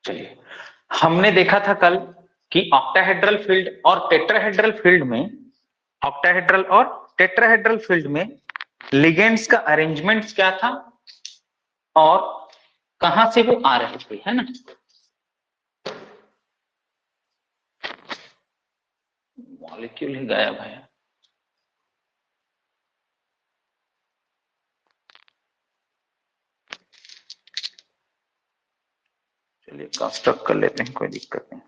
चलिए, हमने देखा था कल कि ऑक्टाहेड्रल फील्ड और टेट्राहेड्रल फील्ड में, ऑक्टाहेड्रल और टेट्राहेड्रल फील्ड में लिगेंड्स का अरेंजमेंट्स क्या था और कहां से वो आ रहे थे, है ना। मॉलिक्यूल ही गायब है। चलिए कंस्ट्रक्ट कर लेते हैं, कोई दिक्कत नहीं।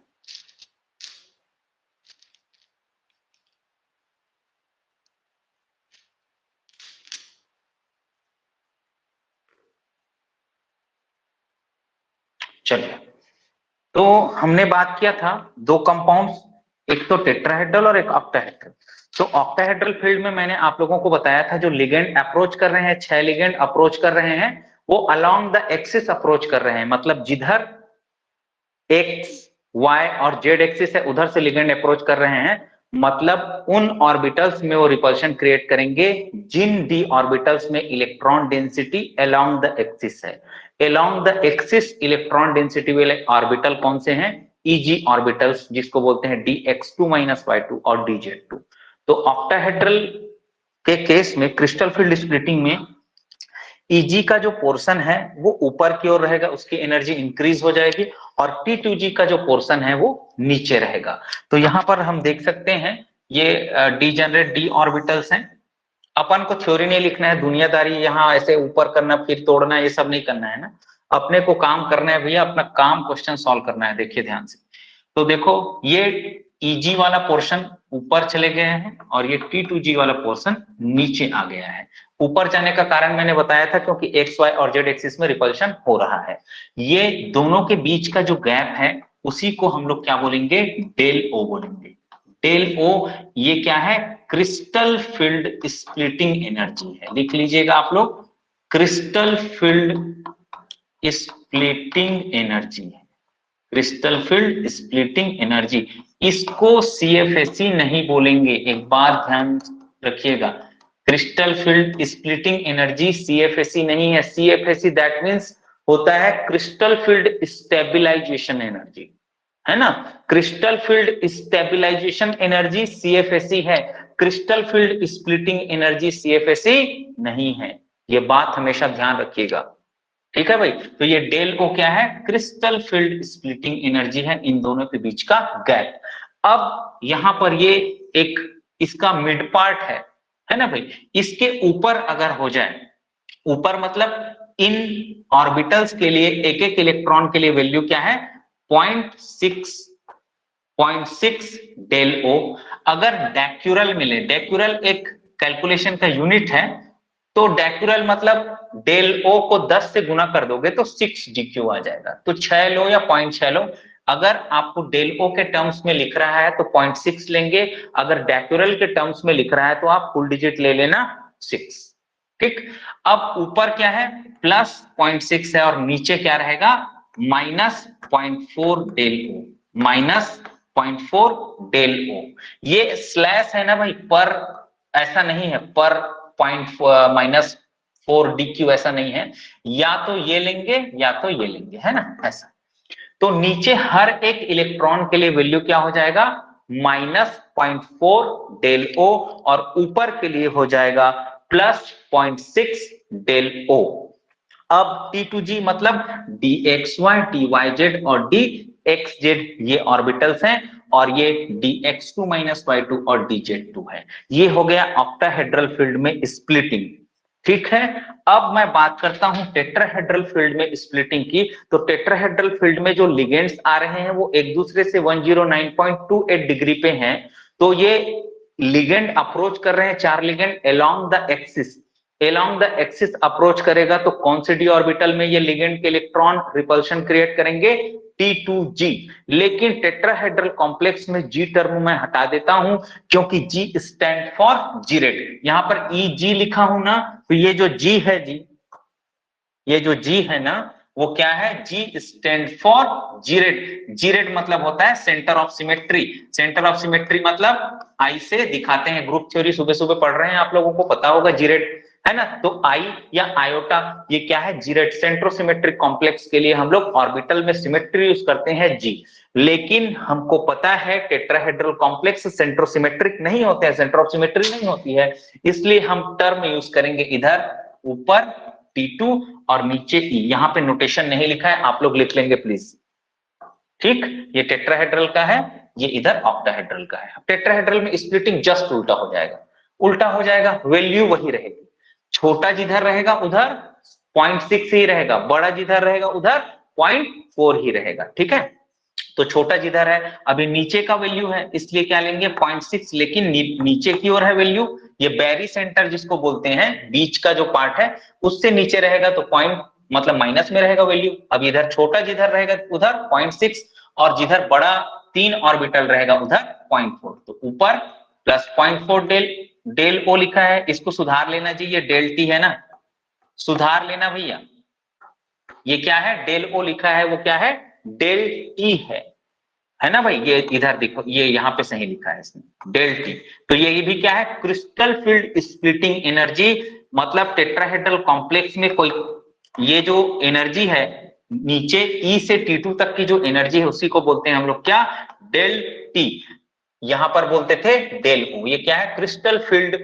चलिए, तो हमने बात किया था दो कंपाउंड्स, एक तो टेट्राहेड्रल और एक ऑक्टाहेड्रल। तो ऑक्टाहेड्रल फील्ड में मैंने आप लोगों को बताया था जो लिगेंड अप्रोच कर रहे हैं, 6 लिगेंड अप्रोच कर रहे हैं, वो अलोंग द एक्सिस अप्रोच कर रहे हैं। मतलब जिधर एक्स वाई और जेड एक्सिस है उधर से लिगेंड अप्रोच कर रहे हैं। मतलब उन ऑर्बिटल्स में वो रिपल्शन क्रिएट करेंगे जिन डी ऑर्बिटल्स में electron density along the axis है। Along the axis electron density वाले ऑर्बिटल कौन से हैं? ईजी ऑर्बिटल्स, जिसको बोलते हैं dx2 y2 और dz2। तो ऑक्टाहेड्रल के केस में क्रिस्टल फील्ड स्प्लिटिंग में Eg का जो पोर्शन है वो ऊपर की ओर रहेगा, उसकी एनर्जी इंक्रीज हो जाएगी, और T2G का जो पोर्शन है वो नीचे रहेगा। तो यहां पर हम देख सकते हैं ये डीजेनरेट डी ऑर्बिटल्स हैं। अपन को थ्योरी नहीं लिखना है, दुनियादारी यहाँ ऐसे ऊपर करना फिर तोड़ना ये सब नहीं करना है ना। अपने को काम करना है भैया, अपना काम क्वेश्चन सॉल्व करना है। देखिए ध्यान से, तो देखो ये Eg वाला पोर्शन ऊपर चले गए हैं और ये T2G वाला पोर्शन नीचे आ गया है। ऊपर जाने का कारण मैंने बताया था क्योंकि एक्स वाई और जेड एक्सिस में रिपल्शन हो रहा है। ये दोनों के बीच का जो गैप है उसी को हम लोग क्या बोलेंगे? डेल ओ बोलेंगे। डेल ओ ये क्या है? क्रिस्टल फील्ड स्प्लिटिंग एनर्जी है। लिख लीजिएगा आप लोग, क्रिस्टल फील्ड स्प्लिटिंग एनर्जी है। क्रिस्टल फील्ड स्प्लिटिंग एनर्जी, इसको CFSE नहीं बोलेंगे, एक बार ध्यान रखिएगा। Crystal field splitting energy CFSE नहीं है। CFSE दैट मींस होता है क्रिस्टल फील्ड स्टेबलाइजेशन एनर्जी, है ना। Crystal field stabilization energy CFSE है, crystal field splitting energy CFSE नहीं है। ये बात हमेशा ध्यान रखिएगा, ठीक है भाई। तो ये डेल ओ क्या है? क्रिस्टल फील्ड स्प्लिटिंग एनर्जी है, इन दोनों के बीच का गैप। अब यहां पर ये एक इसका मिड पार्ट है ना भाई। इसके ऊपर अगर हो जाए, ऊपर मतलब इन ऑर्बिटल्स के लिए एक एक इलेक्ट्रॉन के लिए वैल्यू क्या है? 0.6 डेल ओ। अगर डेक्यूरल मिले, डेक्यूरल एक कैलकुलेशन का यूनिट है, तो डेक्यूरल मतलब डेल ओ को 10 से गुना कर दोगे तो 6 DQ आ जाएगा। तो 6 लो या 0.6 लो। अगर आपको डेल ओ के टर्म्स में लिख रहा है तो 0.6 लेंगे, अगर डेक्यूरल के टर्म्स में लिख रहा है तो आप फुल डिजिट ले लेना 6, ठीक। अब ऊपर क्या है? प्लस 0.6 है और नीचे क्या रहेगा? Minus 0.4 del O, minus 0.4 del O. ये स्लैश है ना भाई, पर ऐसा नहीं है, पर -4 DQ ऐसा नहीं है। या तो ये लेंगे या तो ये लेंगे, है ना, ऐसा। तो नीचे हर एक इलेक्ट्रॉन के लिए वैल्यू क्या हो जाएगा? -0.4 डेल ओ, और ऊपर के लिए हो जाएगा +0.6 डेल ओ। अब T2G मतलब dxy, dyz और dxz ये ऑर्बिटल्स हैं, और ये dx2 y2 और dz2 है। ये हो गया ऑक्टाहेड्रल फील्ड में स्प्लिटिंग, ठीक है। अब मैं बात करता हूं टेट्राहेड्रल फील्ड में स्प्लिटिंग की। तो टेट्राहेड्रल फील्ड में जो लिगेंड्स आ रहे हैं वो एक दूसरे से 109.28 डिग्री पे हैं। तो ये लिगेंड अप्रोच कर रहे हैं, 4 ligand along the axis. Along the axis approach करेगा तो कौन से डी ऑर्बिटल में ये लिगेंड के इलेक्ट्रॉन रिपल्शन क्रिएट करेंगे? T2G। लेकिन टेट्राहेड्रल कॉम्प्लेक्स में G टर्म मैं हटा देता हूं क्योंकि G स्टैंड फॉर जीरेट। यहां पर EG लिखा हूं ना, तो ये जो G है, जी ये जो G है ना, वो क्या है, G stand for geared. Geared मतलब होता है centre of symmetry. Centre of symmetry मतलब आई से दिखाते हैं, ग्रुप थ्योरी सुबह सुबह पढ़ रहे हैं, आप लोगों को पता होगा जीरेड है ना। तो आई या आयोटा ये क्या है, जीरेड। सेंट्रोसिमेट्रिक कॉम्प्लेक्स के लिए हम लोग ऑर्बिटल में सिमेट्री यूज करते हैं जी। लेकिन हमको पता है टेट्राहेड्रल कॉम्प्लेक्स सेंट्रोसिमेट्रिक नहीं होते हैं, सेंटर ऑफ सिमेट्री नहीं होती है, इसलिए हम टर्म यूज करेंगे इधर ऊपर T2 और नीचे E। यहां पे नोटेशन नहीं लिखा है, आप लोग लिख लेंगे प्लीज, ठीक। ये टेट्राहेड्रल का है, ये इधर ऑक्टाहेड्रल का है। टेट्राहेड्रल में स्प्लिटिंग जस्ट उल्टा हो जाएगा, उल्टा हो जाएगा, वैल्यू वही रहेगी। छोटा जिधर रहेगा उधर 0.6 ही रहेगा, बड़ा जिधर रहेगा उधर 0.4 ही रहेगा, ठीक है। तो छोटा जिधर है, अभी नीचे का वैल्यू है इसलिए क्या लेंगे 0.6, लेकिन नीचे की ओर है वैल्यू, ये बैरी सेंटर जिसको बोलते हैं, बीच का जो पार्ट है उससे नीचे रहेगा तो पॉइंट मतलब माइनस में रहेगा वैल्यू। अब इधर छोटा जिधर रहेगा उधर 0.6 और जिधर बड़ा 3 ऑर्बिटल रहेगा उधर 0.4, तो ऊपर प्लस 0.4 डेल ओ लिखा है, इसको सुधार लेना चाहिए, डेल टी है ना, सुधार लेना भैया। ये क्या है, डेल ओ लिखा है, वो क्या है डेल टी है ना भाई। ये इधर देखो, ये यहाँ पे सही लिखा है इसने, डेल टी। तो ये भी क्या है, क्रिस्टल फील्ड स्प्लिटिंग एनर्जी। मतलब टेट्राहेड्रल कॉम्प्लेक्स में कोई ये जो एनर्जी है नीचे ई से T2 तक की जो एनर्जी है उसी को बोलते हैं हम लोग क्या, डेल टी। यहां पर बोलते थे डेल ओ। ये क्या है, crystal field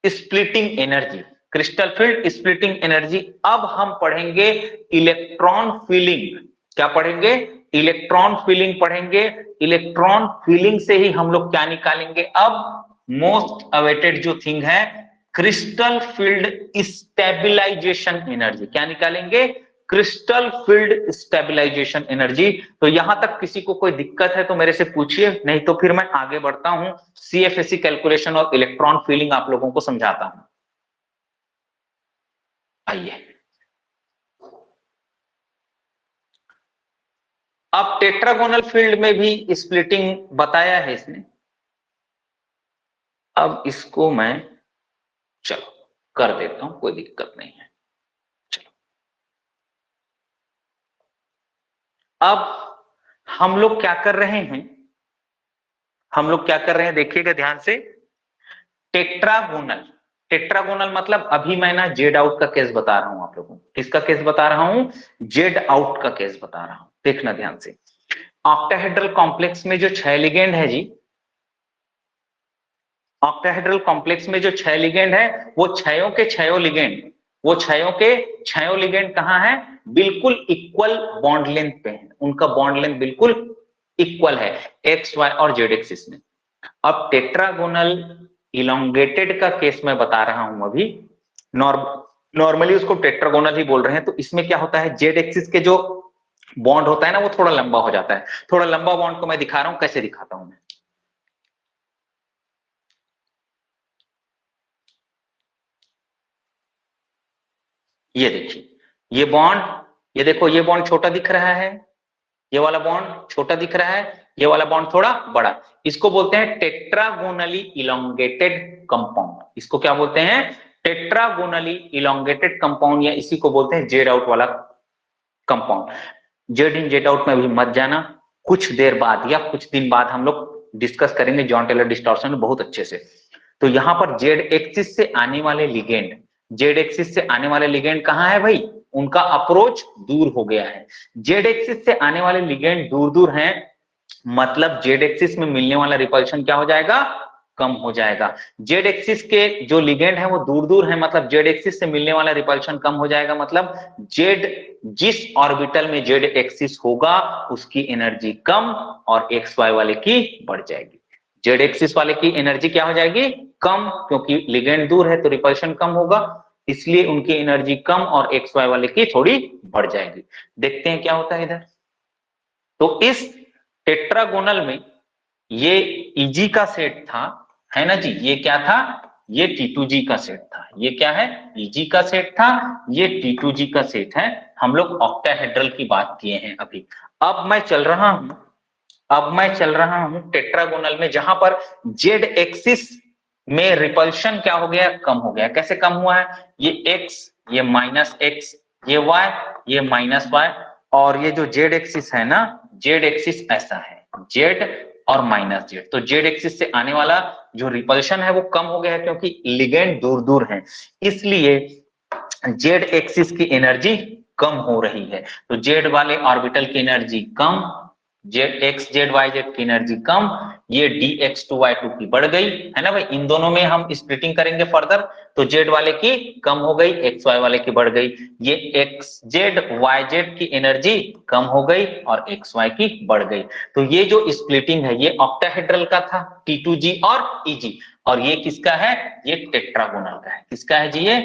splitting energy, crystal field splitting energy. अब हम पढ़ेंगे इलेक्ट्रॉन फीलिंग। क्या पढ़ेंगे, इलेक्ट्रॉन फीलिंग पढ़ेंगे। इलेक्ट्रॉन फीलिंग से ही हम लोग क्या निकालेंगे, अब मोस्ट अवेटेड जो थिंग है, क्रिस्टल फील्ड स्टेबलाइजेशन एनर्जी। क्या निकालेंगे, क्रिस्टल फील्ड स्टेबलाइजेशन एनर्जी। तो यहां तक किसी को कोई दिक्कत है तो मेरे से पूछिए, नहीं तो फिर मैं आगे बढ़ता हूं, CFSE कैलकुलेशन और इलेक्ट्रॉन फीलिंग आप लोगों को समझाता हूं। आइए, अब टेट्रागोनल फील्ड में भी स्प्लिटिंग बताया है इसने। अब इसको मैं चलो कर देता हूं, कोई दिक्कत नहीं है। चलो, अब हम लोग क्या कर रहे हैं, हम लोग क्या कर रहे हैं देखिएगा ध्यान से। टेट्रागोनल, टेट्रागोनल मतलब अभी मैं ना जेड आउट का केस बता रहा हूं आप लोगों को। किसका केस बता रहा हूं, जेड आउट का केस बता रहा हूं, देखना ध्यान से। ऑक्टाहेड्रल कॉम्प्लेक्स में जो 6 लिगेंड है जी, ऑक्टाहेड्रल कॉम्प्लेक्स में जो 6 लिगेंड है, वो छयों के छयों लिगेंड, वो छयों के छयों लिगेंड कहां है, बिल्कुल इक्वल बॉन्ड लेंथ पे है। उनका बॉन्ड लेंथ बिल्कुल इक्वल है एक्स वाई और जेड एक्सिस में। अब टेट्रागोनल इलोंगेटेड का केस मैं बता रहा हूं अभी। नॉर्मली उसको टेट्रागोनल ही बोल रहे हैं। तो इसमें क्या होता है, जेड एक्सिस के जो बॉन्ड होता है ना, वो थोड़ा लंबा हो जाता है। थोड़ा लंबा बॉन्ड को मैं दिखा रहा हूं, कैसे दिखाता हूं मैं। ये देखिए, ये बॉन्ड, ये देखो, ये बॉन्ड छोटा दिख रहा है, ये वाला बॉन्ड छोटा दिख रहा है, ये वाला बॉन्ड थोड़ा बड़ा। इसको बोलते हैं टेट्रागोनली इलोंगेटेड कंपाउंड। इसको क्या बोलते हैं, टेट्रागोनली इलोंगेटेड कंपाउंड, या इसी को बोलते हैं जेड आउट वाला कंपाउंड। जेड इन जेड आउट में भी मत जाना, कुछ देर बाद या कुछ दिन बाद हम लोग डिस्कस करेंगे जॉन टेलर डिस्टॉर्शन में बहुत अच्छे से। तो यहां पर जेड एक्सिस से आने वाले लिगेंड, जेड एक्सिस से आने वाले लिगेंड कहां है भाई, उनका अप्रोच दूर हो गया है। जेड एक्सिस से आने वाले लिगेंड दूर दूर हैं, मतलब जेड एक्सिस में मिलने वाला रिपल्शन क्या हो जाएगा, कम हो जाएगा। जेड एक्सिस के जो लिगेंड है वो दूर दूर है, मतलब जेड एक्सिस से मिलने वाला रिपल्शन कम हो जाएगा। मतलब जेड, जिस ऑर्बिटल में जेड एक्सिस होगा उसकी एनर्जी कम और एक्स वाई वाले की बढ़ जाएगी। जेड एक्सिस वाले की एनर्जी क्या हो जाएगी, कम, क्योंकि लिगेंड दूर है तो रिपल्शन कम होगा, इसलिए उनकी एनर्जी कम और एक्स वाई वाले की थोड़ी बढ़ जाएगी। देखते हैं क्या होता है इधर। तो इस टेट्रागोनल में ये Eg का सेट था, है ना जी, ये क्या था, ये T2G का सेट था। ये क्या है, Eg का सेट था, ये T2G का सेट है। हम लोग ऑक्टाहेड्रल की बात किए हैं अभी। अब मैं चल रहा हूं टेट्रागोनल में, जहां पर जेड एक्सिस में रिपल्शन क्या हो गया, कम हो गया। कैसे कम हुआ है, ये x, ये -x ये y, ये माइनस y, और ये जो z एक्सिस है ना, z एक्सिस ऐसा है, z और माइनस z, तो z एक्सिस से आने वाला जो रिपल्शन है वो कम हो गया है क्योंकि लिगेंड दूर दूर है, इसलिए z एक्सिस की एनर्जी कम हो रही है। तो z वाले ऑर्बिटल की एनर्जी कम, x z y z की एनर्जी कम, ये dx2y2 की बढ़ गई, है ना भाई। इन दोनों में हम स्प्लिटिंग करेंगे फर्दर, तो z वाले की कम हो गई, xy वाले की बढ़ गई, ये xz yz की एनर्जी कम हो गई और xy की बढ़ गई। तो ये जो स्प्लिटिंग है ये ऑक्टाहेड्रल का था, T2G और EG, और ये किसका है, ये टेट्रागोनल का है। किसका है जी, ये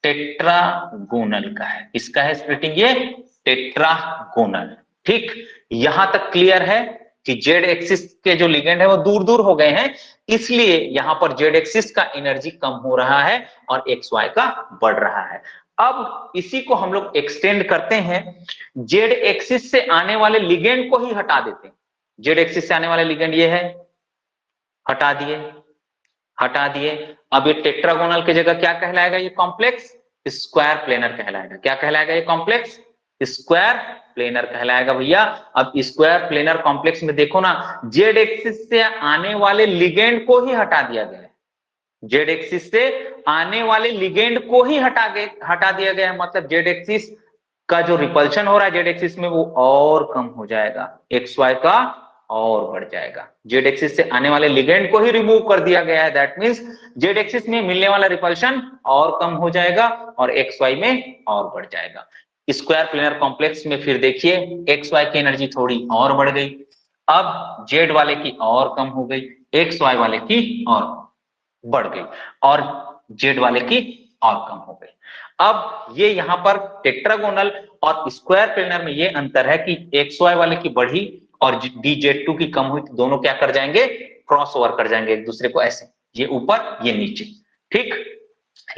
टेट्रागोनल का है। किसका है स्प्लिटिंग, ये टेट्रागोनल। ठीक, यहां तक क्लियर है कि जेड एक्सिस के जो लिगेंड है वो दूर दूर हो गए हैं, इसलिए यहां पर जेड एक्सिस का एनर्जी कम हो रहा है और एक्स वाई का बढ़ रहा है। अब इसी को हम लोग एक्सटेंड करते हैं, जेड एक्सिस से आने वाले लिगेंड को ही हटा देते हैं। जेड एक्सिस से आने वाले लिगेंड ये है, हटा दिए, हटा दिए। अब ये टेट्रागोनल की जगह क्या कहलाएगा, ये कॉम्प्लेक्स स्क्वायर प्लेनर कहलाएगा। क्या कहलाएगा, ये कॉम्प्लेक्स स्क्वायर प्लेनर कहलाएगा भैया। अब स्क्वायर प्लेनर कॉम्प्लेक्स में देखो ना, जेड एक्सिस से आने वाले लिगेंड को ही हटा दिया गया है, जेड एक्सिस से आने वाले लिगेंड को ही हटा दिया गया है, मतलब जेड एक्सिस का जो रिपल्शन हो रहा है जेड एक्सिस में वो और कम हो जाएगा, एक्स वाई का और बढ़ जाएगा। जेड एक्सिस से आने वाले लिगेंड को ही रिमूव कर दिया गया है, दैट मींस जेड एक्सिस में मिलने वाला रिपल्शन और कम हो जाएगा और एक्स वाई में और बढ़ जाएगा। स्क्वायर प्लेनर कॉम्प्लेक्स में फिर देखिए एक्स वाई की एनर्जी थोड़ी और बढ़ गई, अब जेड वाले की और कम हो गई, एक्स वाई वाले की और बढ़ गई और जेड वाले की और कम हो गई। अब ये यहाँ पर टेट्रागोनल और स्क्वायर प्लेनर में ये अंतर है कि एक्स वाई वाले की बढ़ी और dz2 की कम हुई, तो दोनों क्या कर जाएंगे, क्रॉस ओवर कर जाएंगे एक दूसरे को, ऐसे ये ऊपर ये नीचे। ठीक,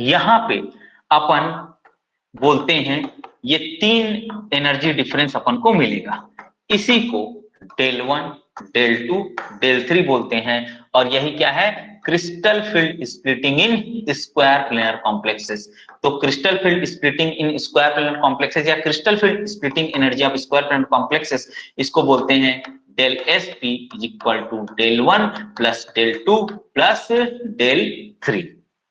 यहां पे अपन बोलते हैं ये तीन एनर्जी डिफरेंस अपन को मिलेगा, इसी को डेल 1 डेल 2 डेल 3 बोलते हैं, और यही क्या है, crystal field splitting in square planar complexes. तो crystal field splitting in square planar complexes या crystal field splitting energy of square planar complexes, इसको बोलते हैं del S P is equal to del 1 plus del 2 plus del 3।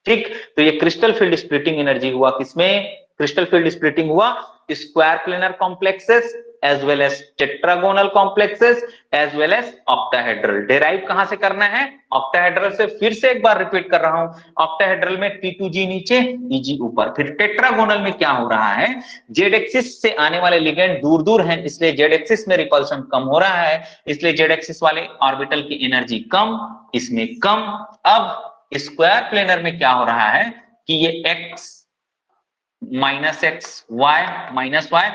ठीक, तो ये crystal field splitting energy हुआ किसमें, क्रिस्टल फील्ड स्प्लिटिंग हुआ square planar complexes as well as tetragonal complexes as well as octahedral। Derive कहां से करना है, ऑक्टाहेड्रल से। फिर से एक बार रिपीट कर रहा हूं, ऑक्टाहेड्रल में T2G नीचे EG ऊपर। फिर टेट्रागोनल में क्या हो रहा है, जेड एक्सिस से आने वाले लिगेंड दूर दूर हैं, इसलिए जेड एक्सिस में रिपल्शन कम हो रहा है, इसलिए जेड एक्सिस वाले ऑर्बिटल की एनर्जी कम, इसमें कम। अब स्क्वायर प्लेनर में क्या हो रहा है कि ये x minus X Y minus Y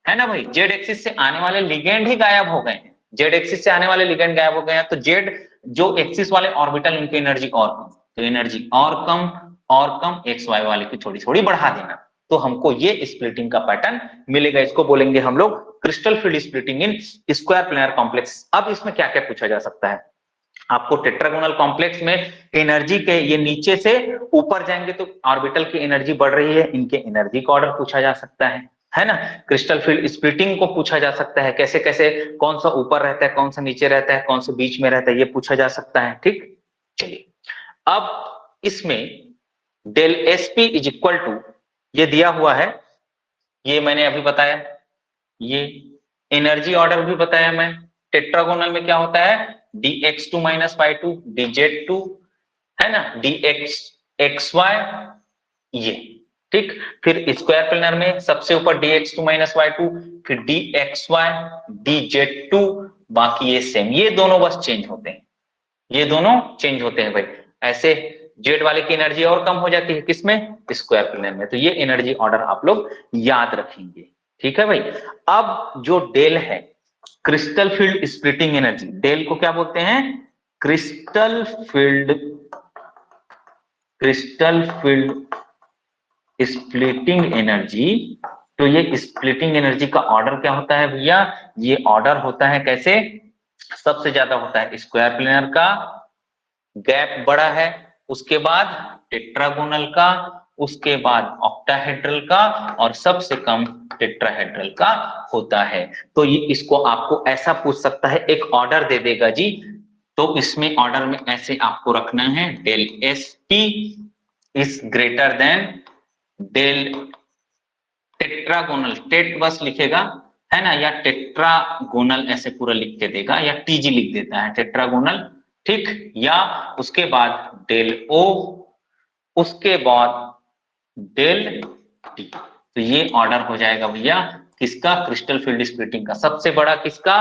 है ना भाई, जेड एक्सिस से आने वाले लिगेंड ही गायब हो गए हैं, जेड एक्सिस से आने वाले लिगेंड गायब हो गए हैं, तो जेड जो एक्सिस वाले ऑर्बिटल उनकी एनर्जी और कम, तो एनर्जी और कम, एक्स वाई वाले की थोड़ी थोड़ी बढ़ा देना, तो हमको ये स्प्लिटिंग का पैटर्न मिलेगा। इसको बोलेंगे हम लोग crystal field splitting in square planar complex. अब इसमें क्या क्या पूछा जा सकता है, आपको टेट्रागोनल कॉम्प्लेक्स में एनर्जी के ये नीचे से ऊपर जाएंगे तो ऑर्बिटल की एनर्जी बढ़ रही है, इनके एनर्जी का ऑर्डर पूछा जा सकता है ना। क्रिस्टल फील्ड स्प्लिटिंग को पूछा जा सकता है, कैसे कैसे, कौन सा ऊपर रहता है, कौन सा नीचे रहता है, कौन सा बीच में रहता है, ये पूछा जा सकता है। ठीक, चलिए अब इसमें del S P is equal to, ये दिया हुआ है, ये मैंने अभी बताया, ये एनर्जी ऑर्डर भी बताया मैं। टेट्रागोनल में क्या होता है, dx2 माइनस y2 dz2 है ना, dx xy ये। ठीक, फिर स्क्वायर प्लेनर में सबसे ऊपर dx2 माइनस y2, फिर dxy dz2, बाकी ये सेम, ये दोनों बस चेंज होते हैं, ये दोनों चेंज होते हैं भाई। ऐसे जेड वाले की एनर्जी और कम हो जाती है किसमें, स्क्वायर प्लेनर में, तो ये एनर्जी ऑर्डर आप लोग याद रखेंगे। ठीक है भाई। अब जो डेल है, crystal field splitting energy, del को क्या बोलते हैं, क्रिस्टल फील्ड स्प्लिटिंग एनर्जी। तो ये स्प्लिटिंग एनर्जी का ऑर्डर क्या होता है भैया, ये ऑर्डर होता है कैसे, सबसे ज्यादा होता है स्क्वायर प्लेनर का, गैप बड़ा है, उसके बाद टेट्रागोनल का, उसके बाद ऑक्टाहेड्रल का और सबसे कम टेट्राहेड्रल का होता है। तो ये इसको आपको ऐसा पूछ सकता है, एक ऑर्डर दे देगा जी, तो इसमें ऑर्डर में ऐसे आपको रखना है, del S P is greater than del tetragonal, tet बस लिखेगा है ना, या टेट्रागोनल ऐसे पूरा लिख के देगा, या टीजी लिख देता है टेट्रागोनल, ठीक, या उसके बाद डेल ओ, उसके बाद डेल टी। तो ये ऑर्डर हो जाएगा भैया किसका, क्रिस्टल फील्ड स्प्लिटिंग का। सबसे बड़ा किसका,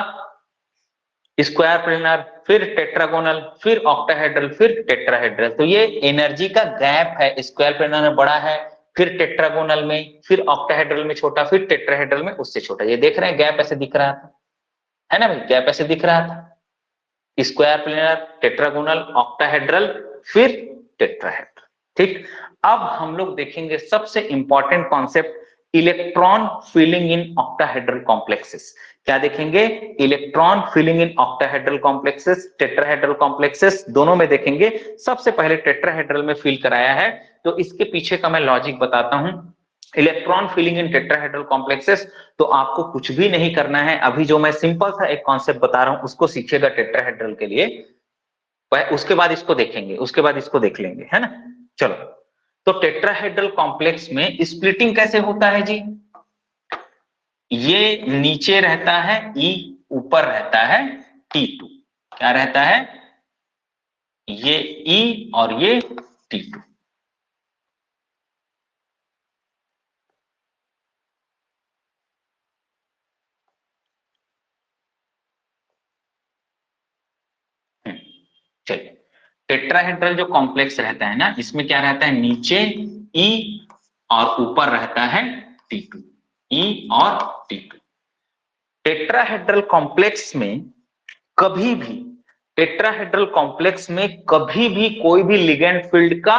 स्क्वायर प्लेनर, फिर टेट्रागोनल, फिर ऑक्टाहेड्रल, फिर टेट्राहेड्रल। तो ये एनर्जी का गैप है, स्क्वायर प्लेनर में बड़ा है, फिर टेट्रागोनल में, फिर ऑक्टाहेड्रल में छोटा, फिर टेट्राहेड्रल में उससे छोटा। ये देख रहे हैं गैप ऐसे दिख रहा था, है ना भाई, गैप ऐसे दिख रहा था, स्क्वायर प्लेनर, टेट्रागोनल, ऑक्टाहेड्रल, फिर टेट्राहेड्रल, ठीक। अब हम लोग देखेंगे सबसे important concept, electron filling in octahedral complexes. क्या देखेंगे, electron filling in octahedral complexes, tetrahedral complexes, दोनों में देखेंगे। सबसे पहले टेट्राहेड्रल में फिल कराया है, तो इसके पीछे का मैं लॉजिक बताता हूं। Electron filling in tetrahedral complexes, तो आपको कुछ भी नहीं करना है, अभी जो मैं सिंपल सा एक कॉन्सेप्ट बता रहा हूं उसको सीखिएगा टेट्राहेड्रल के लिए, उसके बाद इसको देखेंगे, उसके बाद इसको देख लेंगे, है ना। चलो, तो टेट्राहेड्रल कॉम्प्लेक्स में स्प्लिटिंग कैसे होता है जी, ये नीचे रहता है ई, ऊपर रहता है T2, क्या रहता है, ये ई और ये T2। चलिए, टेट्राहेड्रल जो कॉम्प्लेक्स रहता है ना, इसमें क्या रहता है, नीचे ई और ऊपर रहता है T2, ई और T2। टेट्राहेड्रल कॉम्प्लेक्स में कभी भी, टेट्राहेड्रल कॉम्प्लेक्स में कभी भी कोई भी लिगेंड फील्ड का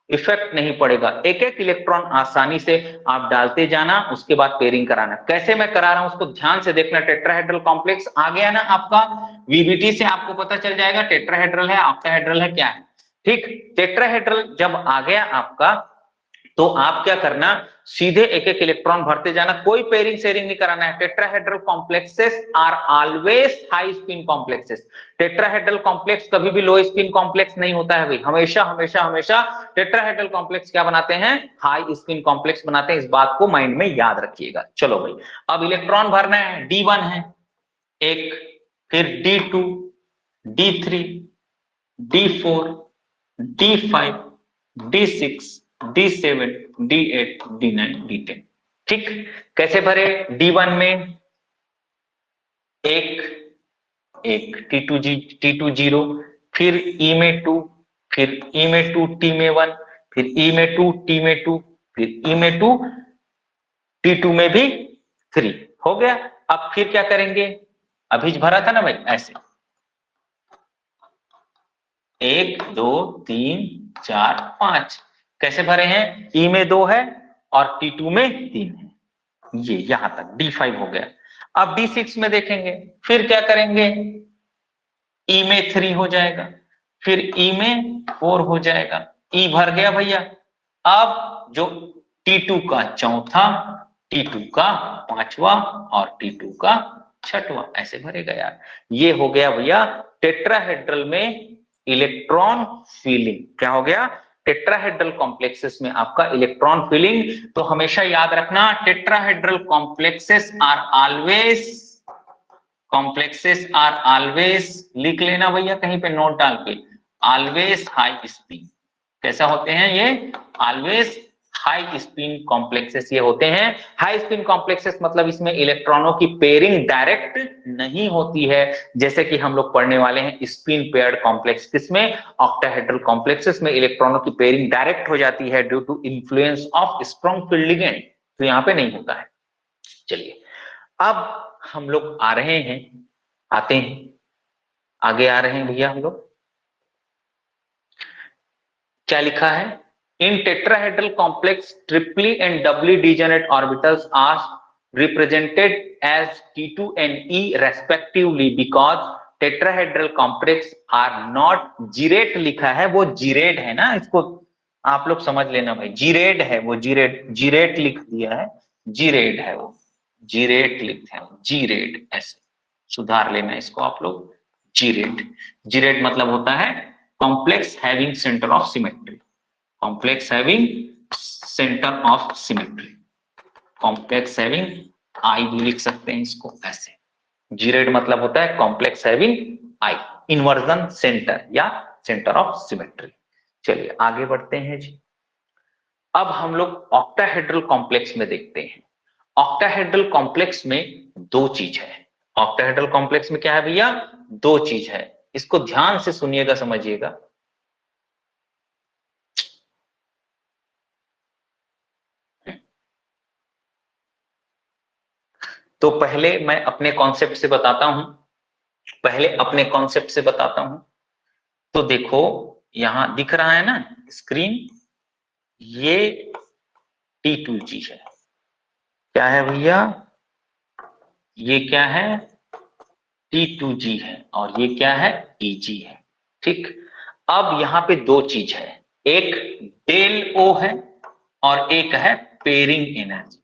इफेक्ट नहीं पड़ेगा। एक एक इलेक्ट्रॉन आसानी से आप डालते जाना, उसके बाद पेयरिंग कराना। कैसे मैं करा रहा हूं उसको ध्यान से देखना। टेट्राहेड्रल कॉम्प्लेक्स आ गया ना आपका, वीबीटी से आपको पता चल जाएगा टेट्राहेड्रल है, ऑक्टाहेड्रल है, क्या है, ठीक। टेट्राहेड्रल जब आ गया आपका, तो आप क्या करना, सीधे एक एक इलेक्ट्रॉन भरते जाना, कोई पेयरिंग शेयरिंग नहीं कराना है। Tetrahedral complexes are always high spin complexes. Tetrahedral complex कभी भी लो स्पिन कॉम्प्लेक्स नहीं होता है भाई, हमेशा हमेशा हमेशा टेट्राहेड्रल कॉम्प्लेक्स क्या बनाते हैं, हाई स्पिन कॉम्प्लेक्स बनाते हैं। इस बात को माइंड में याद रखिएगा। चलो भाई, अब इलेक्ट्रॉन भरना है, D1 है एक, फिर D2, D3, D4, D5, D6, D7, D8, D9, D10, ठीक। कैसे भरे, D1 में एक T2 0, फिर E में 2, फिर E में 2, T में 1, फिर E में 2, T में 2, फिर E में 2, T2 में भी 3 हो गया। अब फिर क्या करेंगे, अभी भरा था ना भाई, ऐसे 1 2 3 4 5, कैसे भरे हैं, E में 2 है और T2 में 3 है, ये यहां तक D5 हो गया। अब D6 में देखेंगे, फिर क्या करेंगे, E में 3 हो जाएगा, फिर E में 4 हो जाएगा, E भर गया भैया। अब जो T2 का चौथा, T2 का पांचवा और T2 का छठवां, ऐसे भरेगा यार। ये हो गया भैया टेट्राहेड्रल में इलेक्ट्रॉन फिलिंग। क्या हो गया, टेट्राहेड्रल कॉम्प्लेक्सेस में आपका इलेक्ट्रॉन फिलिंग। तो हमेशा याद रखना, टेट्राहेड्रल कॉम्प्लेक्सेस आर ऑलवेज, लिख लेना भैया कहीं पे नोट डाल के, ऑलवेज हाई स्पिन। कैसा होते हैं ये, ऑलवेज हाई स्पिन कॉम्प्लेक्सेस ये होते हैं। हाई स्पिन कॉम्प्लेक्सेस मतलब इसमें इलेक्ट्रॉनों की पेयरिंग डायरेक्ट नहीं होती है, जैसे कि हम लोग पढ़ने वाले हैं स्पिन पेयर्ड कॉम्प्लेक्स, किसमें, ऑक्टाहेड्रल कॉम्प्लेक्सेस में इलेक्ट्रॉनों की पेयरिंग डायरेक्ट हो जाती है due to influence of strong field ligand, तो यहां पे नहीं होता है। चलिए, अब हम लोग आ रहे हैं, आते हैं आगे, आ रहे हैं भैया हम लोग। क्या लिखा है, इन tetrahedral complex triply and doubly degenerate orbitals are represented as T2 and E respectively because tetrahedral complex are not gerade, लिखा है वो जीरेड है ना, इसको आप लोग समझ लेना भाई, जीरेड है वो, जीरेड, जीरेट लिख दिया है, जीरेड है वो, जीरेट लिखते हैं, जीरेड ऐसे सुधार लेना इसको आप लोग, जीरेड। जीरेड मतलब होता है complex having centre of symmetry, complex having centre of symmetry, complex having, I भी लिख सकते हैं इसको ऐसे। जीरेड मतलब होता है कॉम्प्लेक्स हैविंग आई, इन्वर्जन सेंटर या सेंटर ऑफ सिमेट्री। चलिए आगे बढ़ते हैं जी। अब हम लोग ऑक्टाहेड्रल कॉम्प्लेक्स में देखते हैं। ऑक्टाहेड्रल कॉम्प्लेक्स में दो चीज है, ऑक्टाहेड्रल कॉम्प्लेक्स में क्या है भैया, दो चीज है, इसको ध्यान से सुनिएगा समझिएगा। तो पहले मैं अपने कॉन्सेप्ट से बताता हूं, पहले अपने कॉन्सेप्ट से बताता हूं। तो देखो यहां दिख रहा है ना स्क्रीन, ये T2G है, क्या है भैया, ये क्या है, T2G है, और ये क्या है, EG है। ठीक, अब यहाँ पे दो चीज है, एक डेल ओ है और एक है पेयरिंग एनर्जी।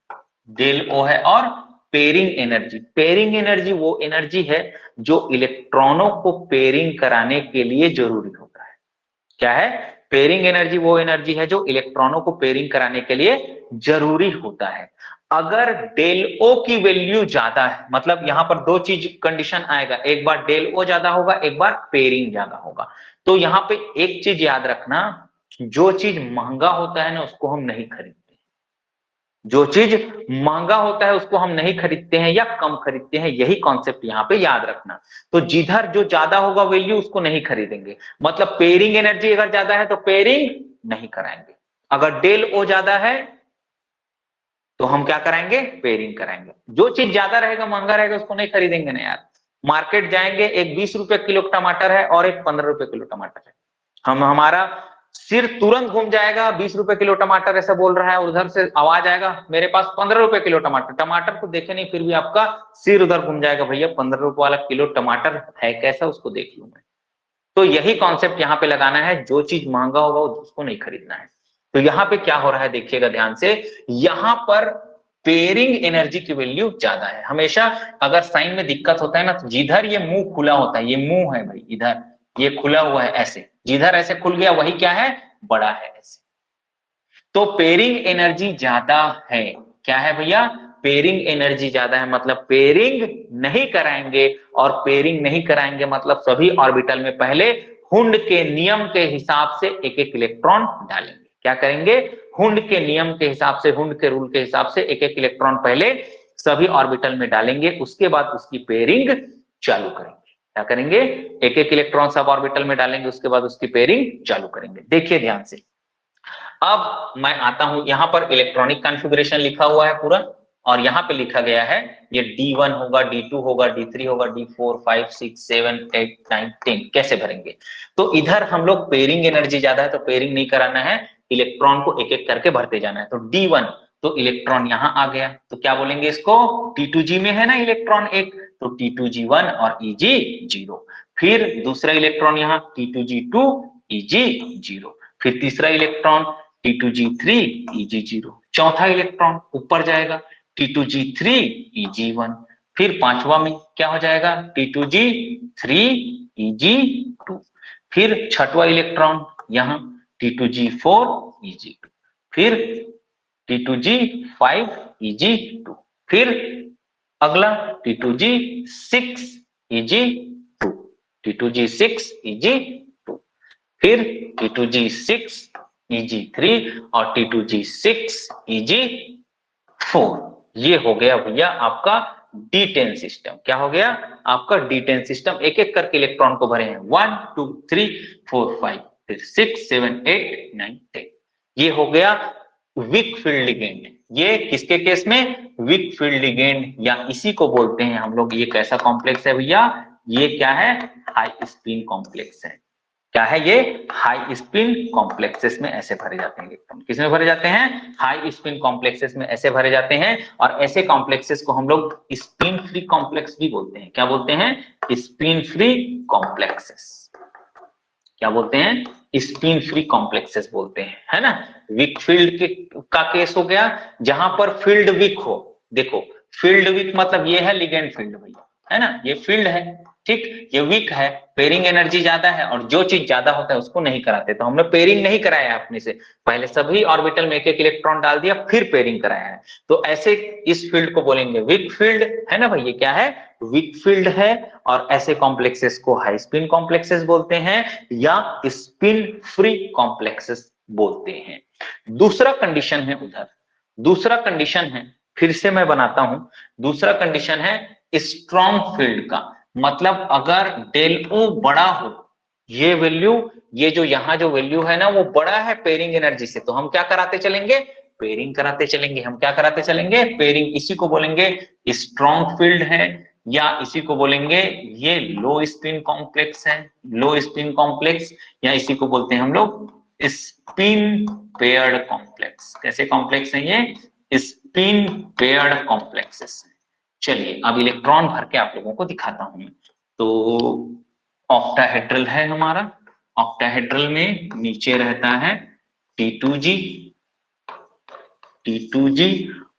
डेल ओ है और पेयरिंग एनर्जी। पेयरिंग एनर्जी वो एनर्जी है जो इलेक्ट्रॉनों को पेयरिंग कराने के लिए जरूरी होता है। क्या है, पेयरिंग एनर्जी वो एनर्जी है जो इलेक्ट्रॉनों को पेयरिंग कराने के लिए जरूरी होता है। अगर डेल ओ की वैल्यू ज्यादा है, मतलब यहां पर दो चीज कंडीशन आएगा, एक बार डेल ओ ज्यादा होगा, एक बार पेयरिंग ज्यादा होगा। तो यहां पे एक चीज याद रखना, जो चीज महंगा होता है ना उसको हम नहीं खरीदते, जो चीज महंगा होता है उसको हम नहीं खरीदते हैं या कम खरीदते हैं, यही कॉन्सेप्ट यहाँ पे याद रखना। तो जिधर जो ज्यादा होगा वैल्यू उसको नहीं खरीदेंगे, मतलब पेयरिंग एनर्जी अगर ज्यादा है तो पेयरिंग नहीं कराएंगे, अगर डेल ओ ज्यादा है तो हम क्या कराएंगे, पेयरिंग कराएंगे। जो चीज ज्यादा रहेगा महंगा रहेगा उसको नहीं खरीदेंगे ना यार। मार्केट जाएंगे, एक 20 रुपए किलो टमाटर है और एक 15 रुपए किलो टमाटर है, हम हमारा सिर तुरंत घूम जाएगा, 20 रुपए किलो टमाटर ऐसा बोल रहा है, उधर से आवाज आएगा मेरे पास 15 रुपए किलो टमाटर, टमाटर को देखे नहीं फिर भी आपका सिर उधर घूम जाएगा, भैया 15 रुपए वाला किलो टमाटर है कैसा, उसको देख लूं मैं। तो यही कॉन्सेप्ट यहाँ पे लगाना है, जो चीज महंगा होगा उसको नहीं खरीदना है। तो यहाँ पे क्या हो रहा है देखिएगा ध्यान से, यहाँ पर पेयरिंग एनर्जी की वैल्यू ज्यादा है। हमेशा अगर साइन में दिक्कत होता है ना, तो जिधर ये मुंह खुला होता है, ये मुंह है भाई, इधर ये खुला हुआ है ऐसे, जिधर ऐसे खुल गया वही क्या है, बड़ा है ऐसे। तो पेयरिंग एनर्जी ज्यादा है, क्या है भैया, पेयरिंग एनर्जी ज्यादा है, मतलब पेयरिंग नहीं कराएंगे, और पेयरिंग नहीं कराएंगे मतलब सभी ऑर्बिटल में पहले हुंड के नियम के हिसाब से एक एक इलेक्ट्रॉन डालेंगे। क्या करेंगे, हुंड के नियम के हिसाब से, हुंड के रूल के हिसाब से एक एक इलेक्ट्रॉन पहले सभी ऑर्बिटल में डालेंगे, उसके बाद उसकी पेयरिंग चालू करेंगे। क्या करेंगे, एक एक इलेक्ट्रॉन सब ऑर्बिटल में डालेंगे, उसके बाद उसकी पेयरिंग चालू करेंगे। देखिए ध्यान से, अब मैं आता हूं, यहां पर इलेक्ट्रॉनिक कॉन्फ़िगरेशन लिखा हुआ है पूरा, और यहां पे लिखा गया है ये D1 होगा, D2 होगा, D3 होगा, D4 5 6 7 8 9 10 कैसे भरेंगे। तो इधर हम लोग पेयरिंग एनर्जी ज्यादा है तो पेयरिंग नहीं कराना है, इलेक्ट्रॉन को एक एक करके भरते जाना है। तो D1, तो इलेक्ट्रॉन यहां आ गया, तो क्या बोलेंगे इसको, T2G में है ना इलेक्ट्रॉन एक, तो T2G1 और EG0। फिर दूसरा इलेक्ट्रॉन यहाँ T2G2 EG0, फिर तीसरा इलेक्ट्रॉन T2G3 EG0, चौथा इलेक्ट्रॉन ऊपर जाएगा T2G3 EG1, फिर पांचवा में क्या हो जाएगा T2G3 EG2, फिर छठवा इलेक्ट्रॉन यहाँ T2G4 EG2, फिर T2G5 EG2, फिर अगला T2G6 EG2, T2G6 EG2, फिर T2G6 EG3 और T2G6 EG4। ये हो गया भैया आपका D10 सिस्टम। क्या हो गया आपका D10 सिस्टम, एक एक करके इलेक्ट्रॉन को भरे हैं 1 2 3 4 5 फिर 6 7 8 9 10। ये हो गया वीक फील्ड लिगेंड। ये किसके केस में, वीक फील्ड लिगेंड, या इसी को बोलते हैं हम लोग, ये कैसा कॉम्प्लेक्स है भैया, ये क्या है, हाई स्पिन कॉम्प्लेक्स है। क्या है ये, हाई स्पिन कॉम्प्लेक्सेस में ऐसे भरे जाते हैं इलेक्ट्रॉन। किसमें भरे जाते हैं, हाई स्पिन कॉम्प्लेक्सेस में ऐसे भरे जाते हैं, और ऐसे कॉम्प्लेक्सेस को हम लोग स्पिन फ्री कॉम्प्लेक्स भी बोलते हैं। क्या बोलते हैं, स्पिन फ्री कॉम्प्लेक्सेस। क्या बोलते हैं, स्पिन फ्री कॉम्प्लेक्सेस बोलते हैं, है ना। वीक फील्ड का केस हो गया जहां पर फील्ड वीक हो। देखो फील्ड वीक मतलब ये है लिगेंड फील्ड भैया, है ना, ये फील्ड है, ठीक, ये वीक है, पेयरिंग एनर्जी ज्यादा है, और जो चीज ज्यादा होता है उसको नहीं कराते। तो हमने पेयरिंग नहीं कराया है अपने से, पहले सभी ऑर्बिटल में एक एक इलेक्ट्रॉन डाल दिया फिर पेयरिंग कराया है। तो ऐसे इस फील्ड को बोलेंगे वीक फील्ड, है ना भाई, ये क्या है, वीक फील्ड है। और ऐसे कॉम्प्लेक्सेस को हाई स्पिन कॉम्प्लेक्सेस बोलते हैं या स्पिन फ्री कॉम्प्लेक्सेस बोलते हैं। दूसरा कंडीशन है उधर, दूसरा कंडीशन है, फिर से मैं बनाता हूं, दूसरा कंडीशन है स्ट्रॉन्ग फील्ड का। मतलब अगर डेल ओ बड़ा हो, ये वैल्यू, ये जो यहां जो वैल्यू है ना वो बड़ा है पेयरिंग एनर्जी से, तो हम क्या कराते चलेंगे, पेयरिंग कराते चलेंगे। हम क्या कराते चलेंगे, पेयरिंग। इसी को बोलेंगे स्ट्रॉन्ग फील्ड है, या इसी को बोलेंगे ये लो स्पिन कॉम्प्लेक्स है, लो स्पिन कॉम्प्लेक्स, या इसी को बोलते हैं हम लोग स्पिन पेयर्ड कॉम्प्लेक्स। कैसे कॉम्प्लेक्स है ये, स्पिन पेयर्ड कॉम्प्लेक्सेस। चलिए अब इलेक्ट्रॉन भर के आप लोगों को दिखाता हूं। तो ऑक्टाहेड्रल है हमारा, ऑक्टाहेड्रल में नीचे रहता है T2G, T2G,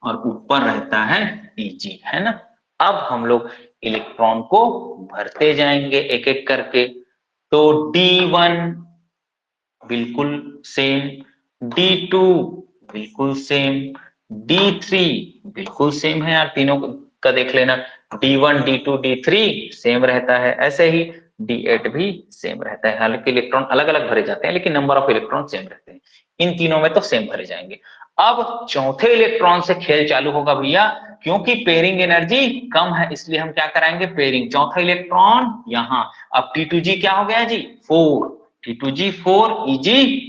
और ऊपर रहता है Eg, है ना। अब हम लोग इलेक्ट्रॉन को भरते जाएंगे एक एक करके। तो D1 बिल्कुल सेम, D2 बिल्कुल सेम, D3 बिल्कुल सेम है यार, तीनों का देख लेना, D1 D2 D3 सेम रहता है, ऐसे ही D8 भी सेम रहता है। हालांकि इलेक्ट्रॉन अलग अलग भरे जाते हैं लेकिन नंबर ऑफ इलेक्ट्रॉन सेम रहते हैं, इन तीनों में तो सेम भरे जाएंगे। अब चौथे इलेक्ट्रॉन से खेल चालू होगा भैया, क्योंकि पेयरिंग एनर्जी कम है इसलिए हम क्या कराएंगे, पेयरिंग। चौथा इलेक्ट्रॉन यहां, अब T2G क्या हो गया जी, 4, T2G 4, Eg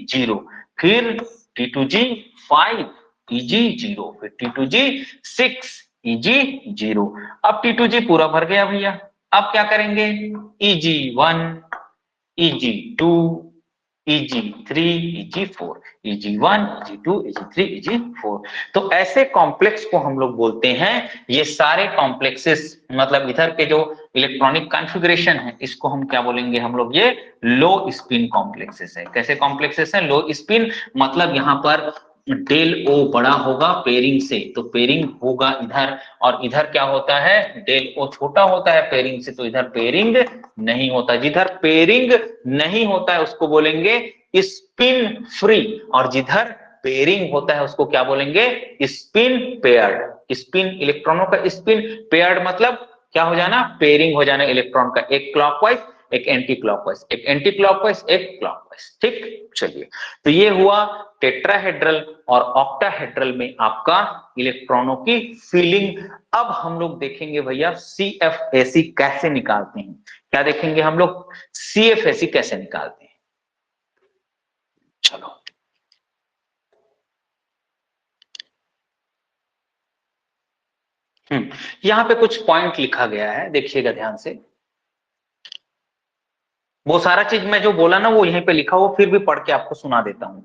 0, फिर T2G 5, Eg 0, फिर T2G 6, Eg 0। अब T2G पूरा भर गया भैया, अब क्या करेंगे, Eg1, Eg2, Eg3, Eg4, Eg1, Eg2, Eg3, Eg4। तो ऐसे कॉम्प्लेक्स को हम लोग बोलते हैं, ये सारे कॉम्प्लेक्सेस मतलब इधर के जो इलेक्ट्रॉनिक कॉन्फ़िगरेशन है इसको हम क्या बोलेंगे, हम लोग ये लो स्पिन कॉम्प्लेक्सेस है। कैसे कॉम्प्लेक्सेस है, लो स्पिन, मतलब यहां पर डेल ओ बड़ा होगा पेयरिंग से, तो पेयरिंग होगा इधर, और इधर क्या होता है, डेल ओ छोटा होता है पेयरिंग से, तो इधर पेयरिंग नहीं होता। जिधर पेयरिंग नहीं होता है उसको बोलेंगे स्पिन फ्री, और जिधर पेयरिंग होता है उसको क्या बोलेंगे, स्पिन पेयर्ड। स्पिन इलेक्ट्रॉनों का स्पिन, पेयर्ड मतलब क्या हो जाना, पेयरिंग हो जाना इलेक्ट्रॉन का, एक क्लॉकवाइज एक एंटी क्लॉकवाइज, एक एंटी क्लॉकवाइज एक क्लॉकवाइज, ठीक। चलिए तो ये हुआ टेट्राहेड्रल और ऑक्टाहेड्रल में आपका इलेक्ट्रॉनों की फीलिंग। अब हम लोग देखेंगे भैया CFAC कैसे निकालते हैं, क्या देखेंगे हम लोग, CFAC कैसे निकालते हैं। चलो यहाँ पे कुछ पॉइंट लिखा गया है, देखिएगा ध्यान से। वो सारा चीज मैं जो बोला ना वो यहीं पे लिखा हुआ, फिर भी पढ़ के आपको सुना देता हूं।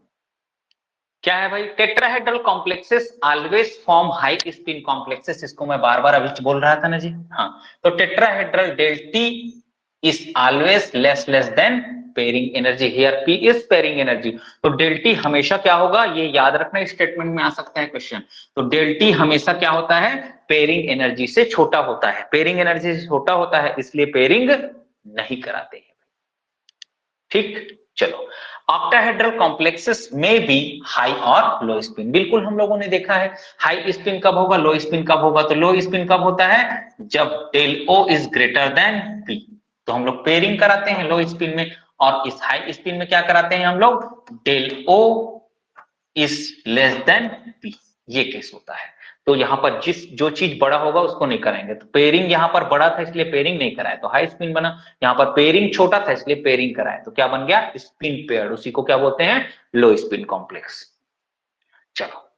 क्या है भाई, tetrahedral complexes always form high spin complexes, इसको मैं बार बार अभी बोल रहा था ना जी। हाँ, तो tetrahedral del T is always less than pairing energy, here P is pairing energy. तो डेल्टी हमेशा क्या होगा, ये याद रखना, स्टेटमेंट में आ सकता है क्वेश्चन। तो डेल्टी हमेशा क्या होता है, पेयरिंग एनर्जी से छोटा होता है, पेयरिंग एनर्जी से छोटा होता है इसलिए पेयरिंग नहीं कराते हैं, ठीक। चलो, ऑक्टाहेड्रल कॉम्प्लेक्सेस में भी हाई और लो स्पिन, बिल्कुल हम लोगों ने देखा है। हाई स्पिन कब होगा, लो स्पिन कब होगा, तो लो स्पिन कब होता है, जब del O is greater than P, तो हम लोग पेयरिंग कराते हैं लो स्पिन में। और इस हाई स्पिन में क्या कराते हैं हम लोग, del O is less than P, ये केस होता है। तो यहाँ पर जो चीज बड़ा होगा उसको नहीं कराएंगे, तो पेयरिंग यहाँ पर बड़ा था इसलिए पेयरिंग नहीं कराया, तो हाई स्पिन बना। यहाँ पर पेयरिंग छोटा था इसलिए पेयरिंग कराया, तो क्या बन गया, स्पिन पेयर्ड, उसी को क्या बोलते हैं, लो स्पिन कॉम्प्लेक्स। चलो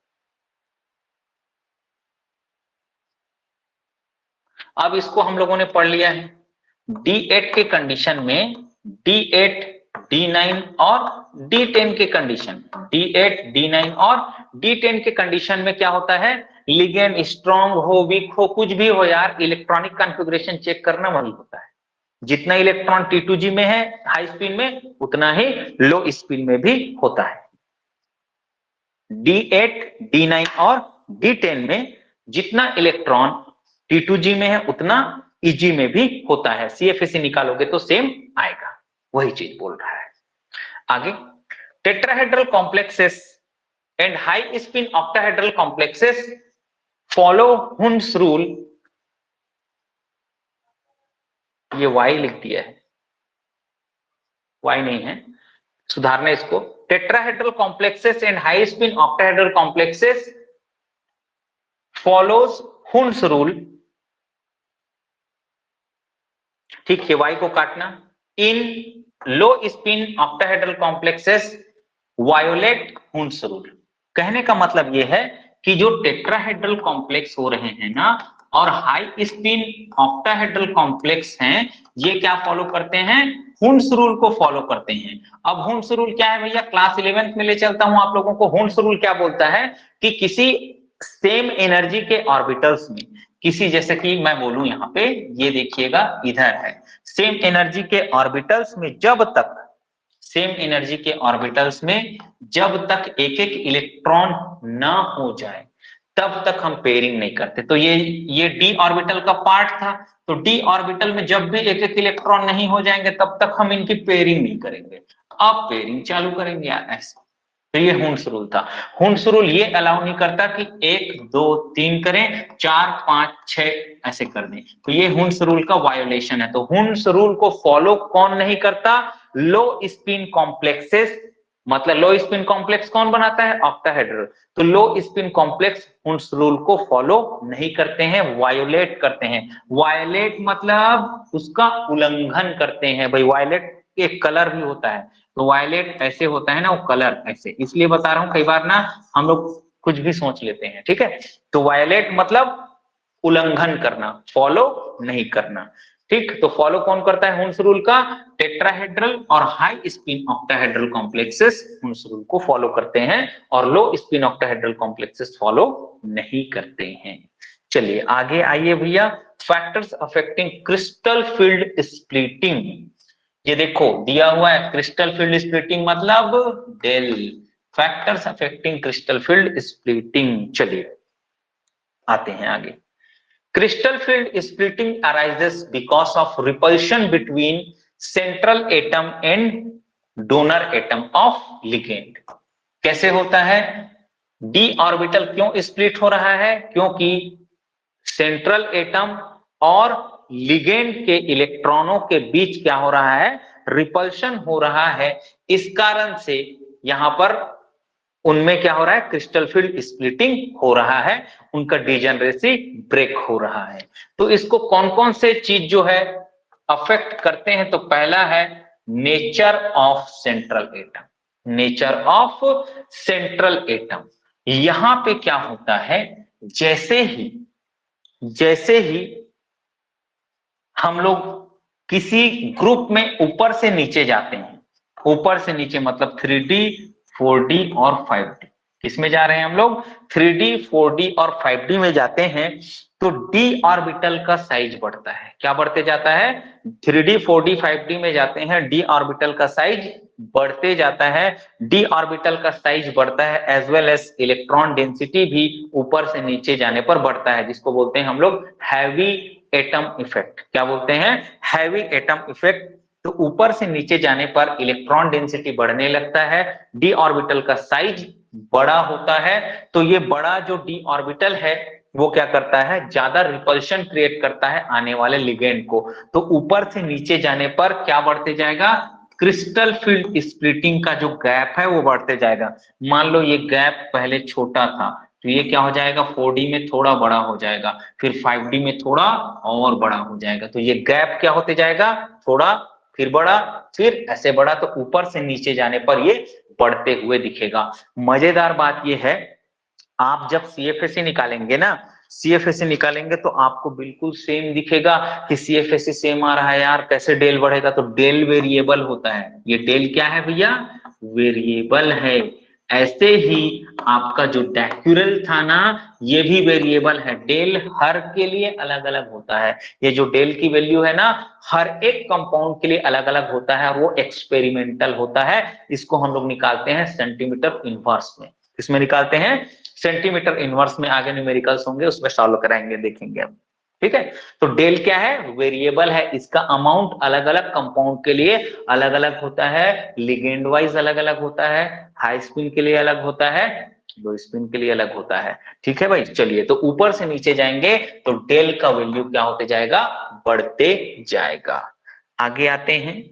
अब इसको हम लोगों ने पढ़ लिया है। D8 के कंडीशन में, D8 D9 और D10 के कंडीशन, D8 D9 और D10 के कंडीशन में क्या होता है, लिगेंड स्ट्रॉन्ग हो वीक हो कुछ भी हो यार, इलेक्ट्रॉनिक कॉन्फ़िगरेशन चेक करना वही होता है। जितना इलेक्ट्रॉन T2G में है हाई स्पिन में, उतना ही लो स्पिन में भी होता है। D8, D9 और D10 में जितना इलेक्ट्रॉन T2G में है उतना EG में भी होता है। CFSE निकालोगे तो सेम आएगा, वही चीज बोल रहा है। आगे, tetrahedral complexes and high spin octahedral complexes follow Hund's rule. ये Y लिख दिया है, Y नहीं है, सुधारना इसको। Tetrahedral complexes and high spin octahedral complexes follows Hund's rule. ठीक है, Y को काटना। In low spin octahedral complexes violate Hund's rule. कहने का मतलब यह है कि जो टेट्राहेड्रल कॉम्प्लेक्स हो रहे हैं ना और हाई स्पिन ऑक्टाहेड्रल कॉम्प्लेक्स हैं, ये क्या फॉलो करते हैं? हुन्स रूल को फॉलो करते हैं। अब हुन्स रूल क्या है भैया? क्लास 11th में ले चलता हूं आप लोगों को। हुन्स रूल क्या बोलता है कि किसी सेम एनर्जी के ऑर्बिटल्स में, किसी, जैसे कि मैं बोलूं यहां पे, ये देखिएगा इधर है, सेम एनर्जी के ऑर्बिटल्स में जब तक, सेम एनर्जी के ऑर्बिटल्स में जब तक एक एक इलेक्ट्रॉन ना हो जाए तब तक हम पेयरिंग नहीं करते। तो ये d ऑर्बिटल का पार्ट था, तो d ऑर्बिटल में जब भी एक एक इलेक्ट्रॉन नहीं हो जाएंगे तब तक हम इनकी पेयरिंग नहीं करेंगे। अब पेयरिंग चालू करेंगे यार ऐसे। तो ये हुन्स रूल था। हुन्स रूल ये अलाउ नहीं करता कि 1 2 3 करें, 4 5 6 ऐसे कर दें, तो ये हुन्स रूल का वायोलेशन है। तो हुन्स रूल को फॉलो कौन नहीं करता? लो स्पिन कॉम्प्लेक्सेस। मतलब लो स्पिन कॉम्प्लेक्स कौन बनाता है? ऑक्टाहेड्रल। तो लो स्पिन कॉम्प्लेक्स हुन्स रूल को फॉलो नहीं करते हैं, वायोलेट करते हैं। वायोलेट मतलब उसका उल्लंघन करते हैं। भाई वायोलेट एक कलर भी होता है, तो वायलेट ऐसे होता है ना, वो कलर ऐसे, इसलिए बता रहा हूं। कई बार ना हम लोग कुछ भी सोच लेते हैं, ठीक है। तो वायलेट मतलब उल्लंघन करना, फॉलो नहीं करना। ठीक, तो फॉलो कौन करता है हुन्स रूल का? टेट्राहेड्रल और high spin octahedral complexes Hund's rule को फॉलो करते हैं और low spin octahedral complexes follow नहीं करते हैं। चलिए आगे आइए भैया। Factors affecting crystal field splitting. ये देखो दिया हुआ है, क्रिस्टल फील्ड स्प्लिटिंग मतलब del. Factors affecting crystal field splitting. चलिए आते हैं आगे। Crystal field splitting arises because of repulsion between central atom and donor atom of ligand. कैसे होता है? डी ऑर्बिटल क्यों स्प्लिट हो रहा है? क्योंकि सेंट्रल एटम और लिगेंड के इलेक्ट्रॉनों के बीच क्या हो रहा है? रिपल्शन हो रहा है। इस कारण से यहां पर उनमें क्या हो रहा है? क्रिस्टल फील्ड स्प्लिटिंग हो रहा है, उनका डिजेनरेसी ब्रेक हो रहा है। तो इसको कौन कौन से चीज जो है अफेक्ट करते हैं? तो पहला है nature of central atom. Nature of central atom, यहां पे क्या होता है? जैसे ही हम लोग किसी ग्रुप में ऊपर से नीचे जाते हैं, ऊपर से नीचे मतलब 3D 4D और 5D, किसमें जा रहे हैं हम लोग? 3D 4D और 5D में जाते हैं, तो d ऑर्बिटल का साइज बढ़ता है। क्या बढ़ते जाता है? 3D 4D 5D में जाते हैं, d ऑर्बिटल का साइज बढ़ते जाता है। d ऑर्बिटल का साइज बढ़ता है as well as electron density भी ऊपर से नीचे जाने पर बढ़ता है, जिसको बोलते हैं हम लोग हैवी एटम इफेक्ट। क्या बोलते हैं? Heavy atom effect. तो ऊपर से नीचे जाने पर इलेक्ट्रॉन डेंसिटी बढ़ने लगता है, डी ऑर्बिटल का साइज बड़ा होता है। तो ये बड़ा जो डी ऑर्बिटल है वो क्या करता है? ज्यादा रिपल्शन क्रिएट करता है आने वाले लिगेंड को। तो ऊपर से नीचे जाने पर क्या बढ़ते जाएगा? क्रिस्टल फील्ड स्प्लिटिंग का जो गैप है वो बढ़ते जाएगा। मान लो ये गैप पहले छोटा था, तो ये क्या हो जाएगा? 4D में थोड़ा बड़ा हो जाएगा, फिर 5D में थोड़ा और बड़ा हो जाएगा। तो ये गैप क्या होते जाएगा? थोड़ा, फिर बड़ा, फिर ऐसे बड़ा। तो ऊपर से नीचे जाने पर ये बढ़ते हुए दिखेगा। मजेदार बात ये है, आप जब CFSE निकालेंगे ना, CFSE निकालेंगे तो आपको बिल्कुल सेम दिखेगा कि CFSE सेम आ रहा है यार, कैसे डेल बढ़ेगा? तो डेल वेरिएबल होता है। ये डेल क्या है भैया? वेरिएबल है। ऐसे ही आपका जो डेक्यूरल था ना, ये भी वेरिएबल है। डेल हर के लिए अलग अलग होता है। ये जो डेल की वैल्यू है ना, हर एक कंपाउंड के लिए अलग अलग होता है और वो एक्सपेरिमेंटल होता है। इसको हम लोग निकालते हैं सेंटीमीटर इनवर्स में। इसमें निकालते हैं सेंटीमीटर इनवर्स में। आगे न्यूमेरिकल्स होंगे, उसमें सॉल्व कराएंगे, देखेंगे हम। ठीक है, तो डेल क्या है? वेरिएबल है। इसका अमाउंट अलग अलग कंपाउंड के लिए अलग अलग होता है, लिगेंड वाइज अलग अलग होता है, हाई स्पिन के लिए अलग होता है, लो स्पिन के लिए अलग होता है। ठीक है भाई, चलिए तो ऊपर से नीचे जाएंगे तो डेल का वैल्यू क्या होते जाएगा? बढ़ते जाएगा। आगे आते हैं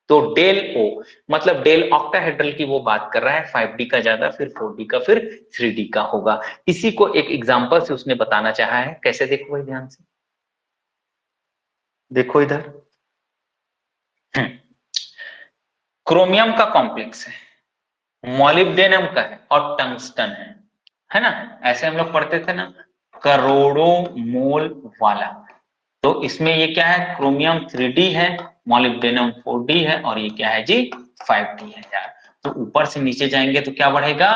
तो डेल ओ, मतलब डेल ऑक्टाहेड्रल की वो बात कर रहा है। 5D का ज्यादा, फिर 4D का, फिर 3D का होगा। इसी को एक एग्जांपल से उसने बताना चाहा है। कैसे? देखो भाई ध्यान से, देखो इधर। क्रोमियम का कॉम्प्लेक्स है, मॉलिब्डेनम का है और टंगस्टन है ना? ऐसे हम लोग पढ़ते थे ना, करोड़ों मोल वाला। तो इसमें ये क्या है? क्रोमियम 3D है, मॉलिब्डेनम 4D है और ये क्या है जी? 5D है यार। तो ऊपर से नीचे जाएंगे तो क्या बढ़ेगा?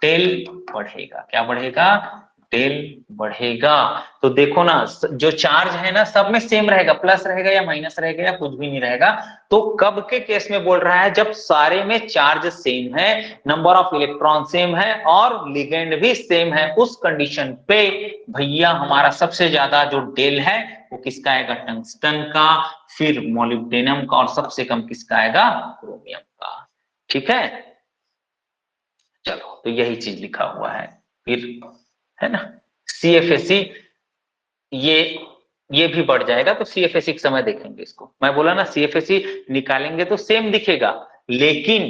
डेल बढ़ेगा। क्या बढ़ेगा? डेल बढ़ेगा। तो देखो ना, जो चार्ज है ना सब में सेम रहेगा, प्लस रहेगा या माइनस रहेगा या कुछ भी नहीं रहेगा। तो कब के केस में बोल रहा है? जब सारे में चार्ज सेम है, नंबर ऑफ इलेक्ट्रॉन सेम है और लिगेंड भी सेम है, उस कंडीशन पे भैया हमारा सबसे ज्यादा जो डेल है वो किसका आएगा? टंगस्टन का, फिर मोलिब्डेनम का और सबसे कम किसका आएगा? क्रोमियम का। ठीक है, चलो तो यही चीज लिखा हुआ है फिर, है ना? CFSE, ये ये भी बढ़ जाएगा। तो CFSE के समय देखेंगे इसको। मैं बोला ना CFSE निकालेंगे तो सेम दिखेगा, लेकिन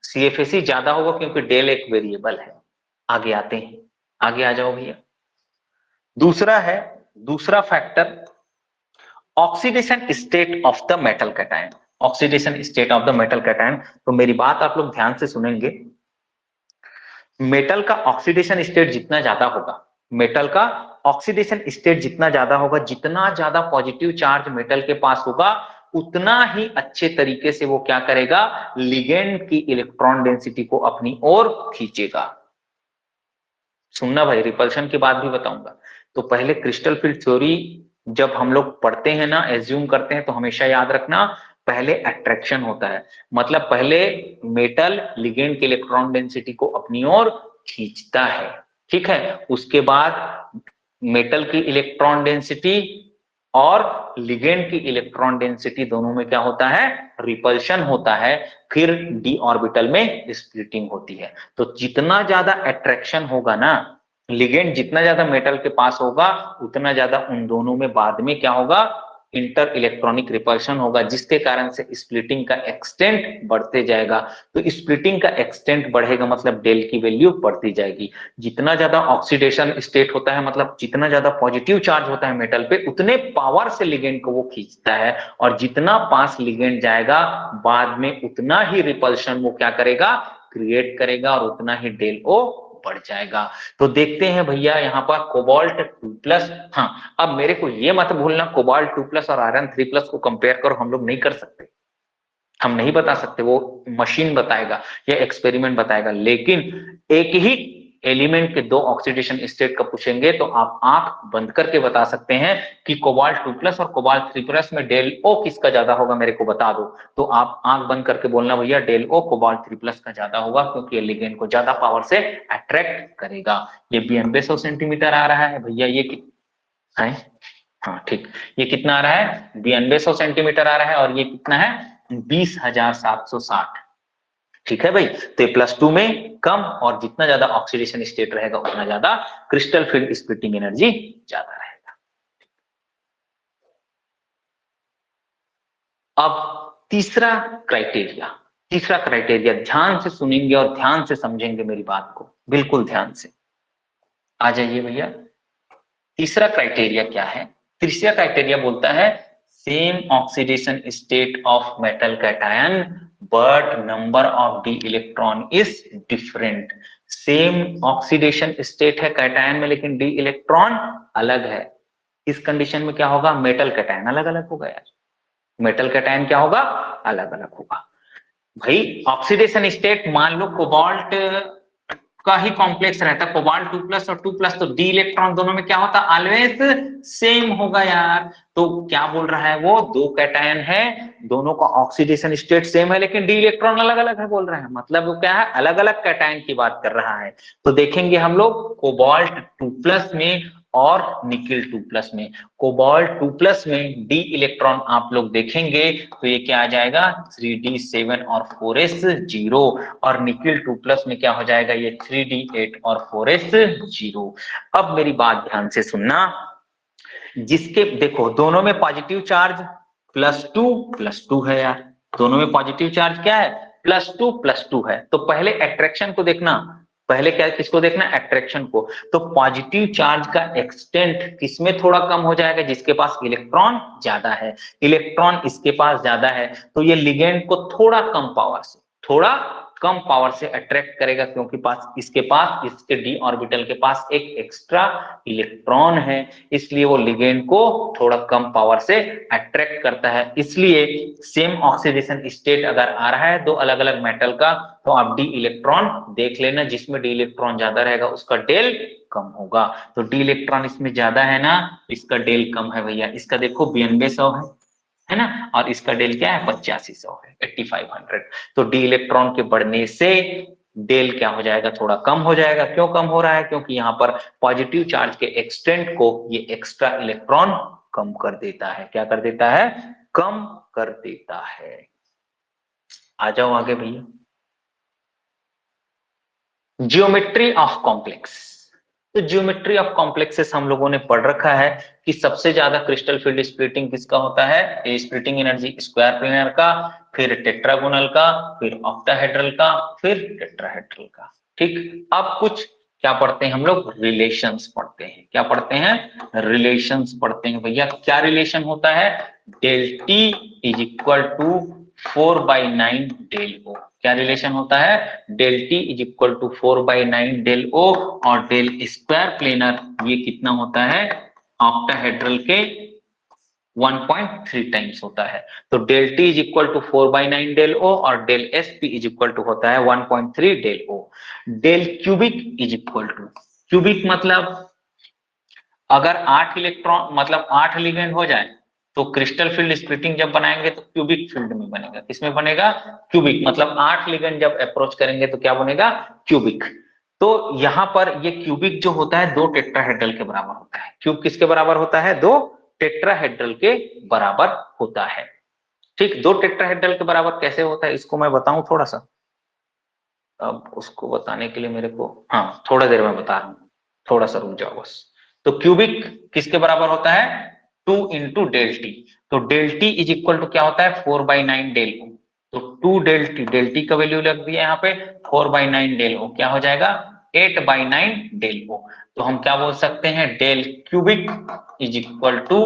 CFSE ज्यादा होगा क्योंकि डेल एक वेरिएबल है। आगे आते हैं, आगे आ जाओ भैया। दूसरा है, दूसरा factor, oxidation state of the metal cation. Oxidation state of the metal cation, तो मेरी बात आप लोग ध्यान से सुनेंगे। मेटल का ऑक्सीडेशन स्टेट जितना ज्यादा होगा, मेटल का ऑक्सीडेशन स्टेट जितना ज्यादा होगा, जितना ज्यादा पॉजिटिव चार्ज मेटल के पास होगा, उतना ही अच्छे तरीके से वो क्या करेगा? लिगेंड की इलेक्ट्रॉन डेंसिटी को अपनी ओर खींचेगा। सुनना भाई, रिपल्शन के बाद भी बताऊंगा। तो पहले क्रिस्टल फील्ड थ्योरी जब हम लोग पढ़ते हैं ना, एज्यूम करते हैं, तो हमेशा याद रखना पहले अट्रैक्शन होता है। मतलब पहले मेटल लिगेंड के इलेक्ट्रॉन डेंसिटी को अपनी ओर खींचता है। ठीक है, उसके बाद मेटल की इलेक्ट्रॉन डेंसिटी और लिगेंड की इलेक्ट्रॉन डेंसिटी दोनों में क्या होता है? रिपल्शन होता है। फिर डी ऑर्बिटल में स्प्लिटिंग होती है। तो जितना ज्यादा अट्रैक्शन होगा ना, लिगेंड जितना ज्यादा मेटल के पास होगा, उतना ज्यादा उन दोनों में बाद में क्या होगा? इंटर इलेक्ट्रॉनिक रिपल्शन होगा, जिसके कारण से स्प्लिटिंग का एक्सटेंट बढ़ते जाएगा। तो स्प्लिटिंग का एक्सटेंट बढ़ेगा मतलब डेल की वैल्यू बढ़ती जाएगी। जितना ज्यादा ऑक्सीडेशन स्टेट होता है, मतलब जितना ज्यादा पॉजिटिव चार्ज होता है मेटल पे, उतने पावर से लिगेंड को वो खींचता है। और जितना पास लिगेंड जाएगा, बाद में उतना ही रिपल्शन वो क्या करेगा? क्रिएट करेगा और उतना ही डेल ओ बढ़ जाएगा। तो देखते हैं भैया यहाँ पर कोबाल्ट 2+। हाँ, अब मेरे को ये मत भूलना, कोबाल्ट 2+ और आयरन 3+ को कंपेयर करो, हम लोग नहीं कर सकते, हम नहीं बता सकते, वो मशीन बताएगा या एक्सपेरिमेंट बताएगा। लेकिन एक ही एलिमेंट के दो ऑक्सीडेशन स्टेट का पूछेंगे तो आप आंख बंद करके बता सकते हैं कि कोबाल्ट 2+ और कोबाल्ट 3+ में डेल ओ किसका ज्यादा होगा, मेरे को बता दो। तो आप आंख बंद करके बोलना भैया डेल ओ कोबाल्ट 3+ का ज्यादा होगा, क्योंकि ये लिगेंड को ज्यादा पावर से अट्रैक्ट करेगा। ये 9200 सेंटीमीटर आ रहा है भैया, ये कितना है? हाँ ठीक, ये कितना आ रहा है? 9200 सेंटीमीटर आ रहा है और ये कितना है? 20,760। ठीक है भाई, तो +2 में कम, और जितना ज्यादा ऑक्सीडेशन स्टेट रहेगा उतना ज्यादा क्रिस्टल फील्ड स्प्लिटिंग एनर्जी ज्यादा रहेगा। अब तीसरा क्राइटेरिया, तीसरा क्राइटेरिया ध्यान से सुनेंगे और ध्यान से समझेंगे मेरी बात को, बिल्कुल ध्यान से। आ जाइए भैया, तीसरा क्राइटेरिया क्या है? तीसरा क्राइटेरिया बोलता है same oxidation state of metal cation but number of D electron is different. Same oxidation state है कैटायन में, लेकिन डी इलेक्ट्रॉन अलग है। इस कंडीशन में क्या होगा? मेटल कैटायन अलग अलग होगा यार, मेटल कैटायन क्या होगा? अलग अलग होगा। भाई ऑक्सीडेशन स्टेट मान लो कोबाल्ट का ही कॉम्प्लेक्स रहता है, कोबाल्ट 2+ और 2+, तो डी इलेक्ट्रॉन दोनों में क्या होता है, ऑलवेज सेम होगा यार। तो क्या बोल रहा है वो, दो कैटायन है, दोनों का ऑक्सीडेशन स्टेट सेम है, लेकिन डी इलेक्ट्रॉन अलग अलग है बोल रहे हैं, मतलब वो क्या है, अलग अलग कैटायन की बात कर रहा है। तो देखेंगे हम लोग कोबाल्ट 2+ में और निकिल 2+ में। कोबाल्ट 2+ में डी इलेक्ट्रॉन आप लोग देखेंगे तो ये क्या आ जाएगा, 3d7 और 4s 0, और निकिल 2+ में क्या हो जाएगा, ये 3d8 और 4s 0। अब मेरी बात ध्यान से सुनना, जिसके देखो दोनों में पॉजिटिव चार्ज +2 है यार, दोनों में पॉजिटिव चार्ज क्या है, +2 है। तो पहले अट्रैक्शन को देखना, पहले क्या किसको देखना, अट्रैक्शन को। तो पॉजिटिव चार्ज का एक्सटेंट किसमें थोड़ा कम हो जाएगा, जिसके पास इलेक्ट्रॉन ज्यादा है, इलेक्ट्रॉन इसके पास ज्यादा है, तो ये लिगेंड को थोड़ा कम पावर से अट्रैक्ट करेगा, क्योंकि इसके पास इसके डी ऑर्बिटल के पास एक एक्स्ट्रा इलेक्ट्रॉन है, इसलिए वो लिगेंड को थोड़ा कम पावर से अट्रैक्ट करता है। इसलिए सेम ऑक्सीडेशन स्टेट अगर आ रहा है दो अलग अलग मेटल का, तो आप डी इलेक्ट्रॉन देख लेना, जिसमें डी इलेक्ट्रॉन ज्यादा रहेगा उसका डेल कम होगा। तो डी इलेक्ट्रॉन इसमें ज्यादा है ना, इसका डेल कम है भैया, इसका देखो 9200 है ना, और इसका डेल क्या है, 8500 है, 8500। तो डी इलेक्ट्रॉन के बढ़ने से डेल क्या हो जाएगा, थोड़ा कम हो जाएगा। क्यों कम हो रहा है, क्योंकि यहाँ पर पॉजिटिव चार्ज के एक्सटेंट को ये एक्स्ट्रा इलेक्ट्रॉन कम कर देता है। क्या कर देता है, कम कर देता है। आ जाओ आगे भैया, जियोमेट्री ऑफ कॉम्प्लेक्स। तो जियोमेट्री ऑफ कॉम्प्लेक्सेस हम लोगों ने पढ़ रखा है कि सबसे ज्यादा क्रिस्टल फील्ड स्प्लिटिंग किसका होता है, स्प्लिटिंग एनर्जी स्क्वायर प्लेनर का, फिर टेट्रागोनल का, फिर ऑक्टाहेड्रल का, फिर टेट्राहेड्रल का। ठीक, अब कुछ क्या पढ़ते हैं हम लोग, रिलेशंस पढ़ते हैं। क्या पढ़ते हैं, रिलेशंस पढ़ते हैं भैया। क्या रिलेशन होता है, del T is equal to 4/9 del O. क्या रिलेशन होता है, del T is equal to 4/9 del O, और डेल स्क्वायर प्लेनर ये कितना होता है, ऑक्टाहेड्रल के 1.3 टाइम्स होता है। तो del T is equal to 4/9 del O, और del S P is equal to होता है 1.3 del O. Del cubic is equal to, cubic मतलब अगर 8 इलेक्ट्रॉन मतलब 8 लिगेंड हो जाए, तो क्रिस्टल फील्ड स्प्लिटिंग जब बनाएंगे तो क्यूबिक फील्ड में बनेगा। किसमें बनेगा, क्यूबिक, मतलब 8 लिगेंड जब अप्रोच करेंगे तो क्या बनेगा, क्यूबिक। तो यहां पर ये क्यूबिक जो होता है 2 टेट्राहेड्रल के बराबर होता है। क्यूब किसके बराबर होता है, 2 टेट्राहेड्रल के बराबर होता है। ठीक, 2 टेट्राहेड्रल के बराबर कैसे होता है इसको मैं बताऊं थोड़ा सा। अब उसको बताने के लिए मेरे को, हाँ थोड़ा देर में बता रहा हूँ, थोड़ा सा रुक जाओ बस। तो क्यूबिक किसके बराबर होता है, 2 इंटू डेल टी। तो del T is equal to क्या होता है, 4/9 डेल ओ। तो 2 डेल टी का वैल्यू लग दिया यहाँ पे, 4/9 डेल ओ क्या हो जाएगा, 8/9 डेल ओ। तो हम क्या बोल सकते हैं, del cubic is equal to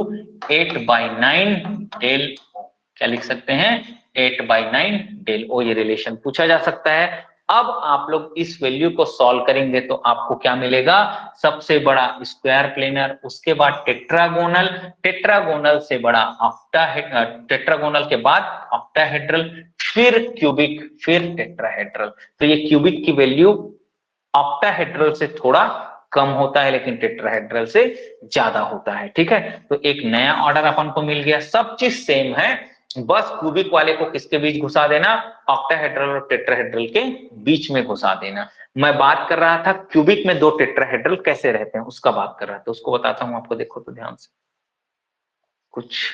8/9 del O. क्या लिख सकते हैं, 8/9 डेल ओ। ये रिलेशन पूछा जा सकता है। अब आप लोग इस वैल्यू को सॉल्व करेंगे तो आपको क्या मिलेगा, सबसे बड़ा स्क्वायर प्लेनर, उसके बाद टेट्रागोनल, टेट्रागोनल से बड़ा टेट्रागोनल के बाद ऑक्टाहेड्रल, फिर क्यूबिक, फिर टेट्राहेड्रल। तो ये क्यूबिक की वैल्यू ऑक्टाहेड्रल से थोड़ा कम होता है, लेकिन टेट्राहेड्रल से ज्यादा होता है। ठीक है, तो एक नया ऑर्डर अपन को मिल गया, सब चीज सेम है, बस क्यूबिक वाले को किसके बीच घुसा देना, ऑक्टाहेड्रल और टेट्राहेड्रल के बीच में घुसा देना। मैं बात कर रहा था क्यूबिक में 2 टेट्राहेड्रल कैसे रहते हैं, उसका बात कर रहा था, उसको बताता हूं आपको, देखो तो ध्यान से कुछ।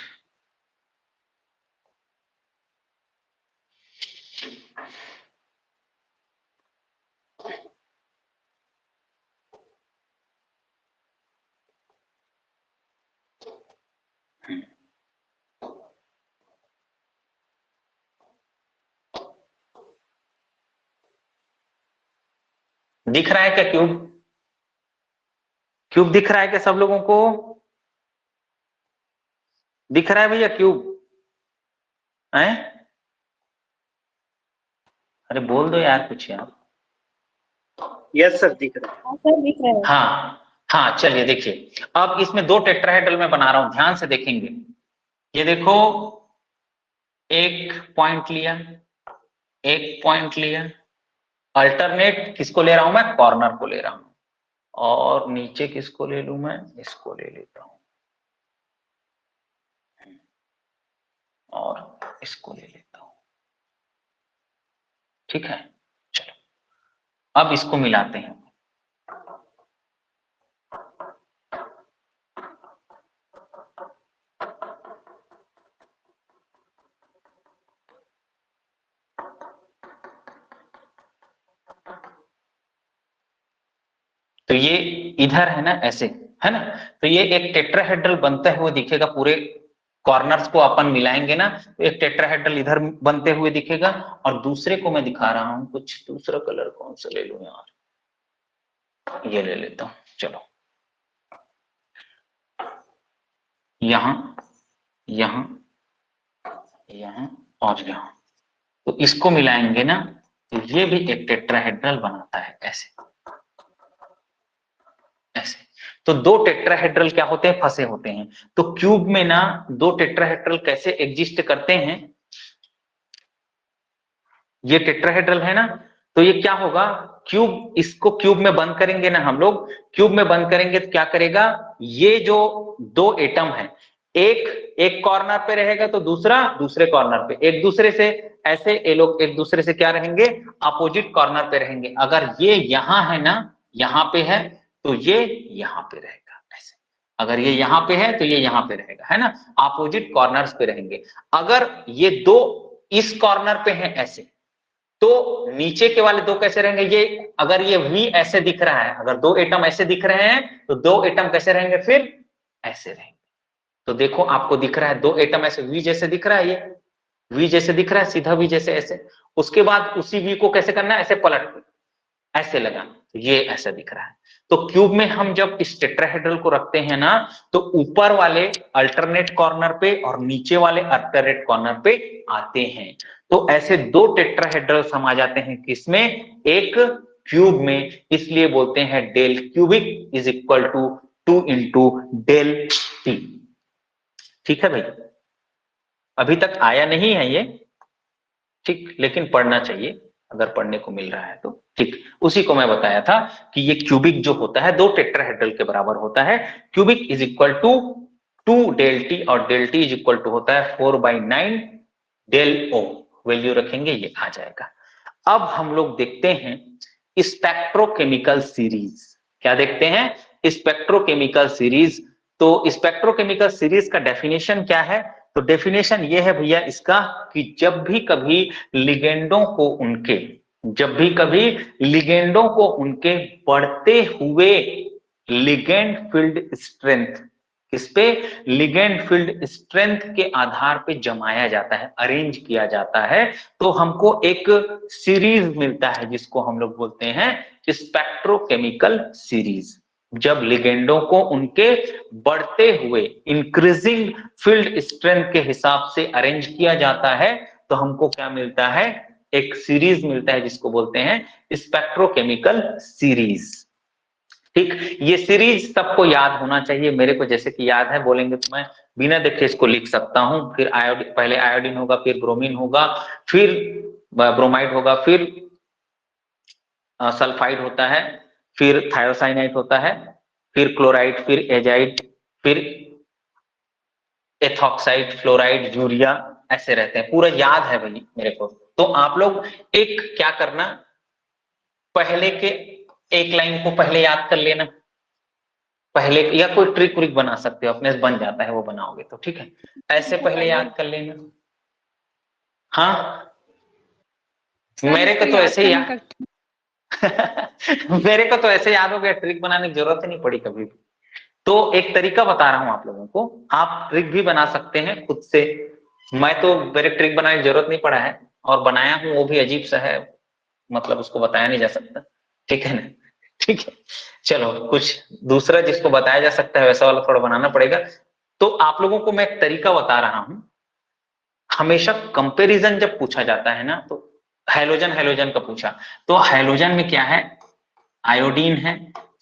दिख रहा है क्या क्यूब, क्यूब दिख रहा है क्या सब लोगों को, दिख रहा है भैया क्यूब है, अरे बोल दो यार कुछ यार। यस सर, दिख रहा है। हाँ सर, दिख रहा है। हाँ हाँ, चलिए देखिए, अब इसमें 2 टेट्राहेड्रल में बना रहा हूं, ध्यान से देखेंगे। ये देखो, एक पॉइंट लिया, एक पॉइंट लिया, अल्टरनेट किसको ले रहा हूं मैं, कॉर्नर को ले रहा हूं, और नीचे किसको ले लूं मैं, इसको ले लेता हूं और इसको ले लेता हूं। ठीक है, चलो अब इसको मिलाते हैं। तो ये इधर है ना, ऐसे है ना, तो ये एक टेट्राहेड्रल बनता हुआ दिखेगा, पूरे कॉर्नर्स को अपन मिलाएंगे ना तो एक टेट्राहेड्रल इधर बनते हुए दिखेगा। और दूसरे को मैं दिखा रहा हूं, कुछ दूसरा कलर कौन सा ले लूं यार, ये ले लेता हूं, चलो यहां यहां यहां और यहां, तो इसको मिलाएंगे ना तो ये भी एक टेट्राहेड्रल बनाता है, ऐसे ऐसे। तो दो टेट्राहेड्रल क्या होते हैं, फंसे होते हैं। तो क्यूब में ना दो टेट्राहेड्रल कैसे एग्जिस्ट करते हैं, ये टेट्राहेड्रल है ना, तो ये क्या होगा, क्यूब, इसको क्यूब में बंद करेंगे ना हम लोग, क्यूब में बंद करेंगे तो क्या करेगा, ये जो दो एटम है, एक कॉर्नर पे रहेगा तो दूसरा दूसरे कॉर्नर पे, एक दूसरे से ऐसे ये लोग एक दूसरे से क्या रहेंगे, अपोजिट कॉर्नर पे रहेंगे। अगर ये यहां है ना, यहां पे है तो ये यहां पे रहेगा ऐसे, अगर ये यहां पे है तो ये यहां पे रहेगा, है ना, अपोजिट कॉर्नर्स पे रहेंगे। अगर ये दो इस कॉर्नर पे हैं ऐसे, तो नीचे के वाले दो कैसे रहेंगे, ये अगर ये V ऐसे दिख रहा है, अगर दो एटम ऐसे दिख रहे हैं तो दो एटम कैसे रहेंगे, फिर ऐसे रहेंगे। तो देखो आपको दिख रहा है दो एटम ऐसे V जैसे दिख रहा है, ये V जैसे दिख रहा है, सीधा V जैसे ऐसे। उसके बाद उसी V को कैसे करना है, ऐसे पलट ऐसे लगाना, तो ये ऐसा दिख रहा है। तो क्यूब में हम जब इस टेट्राहेड्रल को रखते हैं ना, तो ऊपर वाले अल्टरनेट कॉर्नर पे और नीचे वाले अल्टरनेट कॉर्नर पे आते हैं। तो ऐसे दो टेट्राहेड्रल समा जाते हैं किसमें, एक क्यूब में, इसलिए बोलते हैं del cubic is equal to 2 into del T. ठीक है भाई, अभी तक आया नहीं है ये, ठीक, लेकिन पढ़ना चाहिए अगर पढ़ने को मिल रहा है तो, ठीक। उसी को मैं बताया था कि ये क्यूबिक जो होता है दो टेट्राहेड्रल के बराबर होता है। Cubic is equal to 2 del T, और del T is equal to होता है 4/9 डेल ओ, वैल्यू रखेंगे ये आ जाएगा। अब हम लोग देखते हैं स्पेक्ट्रोकेमिकल सीरीज, क्या देखते हैं, स्पेक्ट्रोकेमिकल सीरीज। तो स्पेक्ट्रोकेमिकल सीरीज का डेफिनेशन क्या है, तो डेफिनेशन ये है भैया इसका कि जब भी कभी लिगेंडों को उनके बढ़ते हुए लिगेंड फील्ड स्ट्रेंथ, किस पे, लिगेंड फील्ड स्ट्रेंथ के आधार पे जमाया जाता है, अरेंज किया जाता है, तो हमको एक सीरीज मिलता है जिसको हम लोग बोलते हैं स्पेक्ट्रोकेमिकल सीरीज। जब लिगेंडों को उनके बढ़ते हुए इंक्रीजिंग फील्ड स्ट्रेंथ के हिसाब से अरेंज किया जाता है तो हमको क्या मिलता है, एक सीरीज मिलता है जिसको बोलते हैं स्पेक्ट्रोकेमिकल सीरीज। ठीक, ये सीरीज सबको याद होना चाहिए, मेरे को जैसे कि याद है, बोलेंगे तो मैं बिना देखे इसको लिख सकता हूं। फिर आयोडीन, पहले आयोडीन होगा, फिर ब्रोमीन होगा, फिर ब्रोमाइड होगा, फिर सल्फाइड होता है, फिर थायोसाइनाइड होता है, फिर क्लोराइड, फिर एजाइड, फिर एथॉक्साइड, फ्लोराइड, यूरिया, ऐसे रहते हैं, पूरा याद है भाई मेरे को। तो आप लोग एक क्या करना, पहले के एक लाइन को पहले याद कर लेना, पहले, या कोई ट्रिक व्रिक बना सकते हो, अपने से बन जाता है वो बनाओगे तो, ठीक है, ऐसे पहले याद कर लेना। हाँ, मेरे को तो ऐसे याद मेरे को तो ऐसे याद हो गया, ट्रिक बनाने की जरूरत ही नहीं पड़ी कभी भी। तो एक तरीका बता रहा हूं आप लोगों को, आप ट्रिक भी बना सकते हैं खुद से। मैं तो, मेरे ट्रिक बनाने की जरूरत नहीं पड़ा है, और बनाया हूं वो भी अजीब सा है, मतलब उसको बताया नहीं जा सकता, ठीक है ना, ठीक है। चलो कुछ दूसरा जिसको बताया जा सकता है वैसा वाला थोड़ा बनाना पड़ेगा। तो आप लोगों को मैं एक तरीका बता रहा हूं, हमेशा कंपैरिजन जब पूछा जाता है ना, तो हैलोजन का पूछा, तो हैलोजन में क्या है, आयोडीन है,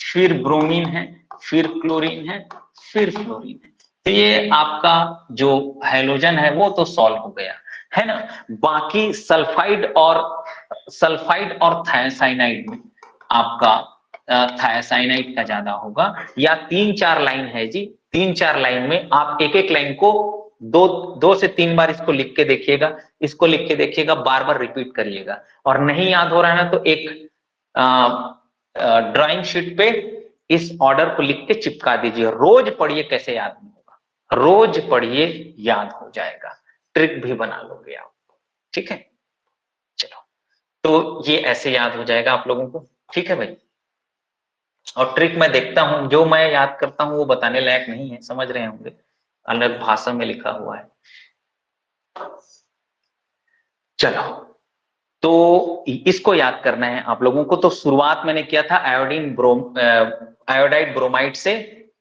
फिर ब्रोमीन है, फिर क्लोरीन है, फिर फ्लोरीन है। तो ये आपका जो हैलोजन है वो तो सॉल्व हो गया, है ना। बाकी सल्फाइड और सल्फाइड और थायासाइनाइड में आपका थायासाइनाइड का ज्यादा होगा, या 3-4 लाइन है जी, 3-4 लाइन में आप एक एक लाइन को 2 से 3 बार इसको लिख के देखिएगा, इसको लिख के देखिएगा, बार बार रिपीट करिएगा। और नहीं याद हो रहा है ना तो एक ड्राइंग शीट पे इस ऑर्डर को लिख के चिपका दीजिए। रोज पढ़िए, कैसे याद नहीं होगा, रोज पढ़िए, याद हो जाएगा, ट्रिक भी बना लोगे आप, ठीक है। चलो, तो ये ऐसे याद हो जाएगा आप लोगों को, ठीक है भाई। और ट्रिक मैं देखता हूं, जो मैं याद करता हूं वो बताने लायक नहीं है, समझ रहे होंगे, अलग भाषा में लिखा हुआ है। चलो, तो इसको याद करना है आप लोगों को। तो शुरुआत मैंने किया था आयोडाइड ब्रोमाइड से,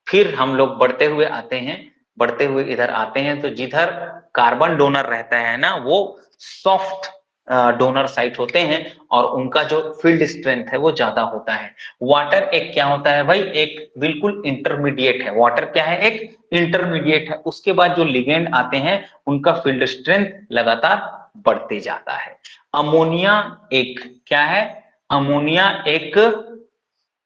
फिर हम लोग बढ़ते हुए आते हैं, बढ़ते हुए इधर आते हैं, तो जिधर कार्बन डोनर रहता है ना, वो सॉफ्ट डोनर साइट होते हैं और उनका जो फील्ड स्ट्रेंथ है वो ज्यादा होता है। वाटर एक क्या होता है भाई, एक बिल्कुल इंटरमीडिएट है। वाटर क्या है, एक इंटरमीडिएट है। उसके बाद जो लिगेंड आते हैं उनका फील्ड स्ट्रेंथ लगातार बढ़ते जाता है। अमोनिया एक क्या है, अमोनिया एक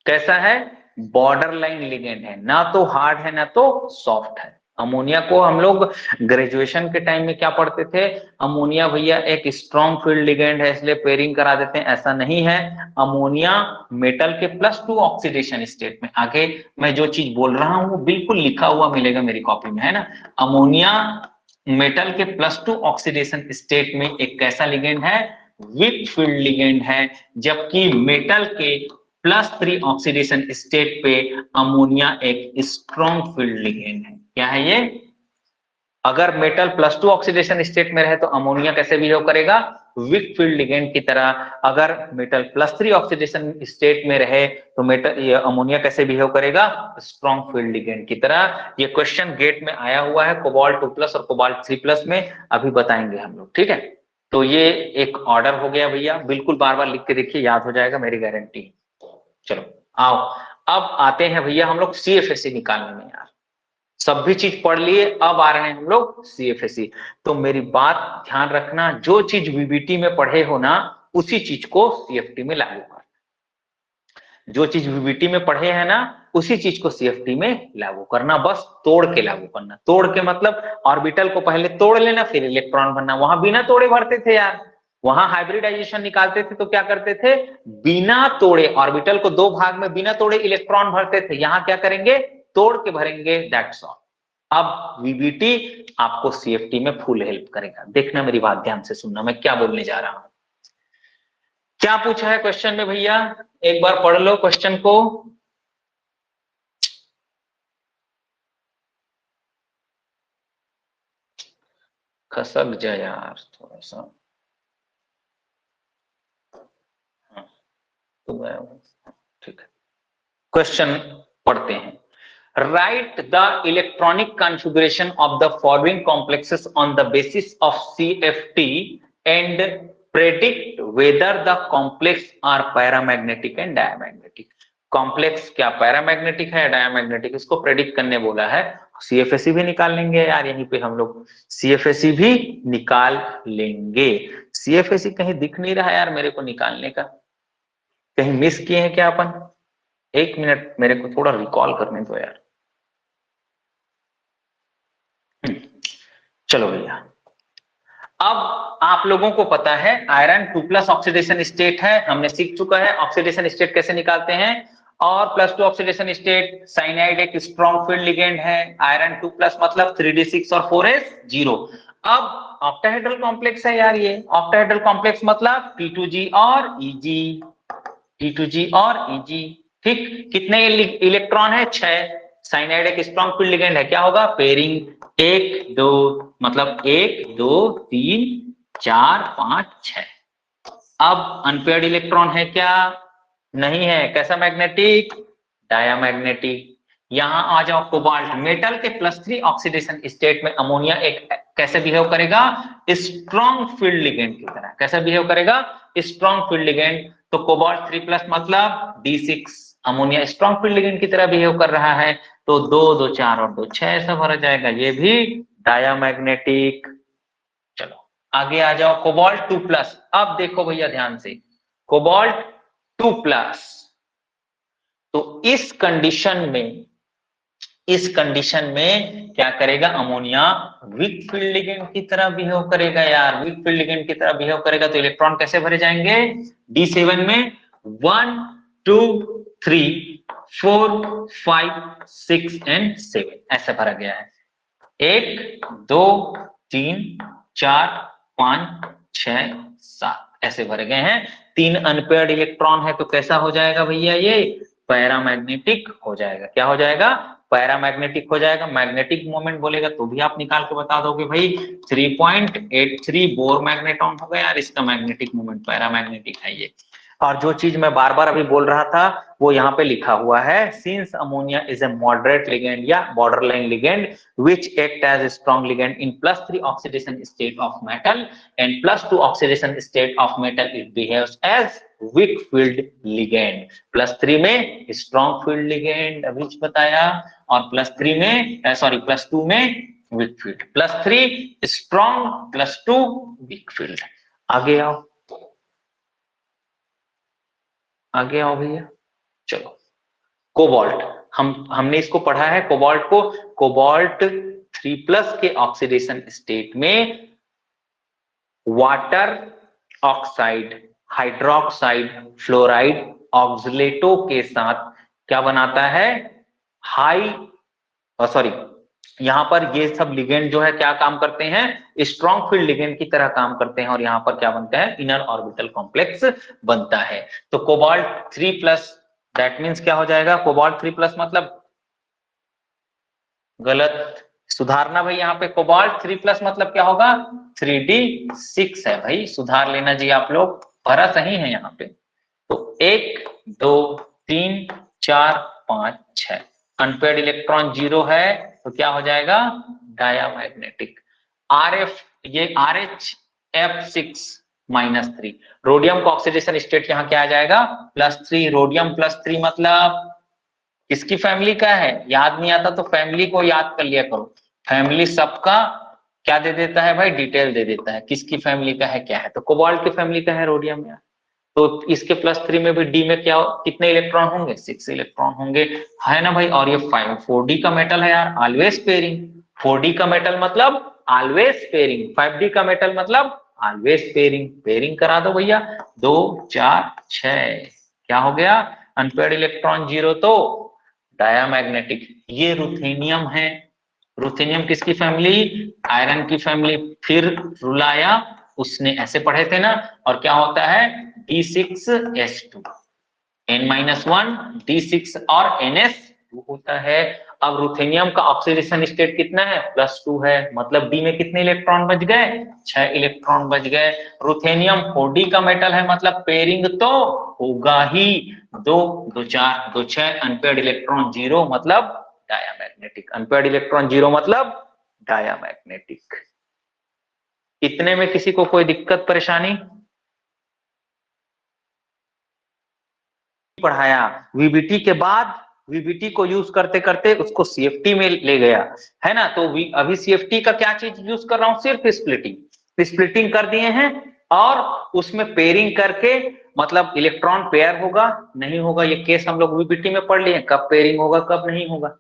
कैसा है, बॉर्डर लाइन लिगेंड है, ना तो हार्ड है ना तो सॉफ्ट है। अमोनिया को हम लोग ग्रेजुएशन के टाइम में क्या पढ़ते थे, अमोनिया भैया एक स्ट्रॉन्ग फील्ड लिगेंड है इसलिए पेयरिंग करा देते हैं, ऐसा नहीं है। अमोनिया मेटल के +2 ऑक्सीडेशन स्टेट में, आगे मैं जो चीज बोल रहा हूं वो बिल्कुल लिखा हुआ मिलेगा मेरी कॉपी में, है ना। अमोनिया मेटल के +2 ऑक्सीडेशन स्टेट में एक कैसा लिगेंड है, वीक फील्ड लिगेंड है। जबकि मेटल के +3 ऑक्सीडेशन स्टेट पे अमोनिया एक स्ट्रॉन्ग फील्ड लिगेंड है। क्या है ये, अगर मेटल +2 ऑक्सीडेशन स्टेट में रहे तो अमोनिया कैसे बिहेव करेगा, वीक फील्ड लिगेंड की तरह। अगर मेटल +3 ऑक्सीडेशन स्टेट में रहे तो मेटल अमोनिया कैसे बिहेव करेगा, स्ट्रॉन्ग फील्ड लिगेंड की तरह। ये क्वेश्चन गेट में आया हुआ है कोबाल्ट 2+ और कोबाल्ट 3+ में, अभी बताएंगे हम लोग, ठीक है। तो ये एक ऑर्डर हो गया भैया, बिल्कुल बार बार लिख के देखिए, याद हो जाएगा, मेरी गारंटी। चलो आओ, अब आते हैं भैया हम लोग CFSE निकालने में। यार सब भी चीज पढ़ लिए, अब आ रहे हैं हम लोग CFSE। तो मेरी बात ध्यान रखना, जो चीज VBT में पढ़े हो ना उसी चीज को CFT में लागू कर, जो चीज VBT में पढ़े हैं ना उसी चीज को CFT में लागू करना, बस तोड़ के लागू करना। तोड़ के मतलब ऑर्बिटल को पहले तोड़ लेना फिर इलेक्ट्रॉन भरना। वहां बिना तोड़े भरते थे यार, वहां हाइब्रिडाइजेशन निकालते थे तो क्या करते थे, बिना तोड़े ऑर्बिटल को 2 भाग में बिना तोड़े इलेक्ट्रॉन भरते थे। यहां क्या करेंगे, तोड़ के भरेंगे, दैट्स ऑल। अब VBT आपको CFT में फुल हेल्प करेगा। देखना, मेरी बात ध्यान से सुनना, मैं क्या बोलने जा रहा हूं। क्या पूछा है क्वेश्चन में भैया, एक बार पढ़ लो क्वेश्चन को। खसक जा यार थोड़ा सा, तो ठीक है, क्वेश्चन पढ़ते हैं। Write the electronic configuration of the following complexes on the basis of CFT and predict whether the complex are paramagnetic and diamagnetic। Complex क्या पैरामैग्नेटिक है डायमैग्नेटिक, इसको प्रेडिक्ट करने बोला है। CFSE भी निकाल लेंगे यार, यहीं पे हम लोग CFSE भी निकाल लेंगे। CFSE कहीं दिख नहीं रहा यार मेरे को निकालने का, कहीं मिस किए हैं क्या अपन, 1 मिनट मेरे को थोड़ा रिकॉल करने दो यार। चलो भैया, अब आप लोगों को पता है आयरन 2+ ऑक्सीडेशन स्टेट है, हमने सीख चुका है ऑक्सीडेशन स्टेट कैसे निकालते हैं। और +2 ऑक्सीडेशन स्टेट, साइनाइड एक स्ट्रॉन्ग फील्ड लिगेंड है, आयरन 2+ मतलब 3d6 और 4s0। अब ऑक्टाहेड्रल कॉम्प्लेक्स है यार, ये ऑक्टाहेड्रल कॉम्प्लेक्स मतलब T2G और Eg, T2G और Eg, ठीक। कितने इलेक्ट्रॉन है, 6। साइनाइड एक स्ट्रॉन्ग फील्ड लिगेंड है, क्या होगा, पेयरिंग 1 2, मतलब 1 2 3 4 5 6। अब अनपेयर्ड इलेक्ट्रॉन है क्या, नहीं है, कैसा मैग्नेटिक, डायामैग्नेटिक। यहां आ जाओ कोबाल्ट, मेटल के +3 ऑक्सीडेशन स्टेट में अमोनिया एक कैसे बिहेव करेगा, स्ट्रॉन्ग फील्ड लिगेंड की तरह। कैसा बिहेव करेगा, स्ट्रॉन्ग फील्ड लिगेंड। तो कोबाल्ट 3+ मतलब D6, ammonia strong field ligand की तरह बिहेव कर रहा है, तो 2 2 4 और 2 6 ऐसा भरा जाएगा, ये भी डायामैग्नेटिक। चलो आगे आ जाओ, कोबाल्ट 2+। अब देखो भैया ध्यान से, कोबाल्ट 2+। तो इस कंडीशन में क्या करेगा, अमोनिया वीक फील्ड लिगेंड की तरह बिहेव करेगा यार, वीक फील्ड लिगेंड की तरह बिहेव करेगा। तो इलेक्ट्रॉन कैसे भरे जाएंगे, D7 में 1 2 3 4 5 6 एंड 7 ऐसे भरा गया है। 1 2 3 4 5 6 7 ऐसे भरे गए हैं। 3 अनपेयर्ड इलेक्ट्रॉन है, तो कैसा हो जाएगा भैया, ये पैरामैग्नेटिक हो जाएगा। क्या हो जाएगा, पैरामैग्नेटिक हो जाएगा। मैग्नेटिक मोमेंट बोलेगा तो भी आप निकाल के बता दोगे भाई 3.83 बोर मैग्नेटॉन होगा यार, इसका मैग्नेटिक मोमेंट पैरामैग्नेटिक है ये। और जो चीज मैं बार बार अभी बोल रहा था वो यहाँ पे लिखा हुआ है, since ammonia is a moderate ligand या borderline ligand which act as a strong ligand in +3 oxidation state of metal and +2 oxidation state of metal it behaves as weak field ligand। +3 में strong field ligand अभी बताया, और +3 में sorry +2 में weak field, +3 strong +2 weak field। आगे आओ, आगे आओ भैया, चलो। कोबाल्ट, हमने इसको पढ़ा है कोबाल्ट को। कोबाल्ट 3+ के ऑक्सीडेशन स्टेट में वाटर ऑक्साइड, हाइड्रोक्साइड, फ्लोराइड, ऑक्सलेटो के साथ क्या बनाता है, यहाँ पर ये सब लिगेंड जो है क्या काम करते हैं, स्ट्रॉन्ग फील्ड लिगेंड की तरह काम करते हैं, और यहाँ पर क्या बनता है, इनर ऑर्बिटल कॉम्प्लेक्स बनता है। तो कोबाल्ट 3+, दैट मीन्स क्या हो जाएगा, कोबाल्ट 3+ मतलब गलत, सुधारना भाई, यहाँ पे कोबाल्ट 3+ मतलब क्या होगा, 3D6 है भाई, सुधार लेना जी आप लोग, भरा सही है यहाँ पे। तो 1 2 3 4 5 6 अनपेयर्ड इलेक्ट्रॉन 0 है, तो क्या हो जाएगा, डायामैग्नेटिक। RF, ये RHF6-3, रोडियम का ऑक्सीडेशन स्टेट यहाँ क्या आ जाएगा, +3, रोडियम +3 मतलब किसकी फैमिली का है, याद नहीं आता तो फैमिली को याद कर लिया करो। फैमिली सबका क्या दे देता है भाई, डिटेल दे देता है, किसकी फैमिली का है क्या है। तो कोबाल्ट की फैमिली का है रोडियम यार, तो इसके +3 में भी डी में क्या कितने इलेक्ट्रॉन होंगे, 6 इलेक्ट्रॉन होंगे, है ना भाई। और ये 4D का मेटल है यार, ऑलवेज पेयरिंग। 4D का मेटल मतलब ऑलवेज पेयरिंग, 5D का मेटल मतलब ऑलवेज पेयरिंग। पेयरिंग करा दो भैया, 2 4 6 क्या हो गया, अनपेयर्ड इलेक्ट्रॉन 0 तो डायामैग्नेटिक। ये रुथेनियम है, रुथेनियम किसकी फैमिली, आयरन की फैमिली। फिर रुलाया, उसने ऐसे पढ़े थे ना, और क्या होता है, D6S2, N-1 D6 और NS2 होता है। अब रुथेनियम का ऑक्सीडेशन स्टेट कितना है, +2 है, मतलब डी में कितने इलेक्ट्रॉन बच गए, 6 इलेक्ट्रॉन बच गए। रुथेनियम 4D का मेटल है, मतलब पेयरिंग तो होगा ही, 2 2 4 2 6 अनपेयर्ड इलेक्ट्रॉन 0 मतलब डायामैग्नेटिक, अनपेयर्ड इलेक्ट्रॉन 0 मतलब डायामैग्नेटिक। इतने में किसी को कोई दिक्कत परेशानी, पढ़ाया वीबीटी के बाद, वीबीटी को यूज करते करते उसको सीएफटी में ले गया, है ना। तो अभी सीएफटी का क्या चीज यूज कर रहा हूं, सिर्फ स्प्लिटिंग, स्प्लिटिंग कर दिए हैं, और उसमें पेयरिंग करके, मतलब इलेक्ट्रॉन पेयर होगा नहीं होगा, ये केस हम लोग वीबीटी में पढ़ लिए, कब पेयरिंग होगा कब नहीं होगा,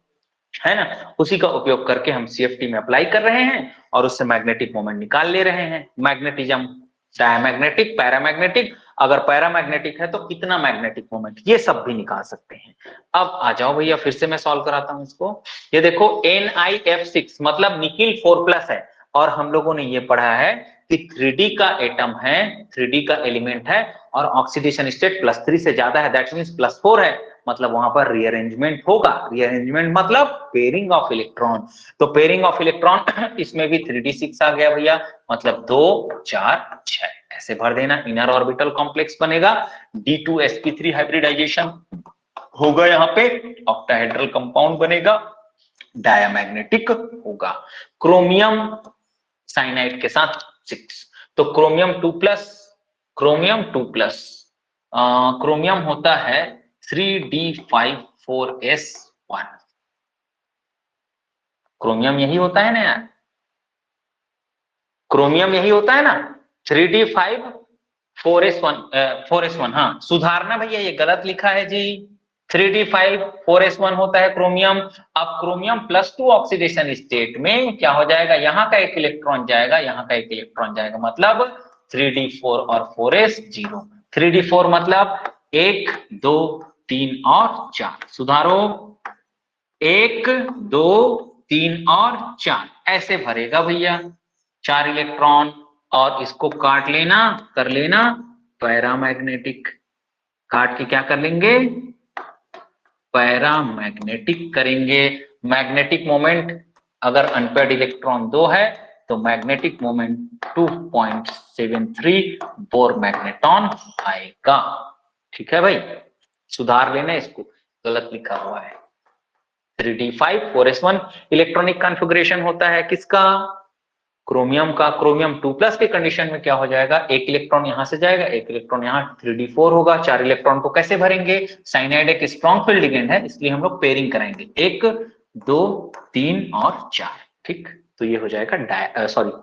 है ना। उसी का उपयोग करके हम सीएफटी में अप्लाई कर रहे हैं, और उससे मैग्नेटिक मोमेंट निकाल ले रहे हैं। मैग्नेटिज्म, डायमैग्नेटिक, पैरामैग्नेटिक, अगर पैरामैग्नेटिक है तो कितना मैग्नेटिक मोमेंट, ये सब भी निकाल सकते हैं। अब आ जाओ भैया, फिर से मैं सॉल्व कराता हूं इसको। ये देखो NiF6 मतलब निकिल 4+ है, और हम लोगों ने ये पढ़ा है कि 3D का एटम है, 3D का एलिमेंट है, और ऑक्सीडेशन स्टेट +3 से ज्यादा है, दैट मीन्स +4 है, मतलब वहां पर रीअरेंजमेंट होगा। रीअरेंजमेंट मतलब पेयरिंग ऑफ इलेक्ट्रॉन, तो पेयरिंग ऑफ इलेक्ट्रॉन इसमें भी 3D6 आ गया भैया, मतलब 2 4 6 ऐसे भर देना। इनर ऑर्बिटल कॉम्प्लेक्स बनेगा, D2sp3 हाइब्रिडाइजेशन होगा, यहाँ पे ऑक्टाहेड्रल कंपाउंड बनेगा, डायामैग्नेटिक होगा। क्रोमियम साइनाइड के साथ 6, तो क्रोमियम 2+, क्रोमियम 2+, क्रोमियम होता है 3D54S1, क्रोमियम यही होता है ना यार, क्रोमियम यही होता है ना, 3D5 4s1 हाँ, सुधारना भैया, ये गलत लिखा है जी। 3d5 4s1 होता है क्रोमियम। अब क्रोमियम +2 ऑक्सीडेशन स्टेट में क्या हो जाएगा, यहाँ का एक इलेक्ट्रॉन जाएगा, यहाँ का एक इलेक्ट्रॉन जाएगा, मतलब 3d4 और 4s 0। 3d4 मतलब 1 2 3 और 4, सुधारो 1 2 3 और 4, ऐसे भरेगा भैया 4 इलेक्ट्रॉन, और इसको काट लेना, कर लेना पैरामैग्नेटिक, काट के क्या कर लेंगे, पैरामैग्नेटिक करेंगे। मैग्नेटिक मोमेंट अगर अनपेयर्ड इलेक्ट्रॉन 2 है तो मैग्नेटिक मोमेंट 2.73 बोर मैग्नेटॉन आएगा। ठीक है भाई, सुधार लेना इसको, गलत लिखा हुआ है। 3d5 4s1 इलेक्ट्रॉनिक कॉन्फ़िगरेशन होता है किसका, क्रोमियम का। क्रोमियम 2+ के कंडीशन में क्या हो जाएगा, एक इलेक्ट्रॉन यहां से जाएगा, एक इलेक्ट्रॉन यहां, 3d4 होगा। 4 इलेक्ट्रॉन को कैसे भरेंगे, साइनाइड एक स्ट्रॉन्ग फील्ड लिगेंड है, इसलिए हम लोग पेयरिंग कराएंगे 1 2 3 और 4। ठीक, तो ये हो जाएगा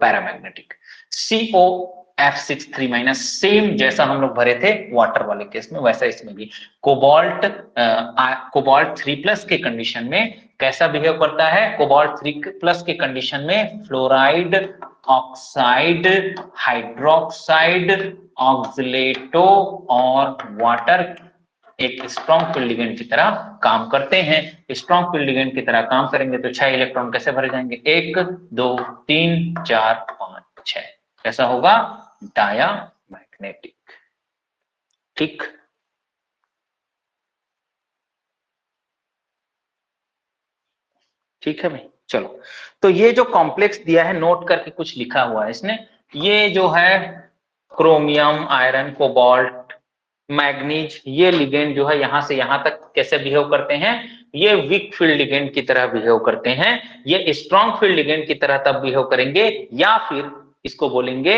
पैरामैग्नेटिक। COF6 3- सेम जैसा हम लोग भरे थे वाटर वाले केस में, वैसा इसमें भी। कोबाल्ट 3+ के कंडीशन में कैसा बिहेव करता है, कोबाल्ट 3+ के कंडीशन में फ्लोराइड, ऑक्साइड, हाइड्रोक्साइड, ऑक्सलेटो और वाटर एक स्ट्रॉन्ग फील्ड लिगेंड की तरह काम करते हैं। स्ट्रॉन्ग फील्ड लिगेंड की तरह काम करेंगे तो 6 इलेक्ट्रॉन कैसे भरे जाएंगे, 1 2 3 4 5 6, कैसा होगा, डायामैग्नेटिक। ठीक, ठीक है भाई, चलो। तो ये जो कॉम्प्लेक्स दिया है, नोट करके कुछ लिखा हुआ है इसने, ये जो है क्रोमियम, आयरन, कोबाल्ट, मैग्नीज, ये लिगेंड जो है यहां से यहां तक कैसे बिहेव करते हैं, ये वीक फील्ड लिगेंड की तरह बिहेव करते हैं। ये स्ट्रॉन्ग फील्ड लिगेंड की तरह तब बिहेव करेंगे, या फिर इसको बोलेंगे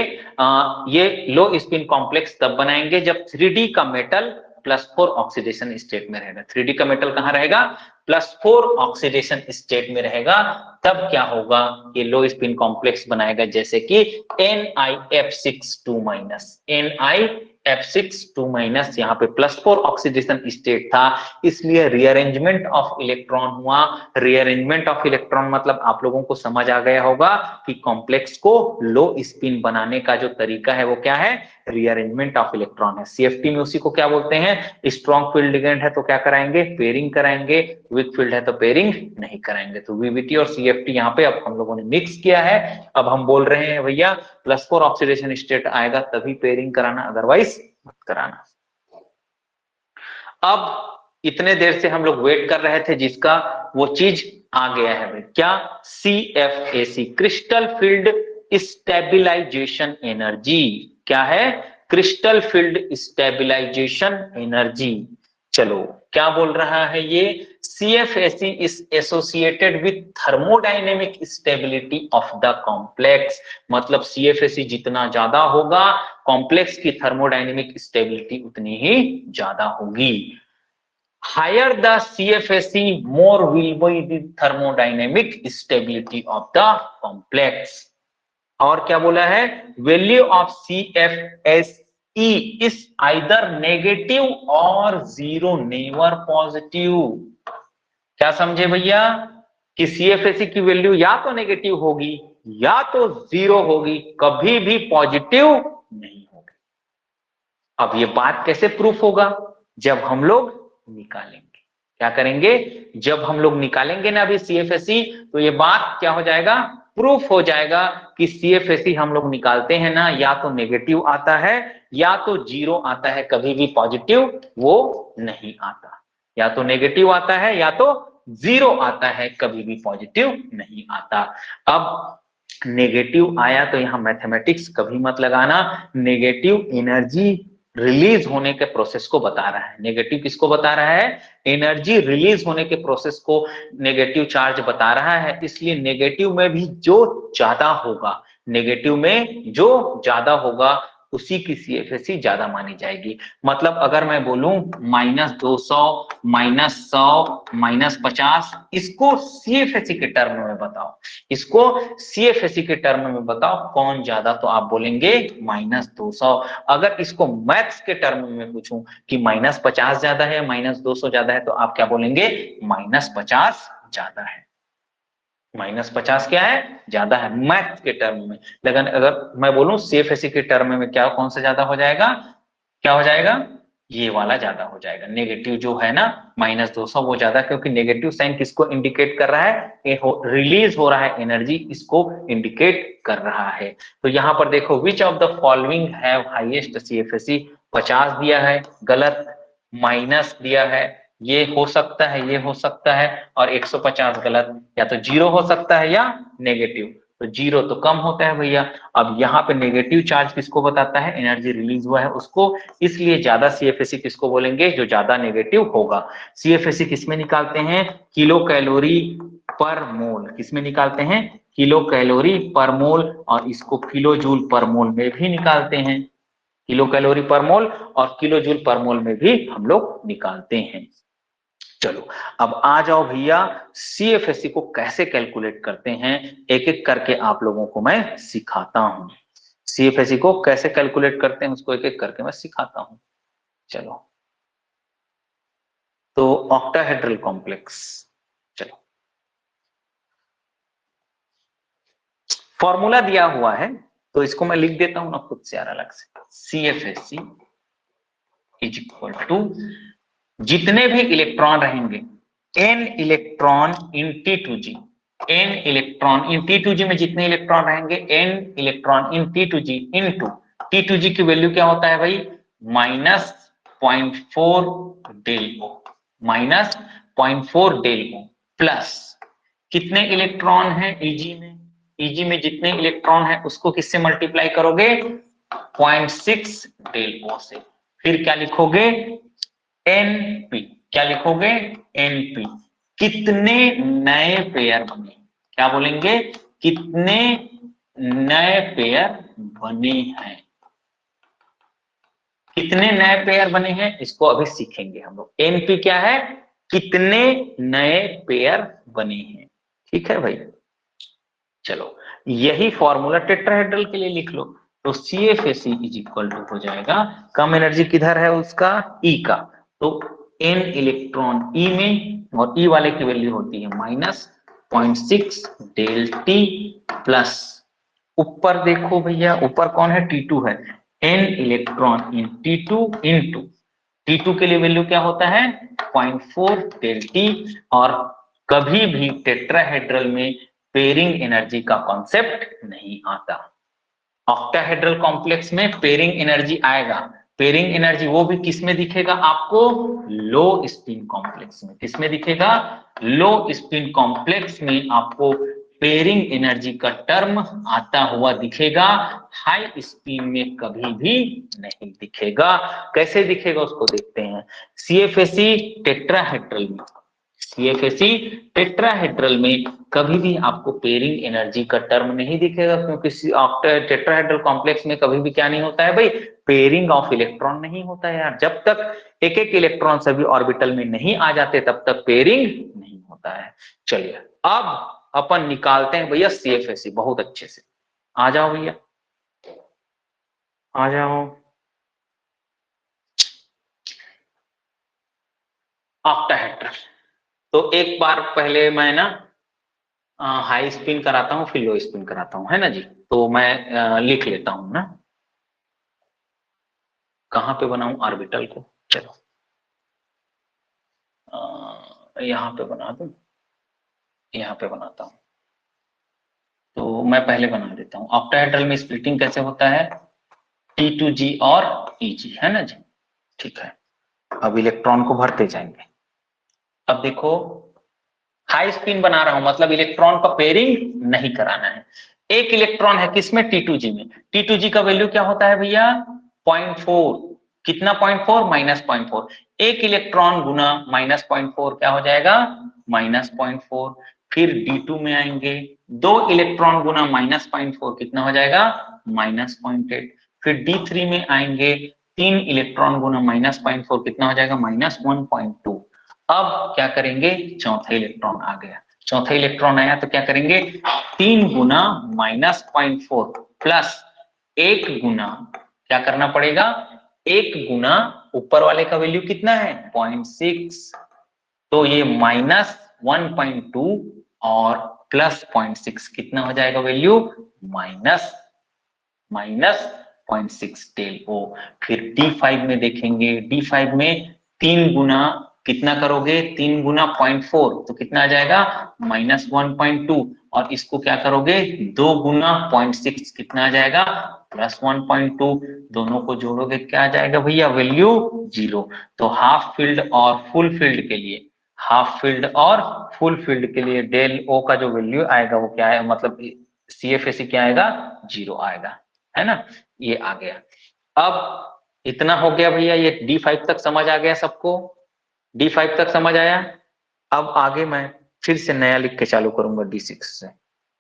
ये लो स्पिन कॉम्प्लेक्स तब बनाएंगे जब 3D का मेटल +4 ऑक्सीडेशन स्टेट में रहेगा। 3D का मेटल कहां रहेगा, +4 ऑक्सीडेशन स्टेट में रहेगा, तब क्या होगा, ये लो स्पिन कॉम्प्लेक्स बनाएगा, जैसे कि NiF6 2-, यहाँ पे +4 ऑक्सीडेशन स्टेट था, इसलिए रीअरेंजमेंट ऑफ इलेक्ट्रॉन हुआ। रीअरेंजमेंट ऑफ इलेक्ट्रॉन मतलब आप लोगों को समझ आ गया होगा कि कॉम्प्लेक्स को लो स्पिन बनाने का जो तरीका है वो क्या है, रीअरेंजमेंट ऑफ इलेक्ट्रॉन है। CFT में उसी को क्या बोलते हैं, स्ट्रॉन्ग फील्ड लिगेंड है तो क्या कराएंगे, पेयरिंग कराएंगे, वीक फील्ड है तो पेयरिंग नहीं कराएंगे। तो VBT और CFT यहाँ पे अब हम लोगों ने मिक्स किया है। अब हम बोल रहे हैं भैया +4 ऑक्सीडेशन स्टेट आएगा तभी पेयरिंग कराना, अदरवाइज मत कराना। अब इतने देर से हम लोग वेट कर रहे थे जिसका वो चीज आ गया है भाई, क्या, CFAC, crystal field stabilisation energy. क्या है, क्रिस्टल फील्ड स्टेबिलाईजेशन एनर्जी। चलो क्या बोल रहा है ये, CFAC is associated with thermodynamic stability of the complex. मतलब CFAC जितना ज्यादा होगा, कॉम्प्लेक्स की थर्मोडायनेमिक स्टेबिलिटी उतनी ही ज्यादा होगी। Higher the CFAC, more will be the thermodynamic stability of the complex. और क्या बोला है, value of CFSE is either negative और 0, नेवर पॉजिटिव। क्या समझे भैया, कि CFAC की वैल्यू या तो नेगेटिव होगी या तो 0 होगी, कभी भी पॉजिटिव नहीं होगी। अब ये बात कैसे प्रूफ होगा, जब हम लोग निकालेंगे। क्या करेंगे, जब हम लोग निकालेंगे ना अभी CFAC, तो ये बात क्या हो जाएगा, प्रूफ हो जाएगा कि CFAC हम लोग निकालते हैं ना, या तो नेगेटिव आता है या तो 0 आता है, कभी भी पॉजिटिव वो नहीं आता। या तो नेगेटिव आता है या तो 0 आता है, कभी भी पॉजिटिव नहीं आता। अब नेगेटिव आया तो यहाँ मैथमेटिक्स कभी मत लगाना, नेगेटिव एनर्जी रिलीज होने के प्रोसेस को बता रहा है। नेगेटिव किसको बता रहा है, एनर्जी रिलीज होने के प्रोसेस को नेगेटिव चार्ज बता रहा है। इसलिए नेगेटिव में भी जो ज्यादा होगा, नेगेटिव में जो ज्यादा होगा उसी की CFSE ज्यादा मानी जाएगी। मतलब अगर मैं बोलूं -200, -100, -50, इसको CFSE के टर्म में बताओ, इसको CFSE के टर्म में बताओ कौन ज्यादा, तो आप बोलेंगे -200। अगर इसको मैथ्स के टर्म में पूछूं कि -50 ज्यादा है, -200 ज्यादा है, तो आप क्या बोलेंगे? -50 ज्यादा है। -50 क्या है? ज्यादा है मैथ्स के टर्म में। लेकिन अगर मैं बोलूं CFSE के टर्म में क्या, कौन सा ज्यादा हो जाएगा? क्या हो जाएगा? ये वाला ज्यादा हो जाएगा। नेगेटिव जो है ना -200 वो ज्यादा, क्योंकि नेगेटिव साइन किसको इंडिकेट कर रहा है? रिलीज हो रहा है एनर्जी, इसको इंडिकेट कर रहा है। तो यहाँ पर देखो, which of the following have highest CFSE? 50 दिया है, गलत। माइनस दिया है, ये हो सकता है, ये हो सकता है, और 150 गलत। या तो 0 हो सकता है या नेगेटिव। तो 0 तो कम होता है भैया। अब यहाँ पे नेगेटिव चार्ज किसको बताता है? एनर्जी रिलीज हुआ है उसको, इसलिए ज्यादा CFSE किसको बोलेंगे? जो ज्यादा नेगेटिव होगा। CFSE किसमें निकालते हैं? किलो कैलोरी पर मोल। किसमें निकालते हैं? किलो कैलोरी पर मोल। और इसको किलो जूल पर मोल में भी निकालते हैं। किलो कैलोरी पर मोल और किलो जूल पर मोल में भी हम लोग निकालते हैं। चलो अब आ जाओ भैया, CFSE को कैसे कैलकुलेट करते हैं, एक एक करके आप लोगों को मैं सिखाता हूं। CFSE को कैसे कैलकुलेट करते हैं उसको एक एक करके मैं सिखाता हूं। चलो, तो ऑक्टाहेड्रल कॉम्प्लेक्स, चलो फॉर्मूला दिया हुआ है तो इसको मैं लिख देता हूं ना खुद से यार अलग से। CFSE इज इक्वल टू, जितने भी इलेक्ट्रॉन रहेंगे n electron in T2G, n electron in T2G में जितने इलेक्ट्रॉन रहेंगे n electron in T2G into T2G की वैल्यू क्या होता है भाई? -0.4 del O, -0.4 del O plus कितने इलेक्ट्रॉन है Eg में? Eg में जितने इलेक्ट्रॉन है उसको किससे मल्टीप्लाई करोगे? 0.6 डेल ओ से। फिर क्या लिखोगे? NP। क्या लिखोगे? NP। कितने नए पेयर बने? क्या बोलेंगे? कितने नए पेयर बने हैं? कितने नए पेयर बने हैं इसको अभी सीखेंगे हम लोग। NP क्या है? कितने नए पेयर बने हैं। ठीक है भाई, चलो यही फॉर्मूला टेट्राहेड्रल के लिए लिख लो। तो CFSE इज इक्वल टू हो जाएगा, कम एनर्जी किधर है उसका? E का, तो n इलेक्ट्रॉन E में, और E वाले की वैल्यू होती है -0.6 डेल T प्लस, ऊपर देखो भैया, ऊपर कौन है? T2 है। n electron in T2 into T2 के लिए वैल्यू क्या होता है? 0.4 डेल T। और कभी भी टेट्राहेड्रल में पेयरिंग एनर्जी का कॉन्सेप्ट नहीं आता। ऑक्टाहेड्रल कॉम्प्लेक्स में पेयरिंग एनर्जी आएगा। पेयरिंग एनर्जी वो भी किसमें दिखेगा आपको? लो स्पिन कॉम्प्लेक्स में। किसमें दिखेगा? लो स्पिन कॉम्प्लेक्स में आपको पेयरिंग एनर्जी का टर्म आता हुआ दिखेगा। हाई स्पिन में कभी भी नहीं दिखेगा। कैसे दिखेगा उसको देखते हैं। CFSE टेट्राहेड्रल में, CFSE टेट्राहेड्रल में कभी भी आपको पेयरिंग एनर्जी का टर्म नहीं दिखेगा, क्योंकि टेट्राहेड्रल कॉम्प्लेक्स में कभी भी क्या नहीं होता है भाई? पेयरिंग ऑफ इलेक्ट्रॉन नहीं होता है यार। जब तक एक एक इलेक्ट्रॉन सभी ऑर्बिटल में नहीं आ जाते तब तक पेयरिंग नहीं होता है। चलिए अब अपन निकालते हैं भैया CFSE बहुत अच्छे से। आ जाओ भैया, आ जाओ। ऑक्टाहेड्रल, तो एक बार पहले मैं ना हाई स्पिन कराता हूँ फिर लो स्पिन कराता हूँ, है ना जी। तो मैं लिख लेता हूँ ना, कहाँ पे बनाऊं ऑर्बिटल को? चलो यहाँ पे बना दूं, यहाँ पे बनाता हूँ। तो मैं पहले बना देता हूँ। ऑक्टाहेड्रल में स्प्लिटिंग कैसे होता है? T2G और EG, है ना जी। ठीक है, अब इलेक्ट्रॉन को भरते जाएंगे। अब देखो हाई स्पिन बना रहा हूं, मतलब इलेक्ट्रॉन का पेयरिंग नहीं कराना है। एक इलेक्ट्रॉन है किसमें? T2G में। T2G का वैल्यू क्या होता है भैया? 0.4। कितना? 0.4 -0.4। एक इलेक्ट्रॉन गुना -0.4 क्या हो जाएगा? -0.4। फिर D2 में आएंगे, दो इलेक्ट्रॉन गुना -0.4 कितना हो जाएगा? -0.8। फिर D3 में आएंगे 3 इलेक्ट्रॉन गुना -0.4 कितना हो जाएगा -1.2। अब क्या करेंगे, चौथा इलेक्ट्रॉन आ गया, चौथा इलेक्ट्रॉन आया तो क्या करेंगे 3 गुना -0.4 प्लस 1 गुना क्या करना पड़ेगा, 1 गुना ऊपर वाले का वैल्यू कितना है 0.6, तो ये -1.2 और प्लस 0.6 कितना हो जाएगा वैल्यू माइनस 0.6 टेल ओ। फिर D5 में देखेंगे, D5 में 3 गुना कितना करोगे 3 गुना 0.4 तो कितना आ जाएगा -1.2 और इसको क्या करोगे 2 गुना 0.6 कितना आ जाएगा +1.2, दोनों को जोड़ोगे क्या आ जाएगा भैया वैल्यू 0। तो हाफ फील्ड और फुल फील्ड के लिए, हाफ फील्ड और फुल फील्ड के लिए डेल ओ का जो वैल्यू आएगा वो क्या है, मतलब CFSE क्या आएगा 0 आएगा, है ना। ये आ गया। अब इतना हो गया भैया, ये D5 तक समझ आ गया सबको, D5 तक समझ आया। अब आगे मैं फिर से नया लिख के चालू करूंगा D6 से।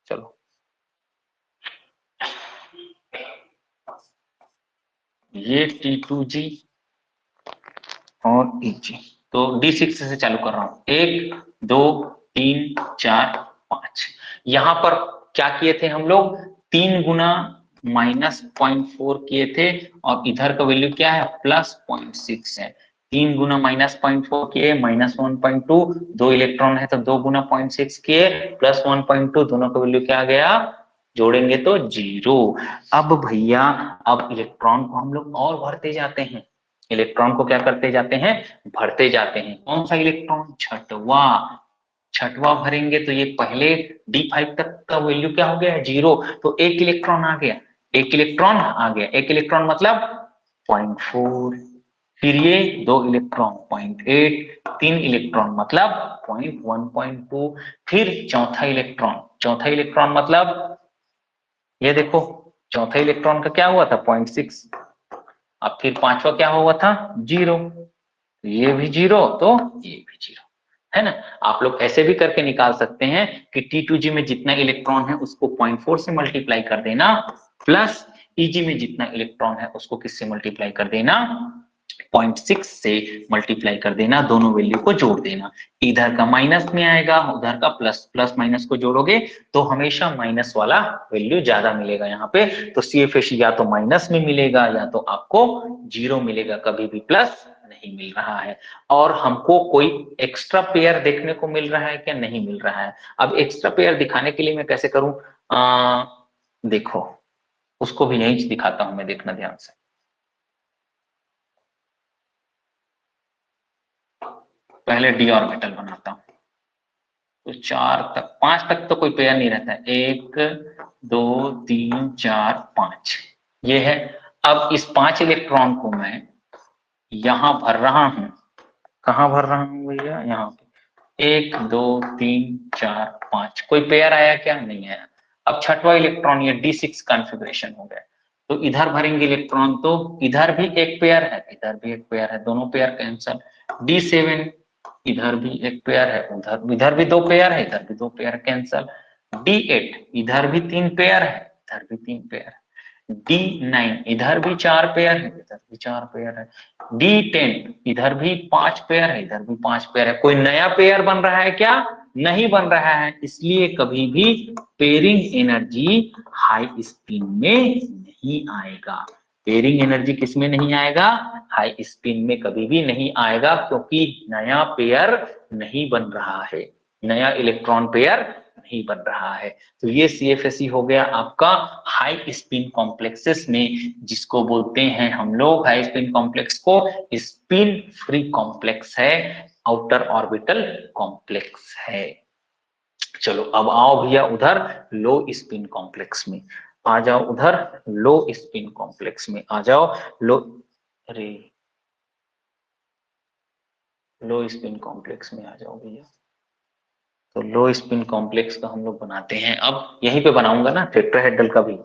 चलो ये T2G और EG, तो D6 से चालू कर रहा हूं, 1 2 3 4 5। यहां पर क्या किए थे हम लोग 3 गुना -0.4 किए थे और इधर का वैल्यू क्या है +0.6 है। 3 गुना -0.4 किए -1.2, 2 इलेक्ट्रॉन है तो 2 गुना 0.6 किए +1.2, दोनों का वैल्यू क्या आ गया जोड़ेंगे तो 0। अब भैया अब इलेक्ट्रॉन को हम लोग और भरते जाते हैं, इलेक्ट्रॉन को क्या करते जाते हैं भरते जाते हैं। कौन सा इलेक्ट्रॉन छठवा, छठवा भरेंगे तो ये पहले D5 तक का वैल्यू क्या हो गया है 0, तो 1 इलेक्ट्रॉन आ गया, 1 इलेक्ट्रॉन आ गया, 1 इलेक्ट्रॉन मतलब 0.4, फिर ये 2 इलेक्ट्रॉन 0.8, 3 इलेक्ट्रॉन मतलब 0.1.2, फिर चौथा इलेक्ट्रॉन, चौथा इलेक्ट्रॉन मतलब ये देखो चौथा इलेक्ट्रॉन का क्या हुआ था 0.6, अब फिर पांचवा क्या हुआ था 0, ये भी 0 तो ये भी 0, है ना। आप लोग ऐसे भी करके निकाल सकते हैं कि T2G में जितना इलेक्ट्रॉन है उसको 0.4 से मल्टीप्लाई कर देना प्लस EG में जितना इलेक्ट्रॉन है उसको किससे मल्टीप्लाई कर देना 0.6 से मल्टीप्लाई कर देना, दोनों वैल्यू को जोड़ देना, इधर का माइनस में आएगा उधर का प्लस, प्लस माइनस को जोड़ोगे तो हमेशा माइनस वाला वैल्यू ज्यादा मिलेगा यहाँ पे, तो CFSE या तो माइनस में मिलेगा या तो आपको 0 मिलेगा, कभी भी प्लस नहीं मिल रहा है। और हमको कोई एक्स्ट्रा पेयर देखने को मिल रहा है क्या, नहीं मिल रहा है। अब एक्स्ट्रा पेयर दिखाने के लिए मैं कैसे करूं, देखो उसको भी यहीं दिखाता हूं मैं, देखना ध्यान से। पहले d ऑर्बिटल बनाता हूं, तो 4 तक 5 तक तो कोई पेयर नहीं रहता है, 1 2 3 4 5 ये है। अब इस 5 इलेक्ट्रॉन को मैं यहां भर रहा हूं, कहां भर रहा हूं भैया यहाँ पे 1 2 3 4 5, कोई पेयर आया क्या, नहीं आया। अब छठवा इलेक्ट्रॉन ये D6 कॉन्फ़िगरेशन हो गया, तो इधर भरेंगे इलेक्ट्रॉन तो इधर भी एक पेयर है इधर भी एक पेयर है, दोनों पेयर कैंसल। D7 इधर भी एक पेयर है उधर इधर भी 2 पेयर है इधर भी 2 पेयर कैंसल। D8 इधर भी 3 पेयर है इधर भी 3 पेयर है। D9 इधर भी 4 पेयर है इधर भी 4 पेयर है। D10 इधर भी 5 पेयर है इधर भी 5 पेयर है। कोई नया पेयर बन रहा है क्या, नहीं बन रहा है, इसलिए कभी भी पेयरिंग एनर्जी हाई स्पिन में नहीं आएगा। पेयरिंग एनर्जी किसमें नहीं आएगा, हाई स्पिन में कभी भी नहीं आएगा, क्योंकि नया पेयर नहीं बन रहा है, नया इलेक्ट्रॉन पेयर नहीं बन रहा है। तो ये CFSE हो गया आपका हाई स्पिन कॉम्प्लेक्सेस में, जिसको बोलते हैं हम लोग हाई स्पिन कॉम्प्लेक्स को स्पिन फ्री कॉम्प्लेक्स है, आउटर ऑर्बिटल कॉम्प्लेक्स है। चलो अब आओ भैया उधर लो स्पिन कॉम्प्लेक्स में आ जाओ, उधर लो स्पिन कॉम्प्लेक्स में आ जाओ। लो अरे लो स्पिन कॉम्प्लेक्स में आ जाओ भैया, तो लो स्पिन कॉम्प्लेक्स का हम लोग बनाते हैं। अब यहीं पे बनाऊंगा ना टेट्राहेड्रल का भी,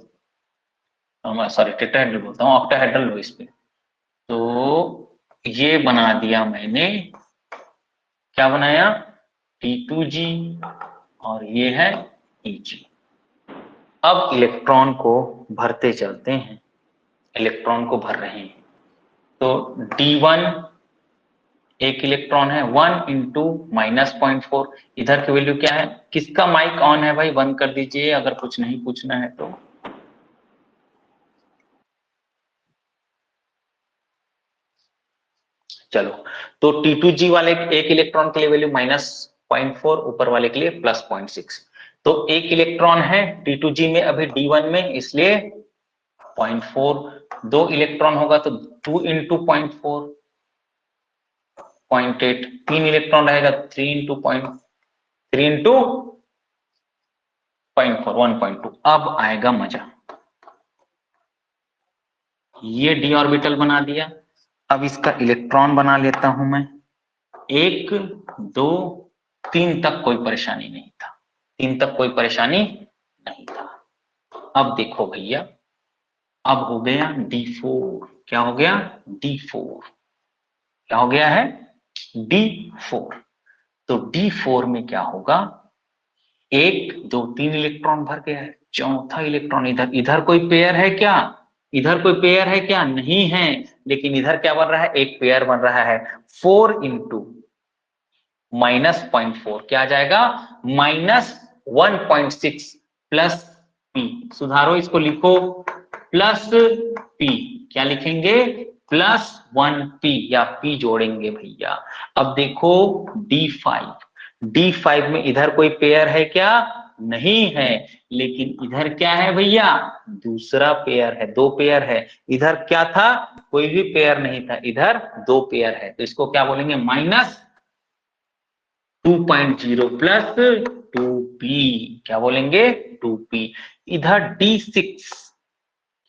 सॉरी टेट्राहेड्रल बोलता हूँ, ऑक्टाहेड्रल लो स्पिन। तो ये बना दिया मैंने, क्या बनाया T2G और ये है EG। अब इलेक्ट्रॉन को भरते चलते हैं, इलेक्ट्रॉन को भर रहे हैं। तो D1 एक इलेक्ट्रॉन है, 1 इंटू -0.4। इधर की वैल्यू क्या है? किसका माइक ऑन है भाई? बंद कर दीजिए अगर कुछ नहीं पूछना है तो। चलो, तो T2G वाले एक इलेक्ट्रॉन के लिए वैल्यू -0.4, ऊपर वाले के लिए +0.6। तो एक इलेक्ट्रॉन है T2G में अभी D1 में, इसलिए 0.4। 2 इलेक्ट्रॉन होगा तो 2 इंटू 0.4 0.8। 3 इलेक्ट्रॉन रहेगा 3 इंटू 0.4 1.2। अब आएगा मजा, ये d ऑर्बिटल बना दिया। अब इसका इलेक्ट्रॉन बना लेता हूं मैं। 1 2 3 तक कोई परेशानी नहीं था, 3 तक कोई परेशानी नहीं था। अब देखो भैया, अब हो गया D4। क्या हो गया? D4। क्या हो गया है? D4। तो D4 में क्या होगा? 1 2 3 इलेक्ट्रॉन भर गया है, चौथा इलेक्ट्रॉन इधर। इधर कोई पेयर है क्या? इधर कोई पेयर है क्या? नहीं है, लेकिन इधर क्या बन रहा है? एक पेयर बन रहा है। 4 इंटू -0.4 क्या आ जाएगा? -1.6 प्लस P। सुधारो इसको, लिखो प्लस P। क्या लिखेंगे? +1P या P जोड़ेंगे भैया। अब देखो D5 में इधर कोई पेयर है क्या? नहीं है, लेकिन इधर क्या है भैया? दूसरा पेयर है, 2 पेयर है। इधर क्या था? कोई भी पेयर नहीं था, इधर 2 पेयर है। तो इसको क्या बोलेंगे? -2.0 प्लस 2p। क्या बोलेंगे? 2p। इधर D6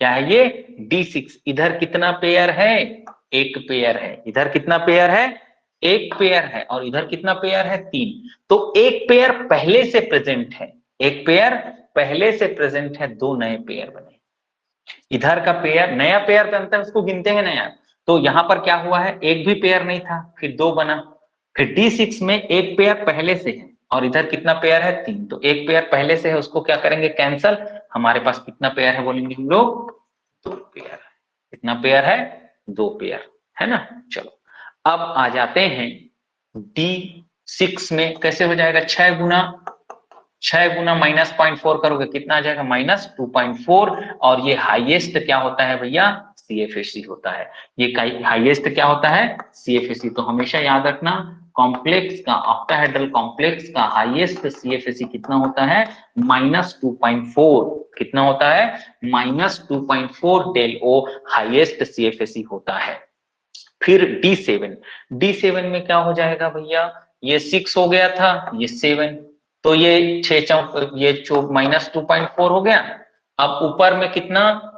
क्या है? ये D6। इधर कितना पेयर है? एक पेयर है। इधर कितना पेयर है? एक पेयर है। और इधर कितना पेयर है? 3। तो एक पेयर पहले से प्रेजेंट है, एक पेयर पहले से प्रेजेंट है, 2 नए पेयर बने। इधर का पेयर, नया पेयर बनता है उसको गिनते हैं नया। तो यहां पर क्या हुआ है? एक भी पेयर नहीं था, फिर 2 बना। फिर D6 में एक पेयर पहले से है, और इधर कितना पेयर है? 3। तो एक पेयर पहले से है, उसको क्या करेंगे? कैंसल। हमारे पास कितना पेयर है बोलेंगे हम लोग? 2 पेयर। कितना पेयर है? 2 पेयर, है ना। चलो, अब आ जाते हैं D6 में। कैसे हो जाएगा? 6 गुना -0.4 करोगे, कितना आ जाएगा? -2.4। और ये हाईएस्ट क्या होता है भैया? CFSE होता है। ये हाईएस्ट क्या होता है? CFSE। तो हमेशा याद रखना, कॉम्प्लेक्स का, ऑक्टाहेड्रल कॉम्प्लेक्स का हाईएस्ट CFSE कितना होता है? -2.4। कितना होता है? -2.4 del O हाईएस्ट CFSE होता है। फिर D7 में क्या हो जाएगा भैया? ये 6 हो गया था, ये 7। तो ये 6 ये -2.4 हो गया। अब ऊपर में कितना?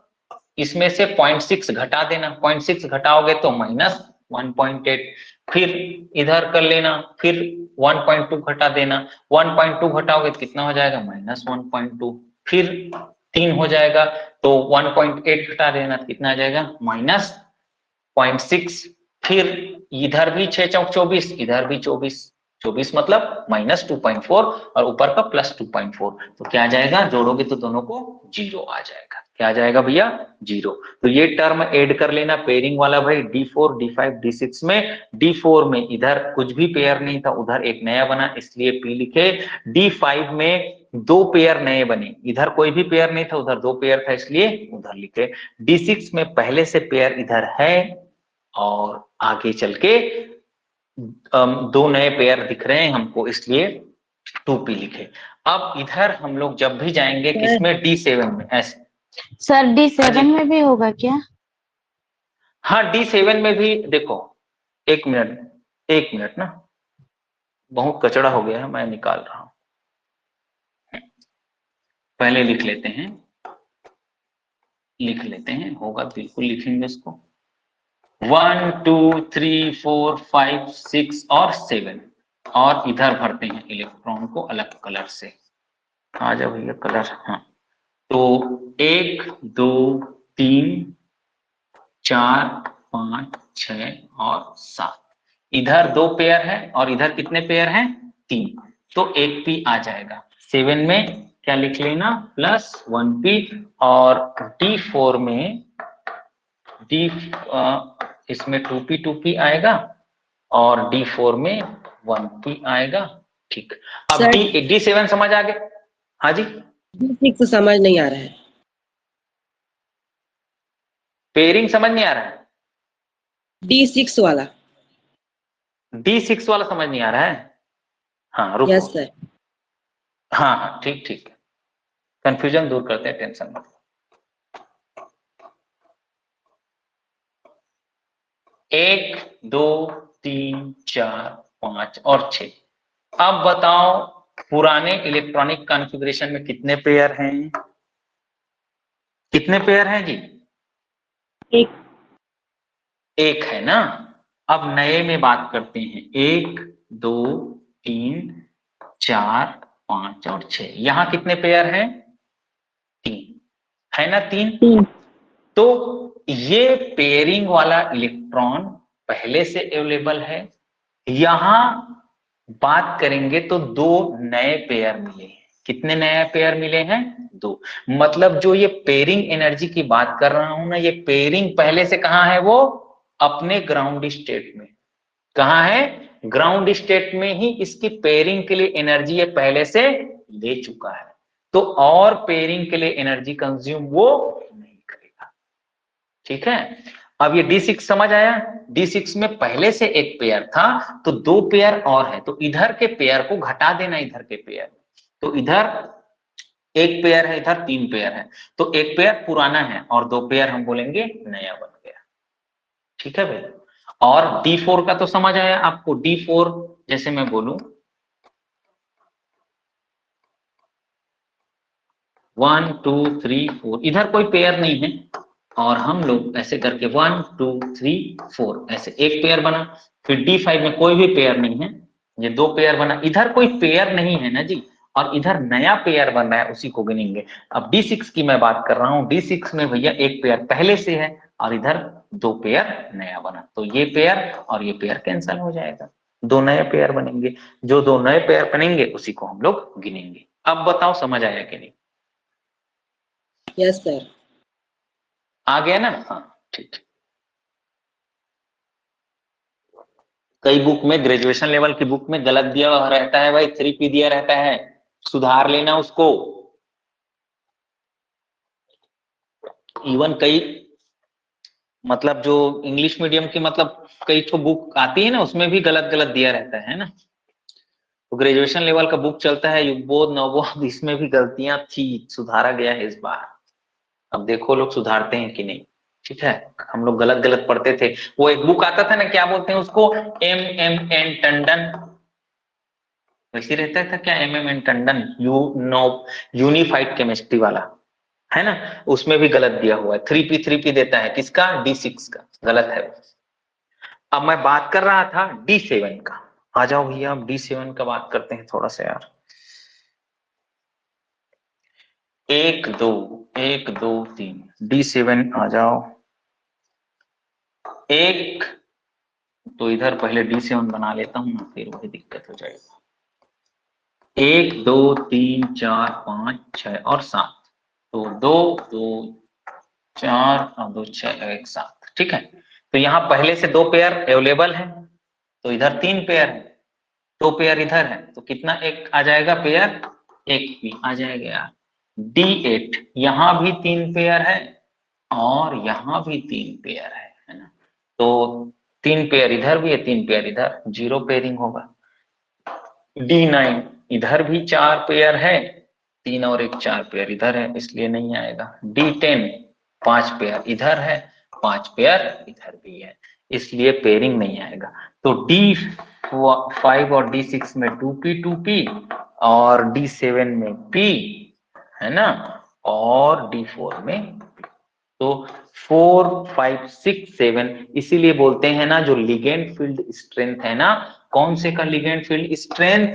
इसमें से 0.6 घटा देना, 0.6 घटाओगे तो -1.8। फिर इधर कर लेना, फिर 1.2 घटा देना, 1.2 घटाओगे तो कितना हो जाएगा? -1.2। फिर 3 हो जाएगा, तो 1.8 घटा देना तो कितना आ जाएगा? -0.6। फिर इधर भी 6 चौक 24, इधर भी 24 मतलब -2.4, और ऊपर का +2.4। तो क्या आ जाएगा? जोड़ोगे तो दोनों को 0 आ जाएगा। क्या आ जाएगा भैया? 0। तो ये टर्म ऐड कर लेना पेयरिंग वाला भाई। D4 D5 D6 में, D4 में इधर कुछ भी पेयर नहीं था, उधर एक नया बना, इसलिए P लिखे। D5 में 2 पेयर नए बने, इधर कोई भी पेयर नहीं था, उधर 2 पेयर था, इसलिए उधर लिखे। D6 में पहले से पेयर इधर है, और आगे चल के 2 नए पेयर दिख रहे हैं हमको, इसलिए 2p लिखे। अब इधर हम लोग जब भी जाएंगे किसमें? D7 में। ऐसे सर D7 में भी होगा क्या? हाँ, D7 में भी देखो, 1 मिनट ना, बहुत कचड़ा हो गया है, मैं निकाल रहा हूं। पहले लिख लेते हैं, होगा बिल्कुल लिखेंगे इसको। 1 2 3 4 5 6 और 7, और इधर भरते हैं इलेक्ट्रॉन को अलग कलर से। आ जाओ भैया कलर। हाँ, तो 1 2 3 4 5 6 और 7। इधर 2 पेयर है, और इधर कितने पेयर हैं? 3। तो 1p आ जाएगा। 7 में क्या लिख लेना? +1p। और D4 में डी इसमें 2p आएगा और D4 में 1p आएगा। ठीक, अब सर, D7 समझ आ गया? हाँ जी, D6 समझ नहीं आ रहा है। पेयरिंग समझ नहीं आ रहा है? D6 वाला। D6 वाला समझ नहीं आ रहा है? हाँ रुको। Yes sir. हाँ हाँ ठीक ठीक, कंफ्यूजन दूर करते हैं, टेंशन मत। 1 2 3 4 5 और 6। अब बताओ पुराने इलेक्ट्रॉनिक कॉन्फ़िगरेशन में कितने पेयर हैं? कितने पेयर हैं जी? एक है ना। अब नए में बात करते हैं, 1 2 3 4 5 और 6। यहाँ कितने पेयर हैं? 3 है ना, 3। तो ये पेयरिंग वाला इलेक्ट्रॉन पहले से अवेलेबल है। यहां बात करेंगे तो 2 नए पेयर मिले हैं। कितने नए पेयर मिले हैं? 2। मतलब जो ये पेयरिंग एनर्जी की बात कर रहा हूं ना, ये पेयरिंग पहले से कहां है? वो अपने ग्राउंड स्टेट में। कहां है? ग्राउंड स्टेट में ही इसकी पेयरिंग के लिए एनर्जी ये पहले से ले चुका है। तो और पेयरिंग के लिए एनर्जी कंज्यूम वो नहीं करेगा। ठीक है, अब ये D6 समझ आया? D6 में पहले से एक पेयर था, तो 2 पेयर और है, तो इधर के पेयर को घटा देना इधर के पेयर। तो इधर 1 पेयर है, इधर 3 पेयर है, तो 1 पेयर पुराना है और 2 पेयर हम बोलेंगे नया बन गया। ठीक है भाई। और D4 का तो समझ आया आपको? D4 जैसे मैं बोलूं 1 2 3 4, इधर कोई पेयर नहीं है और हम लोग ऐसे करके 1 2 3 4 ऐसे एक पेयर बना। फिर D5 में कोई भी पेयर नहीं है, ये 2 पेयर बना। इधर कोई पेयर नहीं है ना जी, और इधर नया पेयर बन रहा है, उसी को गिनेंगे। अब D6 की मैं बात कर रहा हूं, D6 में भैया एक पेयर पहले से है और इधर 2 पेयर नया बना, तो ये पेयर और ये पेयर कैंसिल हो जाएगा, 2 नए पेयर बनेंगे। जो 2 नए पेयर बनेंगे उसी को हम लोग गिनेंगे। अब बताओ समझ आया कि नहीं? Yes sir. आ गया ना? हाँ ठीक। कई बुक में, ग्रेजुएशन लेवल की बुक में गलत दिया हुआ रहता है भाई, 3p दिया रहता है, सुधार लेना उसको। इवन कई मतलब जो इंग्लिश मीडियम की मतलब कई तो बुक आती है ना, उसमें भी गलत गलत दिया रहता है ना। तो ग्रेजुएशन लेवल का बुक चलता है, युगबोध नवबोध, इसमें भी गलतियां थी, सुधारा गया है इस बार। अब देखो लोग सुधारते हैं कि नहीं। ठीक है, हम लोग गलत गलत पढ़ते थे। वो एक बुक आता था ना, क्या बोलते हैं उसको, MMN टंडन, वैसे रहता था क्या, MMN टंडन, यूनिफाइड केमिस्ट्री वाला है ना, उसमें भी गलत दिया हुआ है। 3p देता है, किसका? D6 का, गलत है। अब मैं बात कर रहा था D7 का। आ जाओ भैया, अब D7 का बात करते हैं थोड़ा सा यार। 1 2 1 2 3 D7 आ जाओ। एक तो इधर पहले D7 बना लेता हूं ना, फिर वही दिक्कत हो जाएगी। 1 2 3 4 5 6 और 7, तो 2 2 4 और 2 6 1 7। ठीक है, तो यहाँ पहले से 2 पेयर अवेलेबल है, तो इधर 3 पेयर है, 2 पेयर इधर है, तो कितना एक आ जाएगा पेयर? एक भी आ जाएगा यार। D8 यहाँ भी 3 पेयर है और यहाँ भी 3 पेयर है ना, तो 3 पेयर इधर भी है, 3 पेयर इधर, 0 पेयरिंग होगा। D9 इधर भी 4 पेयर है, 3 और 1 4 पेयर इधर है, इसलिए नहीं आएगा। D10 5 पेयर इधर है, 5 पेयर इधर भी है, इसलिए पेयरिंग नहीं आएगा। तो D5 और D6 में 2p और D7 में p है ना, और D4 में p। तो 4 5 6 7, इसीलिए बोलते हैं ना, जो लिगेंड फील्ड स्ट्रेंथ है ना, कौन से का ligand field strength?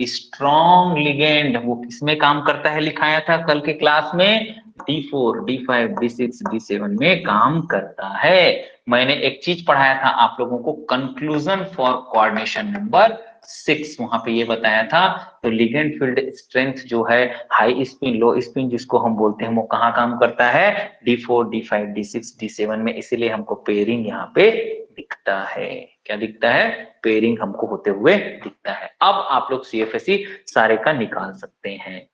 Strong ligand. वो किसमें काम करता है, लिखाया था कल के क्लास में, D4 D5 D6 D7 में काम करता है। मैंने एक चीज पढ़ाया था आप लोगों को, कंक्लूजन फॉर कोऑर्डिनेशन नंबर 6 वहां पे ये बताया था। तो लिगेंड फील्ड स्ट्रेंथ जो है हाई स्पिन लो स्पिन जिसको हम बोलते हैं वो कहाँ काम करता है, D4 D5 D6 D7 में, इसीलिए हमको पेयरिंग यहाँ पे दिखता है। क्या दिखता है, पेयरिंग हमको होते हुए दिखता है। अब आप लोग CFSE सारे का निकाल सकते हैं।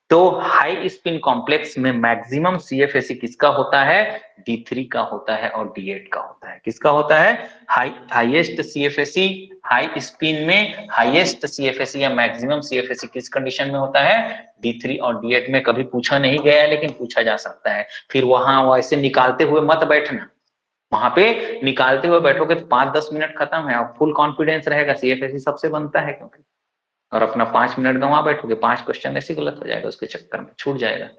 तो हाई स्पिन कॉम्प्लेक्स में मैक्सिमम CFSE किसका होता है, D3 का होता है और D8 का होता है। किसका होता है, हाईएस्ट CFSE, हाई स्पिन में हाईएस्ट CFSE या मैक्सिमम CFSE किस कंडीशन में होता है, D3 और D8 में। कभी पूछा नहीं गया है लेकिन पूछा जा सकता है। फिर वहां वैसे निकालते हुए मत बैठना, वहां पे निकालते हुए बैठोगे तो 5-10 मिनट खत्म है और फुल कॉन्फिडेंस रहेगा CFSE सबसे बनता है क्योंकि, और अपना 5 मिनट गंवा बैठोगे, 5 क्वेश्चन ऐसे गलत हो जाएगा, उसके चक्कर में छूट जाएगा,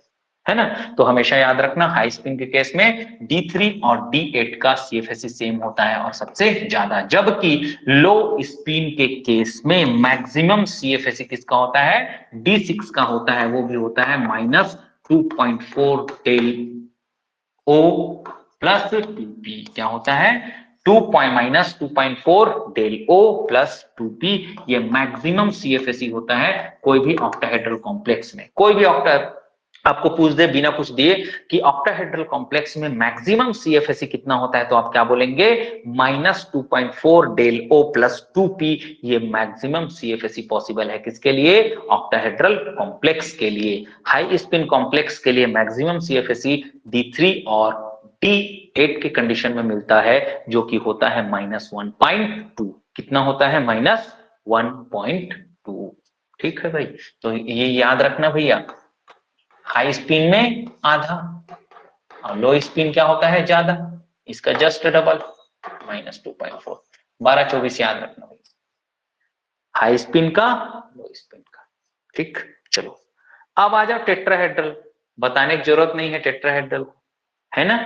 है ना। तो हमेशा याद रखना हाई स्पिन के केस में D3 और D8 का CFSE सेम होता है और सबसे ज्यादा, जबकि लो स्पिन के केस में मैक्सिमम CFSE किसका होता है, D6 का होता है, वो भी होता है -2.4 डेल O प्लस 2P। क्या होता है, -2.4 डेल O प्लस 2P। ये मैक्सिमम CFSE होता है कोई भी ऑक्टाहेड्रल कॉम्प्लेक्स में। कोई भी आपको पूछ दे बिना कुछ दिए कि ऑक्टाहेड्रल कॉम्प्लेक्स में मैक्सिमम CFSE कितना होता है, तो आप क्या बोलेंगे, -2.4 डेल O प्लस 2P। ये मैक्सिमम CFSE पॉसिबल है किसके लिए, ऑक्टाहेड्रल कॉम्प्लेक्स के लिए। हाई स्पिन कॉम्प्लेक्स के लिए मैक्सिमम CFSE D3 और D8 के कंडीशन में मिलता है, जो कि होता है -1.2। कितना होता है, -1.2। ठीक है भाई, तो ये याद रखना भैया, हाई स्पिन में आधा और लो स्पिन क्या होता है, ज्यादा, इसका जस्ट डबल -2.4। 12-24 याद रखना भाई, हाई स्पिन का लो स्पिन का। ठीक, चलो अब आ जाओ टेट्राहेड्रल। बताने की जरूरत नहीं है टेट्राहेड्रल को, है ना।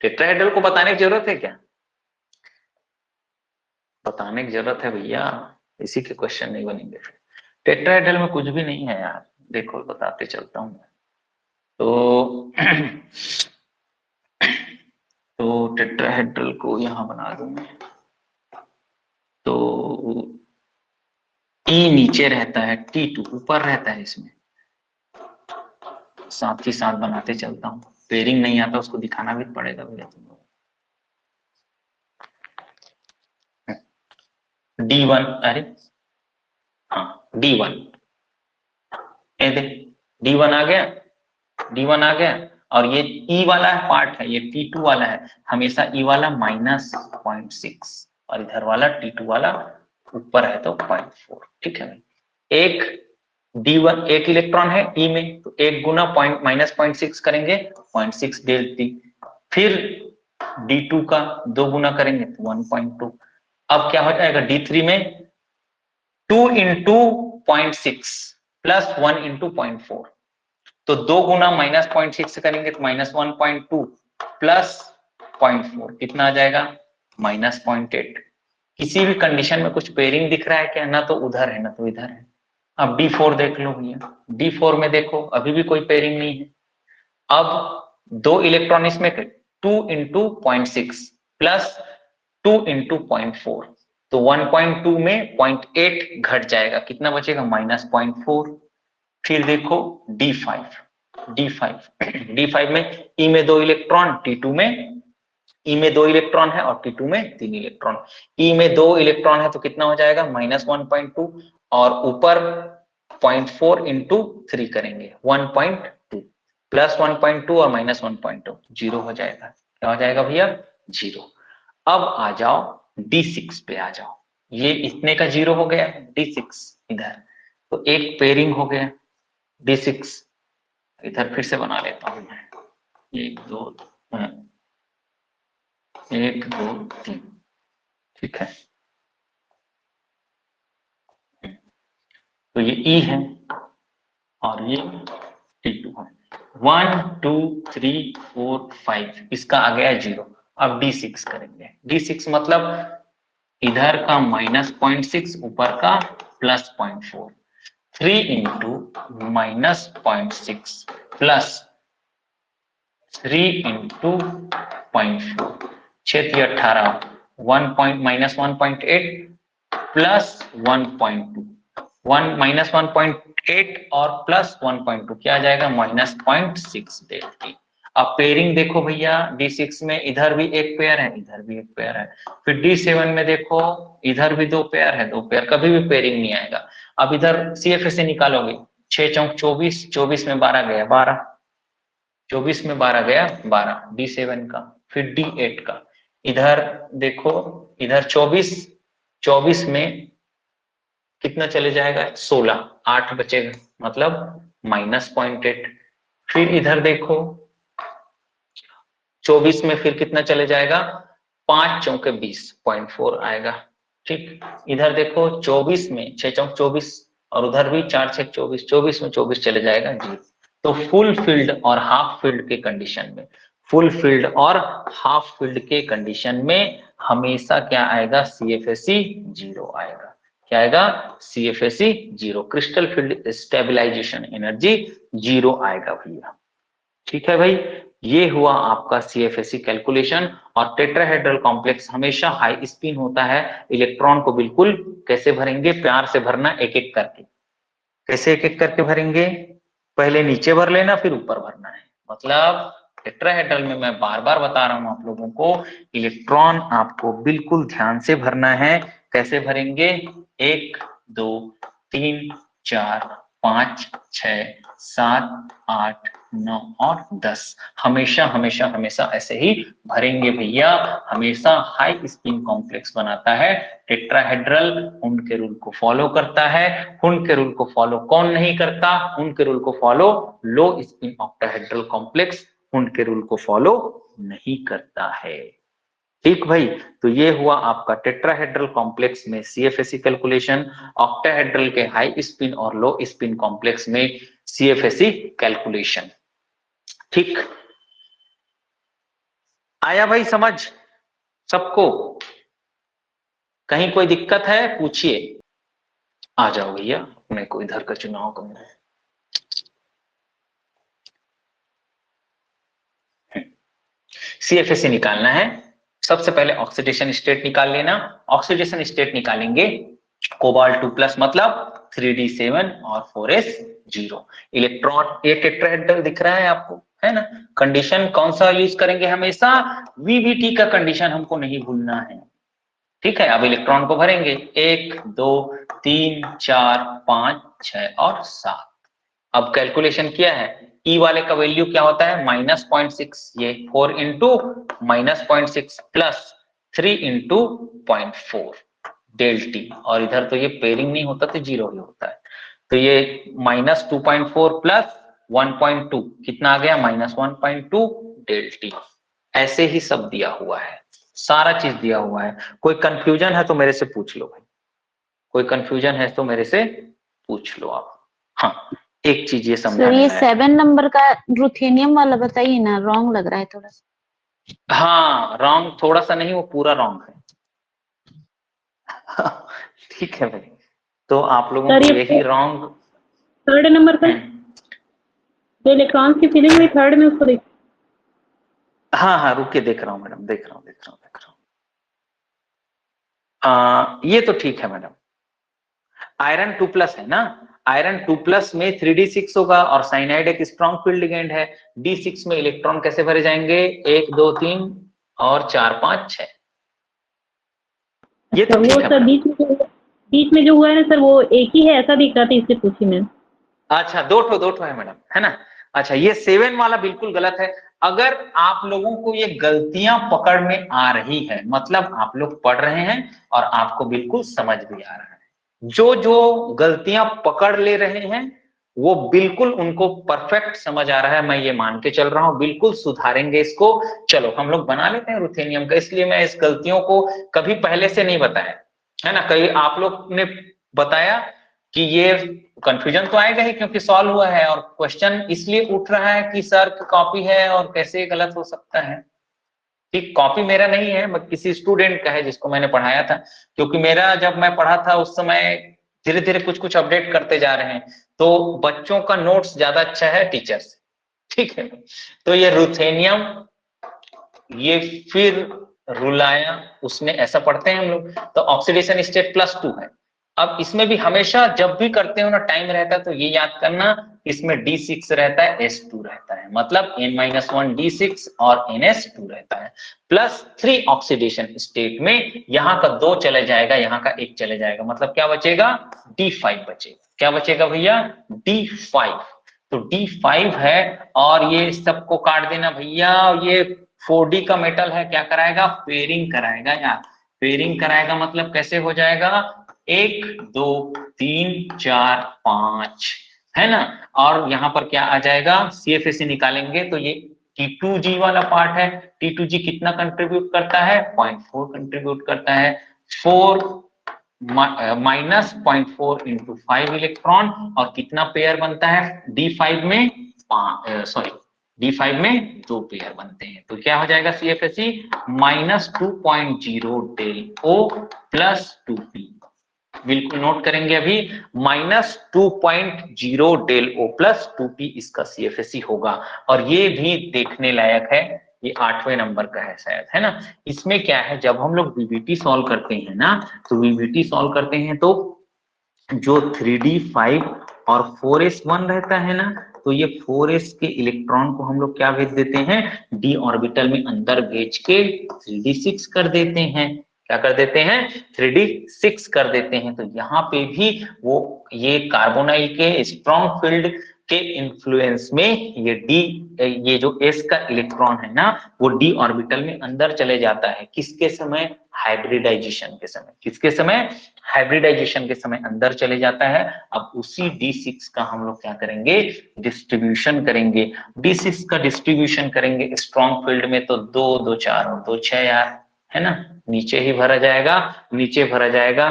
टेट्राहेड्रल को बताने की जरूरत है क्या, बताने की जरूरत है भैया, इसी के क्वेश्चन नहीं बनेंगे। टेट्राहेड्रल में कुछ भी नहीं है यार, देखो बताते चलता हूं। तो टेट्राहेड्रल को यहां बना दूं मैं, तो E नीचे रहता है, T2 ऊपर रहता है इसमें, साथ ही साथ बनाते चलता हूं। पेयरिंग नहीं आता उसको दिखाना भी पड़ेगा भैया तुम लोग। D1, अरे हाँ D1, ये देख D1 आ गया, D1 आ गया, और ये E वाला पार्ट है, ये T2 वाला है। हमेशा E वाला -0.6 और इधर वाला T2 वाला ऊपर है तो 0.4। ठीक है भाई, एक D1 एक इलेक्ट्रॉन है E में, तो एक गुना -0.6 करेंगे 0.6 डेल T, फिर D2 का 2 गुना करेंगे तो 1.2। अब क्या हो जाएगा, D3 में 2 इंटू 0.6 प्लस 1 इंटू 0.4, तो 2 गुना -0.6 करेंगे तो -1.2 प्लस 0.4 कितना आ जाएगा, -0.8। किसी भी कंडीशन में कुछ पेयरिंग दिख रहा है क्या, ना तो उधर है ना तो इधर है। अब D4 देख लो भैया, D4 में देखो अभी भी कोई पेयरिंग नहीं है। अब 2 इलेक्ट्रॉन इसमें 2 इंटू 0.6 प्लस 2 इंटू 0.4, तो 1.2 में 0.8 घट जाएगा, कितना बचेगा, -0.4। फिर देखो D5 में E में 2 इलेक्ट्रॉन, T2 में E में 2 इलेक्ट्रॉन है और T2 में 3 इलेक्ट्रॉन। E में 2 इलेक्ट्रॉन है तो कितना हो जाएगा, -1.2, और ऊपर 0.4 इंटू 3 करेंगे 1.2, प्लस 1.2 और -1.2 जीरो हो जाएगा। क्या हो जाएगा भैया, 0। अब आ जाओ D6 पे आ जाओ, ये इतने का 0 हो गया D6 इधर, तो एक पेयरिंग हो गया D6। इधर फिर से बना लेता हूं मैं, 1 2 1 2 3। ठीक है, तो ये E है और ये T2 है। 1 2 3 4 5, इसका आ गया 0। अब D6 करेंगे, D6 मतलब इधर का -0.6 ऊपर का +0.4, 3 into -0.6 plus 3 into 0.4, 6 18, 1.8 plus 1.2, 1 minus 1.8 और प्लस 1.2 क्या आ जाएगा, माइनस 0.6 डेल्टी। अब पेयरिंग देखो भैया, D6 में इधर भी एक पेयर है, इधर भी एक पेयर है। फिर D7 में देखो, इधर भी दो पेयर है, दो पेयर, कभी भी पेयरिंग नहीं आएगा। अब इधर CFA निकालोगे, 6 चौक 24, 24 में 12 गया 12, 24 में 12 गया 12 D7 का। फिर D8 का, इधर देखो, इधर 24, 24 में कितना चले जाएगा, 16, 8 बचेगा, मतलब माइनस 0.8। फिर इधर देखो 24 में फिर कितना चले जाएगा, 5 चौके 20, 0.4 आएगा। ठीक, इधर देखो 24 में 6 चौक 24 और उधर भी 4 6 24, 24 में 24 चले जाएगा जी। तो फुल फील्ड और हाफ फील्ड के कंडीशन में, फुल फील्ड और हाफ फील्ड के कंडीशन में हमेशा क्या आएगा, CFSE 0 आएगा। क्या आएगा, CFSE 0, crystal field stabilization energy 0 आएगा भैया। ठीक है भाई, ये हुआ आपका CFSE कैलकुलेशन। और टेट्राहेड्रल कॉम्प्लेक्स हमेशा हाई स्पिन होता है। इलेक्ट्रॉन को बिल्कुल कैसे भरेंगे, प्यार से भरना, एक एक करके। कैसे एक एक करके भरेंगे, पहले नीचे भर लेना फिर ऊपर भरना है। मतलब टेट्राहेड्रल में मैं बार बार बता रहा हूं आप लोगों को, इलेक्ट्रॉन आपको बिल्कुल ध्यान से भरना है। कैसे भरेंगे, 1 2 3 4 5 6 7 8 9 और 10, हमेशा हमेशा हमेशा ऐसे ही भरेंगे भैया। हमेशा हाई स्पिन कॉम्प्लेक्स बनाता है टेट्राहेड्रल, हुंड के रूल को फॉलो करता है। हुंड के रूल को फॉलो कौन नहीं करता, हुंड के रूल को फॉलो लो स्पिन ऑक्टाहेड्रल कॉम्प्लेक्स हुंड के रूल को फॉलो नहीं करता है। ठीक भाई, तो ये हुआ आपका टेट्राहेड्रल कॉम्प्लेक्स में CFSE कैलकुलेशन, ऑक्टाहेड्रल के हाई स्पिन और लो स्पिन कॉम्प्लेक्स में CFSE कैलकुलेशन। ठीक, आया भाई समझ सबको, कहीं कोई दिक्कत है पूछिए। आ जाओ भैया, अपने को इधर का चुनाव करना है। CFSE निकालना है, सबसे पहले ऑक्सीडेशन स्टेट निकाल लेना। ऑक्सीडेशन स्टेट निकालेंगे, कोबाल्ट 2+ मतलब 3D7 और 4s0। इलेक्ट्रॉन, ये टेट्राहेड्रल दिख रहा है आपको, है ना। कंडीशन कौन सा यूज करेंगे, हमेशा VBT का कंडीशन हमको नहीं भूलना है। ठीक है, अब इलेक्ट्रॉन को भरेंगे 1 2 3 4 5 6 और 7। अब कैलकुलेशन किया है, E वाले का वैल्यू क्या होता है, -0.6, ये 4 इंटू -0.6 प्लस 3 इंटू 0.4 डेल्टी। और इधर तो ये पेयरिंग नहीं होता तो 0 ही होता है, तो ये -2.4 प्लस 1.2 कितना आ गया, -1.2 डेल्टी। ऐसे ही सब दिया हुआ है, सारा चीज दिया हुआ है। कोई कंफ्यूजन है तो मेरे से पूछ लो भाई, कोई कंफ्यूजन है तो मेरे से पूछ लो आप। हाँ, एक चीज ये सर समझाने ये लायक है। 7 नंबर का रुथेनियम वाला बताइए ना, रॉन्ग लग रहा है थोड़ा सा। हाँ, रॉन्ग थोड़ा सा नहीं, वो पूरा रॉन्ग है। ठीक है भाई, तो आप लोगों को यही रॉन्ग, थर्ड नंबर का जो इलेक्ट्रॉन्स की फिलिंग हुई थर्ड में, उसको देख। हाँ हाँ रुकिए, देख रहा हूँ मैडम, देख रहा हूँ। ये तो ठीक है मैडम, आयरन 2+ है ना, आयरन 2+ में 3D6 होगा और साइनाइड एक स्ट्रॉन्ग फील्ड लिगेंड है। D6 में इलेक्ट्रॉन कैसे भरे जाएंगे, 1 2 3 और 4 5 6। ये तो वो ठीक है सर मैडम। बीच में जो हुआ है ना सर, वो एक ही है ऐसा दिख रहा था, इससे पूछी मैं। अच्छा, दो ठो है मैडम, है ना। अच्छा, ये 7 वाला बिल्कुल गलत है। अगर आप लोगों को ये गलतियां पकड़ में आ रही है, मतलब आप लोग पढ़ रहे हैं और आपको बिल्कुल समझ भी आ रहा है, जो जो गलतियां पकड़ ले रहे हैं वो बिल्कुल उनको परफेक्ट समझ आ रहा है, मैं ये मान के चल रहा हूं, बिल्कुल सुधारेंगे इसको। चलो हम लोग बना लेते हैं रुथेनियम का, इसलिए मैं इस गलतियों को कभी पहले से नहीं बताया, है ना। कई आप लोग ने बताया कि ये कंफ्यूजन तो आएगा ही, क्योंकि सॉल्व हुआ है और क्वेश्चन इसलिए उठ रहा है कि सर की कॉपी है और कैसे गलत हो सकता है। ठीक, कॉपी मेरा नहीं है, किसी स्टूडेंट का है जिसको मैंने पढ़ाया था, क्योंकि मेरा जब मैं पढ़ा था उस समय धीरे धीरे कुछ कुछ अपडेट करते जा रहे हैं, तो बच्चों का नोट्स ज्यादा अच्छा है टीचर से। ठीक है, तो ये रुथेनियम, ये फिर रूल आया उसमें ऐसा पढ़ते हैं हम लोग। तो ऑक्सीडेशन स्टेट +2 है। अब इसमें भी हमेशा जब भी करते हो ना टाइम रहता है तो ये याद करना इसमें D6 रहता है, S2 रहता है, मतलब N-1 D6 और NS2 रहता है। +3 ऑक्सीडेशन स्टेट में यहाँ का 2 चले जाएगा, यहाँ का 1 चले जाएगा, मतलब क्या बचेगा D5 बचेगा। क्या बचेगा भैया D5। तो D5 है और ये सबको काट देना भैया। ये 4D का मेटल है, क्या कराएगा पेयरिंग कराएगा यार। पेयरिंग कराएगा मतलब कैसे हो जाएगा 1 2 3 4 5 है ना। और यहाँ पर क्या आ जाएगा CFAC निकालेंगे तो ये T2G वाला पार्ट है। T2G कितना कंट्रीब्यूट करता है 0.4 कंट्रीब्यूट करता है। 4 माइनस 0.4 इंटू 5 इलेक्ट्रॉन और कितना पेयर बनता है D5 में D5 में 2 पेयर बनते हैं। तो क्या हो जाएगा CFAC -2.0 del O plus 2p। बिल्कुल नोट करेंगे अभी -2.0 डेल O प्लस 2p इसका CFAC होगा। और ये भी देखने लायक है, ये 8वें नंबर का है शायद, है ना। इसमें क्या है जब हम लोग VBT सॉल्व करते हैं ना, तो VBT सॉल्व करते हैं तो जो 3D5 और 4s1 रहता है ना, तो ये 4s के इलेक्ट्रॉन को हम लोग क्या भेज देते हैं d ऑर्बिटल में अंदर भेज के 3D6 कर देते हैं। क्या कर देते हैं 3D6 कर देते हैं। तो यहाँ पे भी वो ये कार्बोनाइल के स्ट्रॉन्ग फील्ड के इन्फ्लुएंस में ये जो s का इलेक्ट्रॉन है ना वो d ऑर्बिटल में अंदर चले जाता है। किसके समय हाइब्रिडाइजेशन के समय। किसके समय हाइब्रिडाइजेशन के समय अंदर चले जाता है। अब उसी D6 का हम लोग क्या करेंगे डिस्ट्रीब्यूशन करेंगे। D6 का डिस्ट्रीब्यूशन करेंगे स्ट्रॉन्ग फील्ड में तो 2 2 4 और 2 6 यार, है ना। नीचे ही भरा जाएगा, नीचे भरा जाएगा।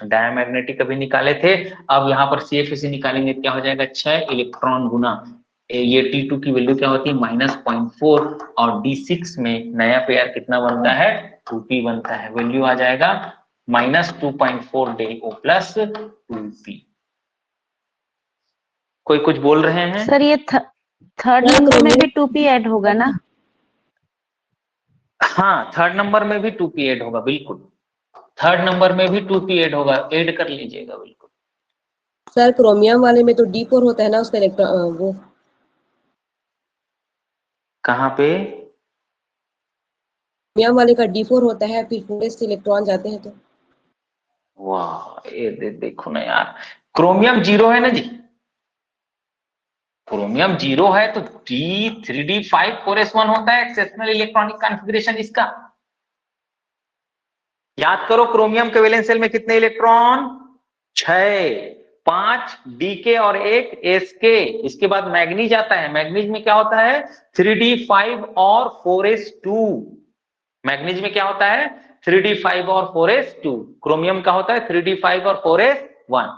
डायमैग्नेटिक अभी निकाले थे, अब यहाँ पर CFAC निकालेंगे क्या हो जाएगा 6 इलेक्ट्रॉन गुना ये T2 की वैल्यू क्या होती है -0.4 और D6 में नया पेयर कितना बनता है 2p बनता है। वैल्यू आ जाएगा -2.4 डेल O प्लस 2p। कोई कुछ बोल रहे हैं सर ये थर्ड नंबर में भी 2p ऐड होगा ना। हाँ थर्ड नंबर में भी 2p ऐड होगा, बिल्कुल थर्ड नंबर में भी 2p ऐड होगा, ऐड कर लीजिएगा बिल्कुल। सर क्रोमियम वाले में तो D4 होता है ना उसका इलेक्ट्रॉन वो कहाँ पे क्रोमियम वाले का D4 होता है, फिर पूरे से इलेक्ट्रॉन जाते हैं तो वाह ये देखो ना यार, क्रोमियम 0 है ना जी, क्रोमियम 0 है तो D3D5 4s1 होता है एक्सेप्शनल इलेक्ट्रॉनिक कॉन्फ़िगरेशन इसका। याद करो क्रोमियम के वैलेंस शेल में कितने इलेक्ट्रॉन 6, 5 डी के और 1 एस के। इसके बाद मैग्नीज आता है, मैग्नीज में क्या होता है 3D5 और 4s2। मैग्नीज में क्या होता है 3D5 और 4s2। क्रोमियम का होता है 3D5 और 4s1।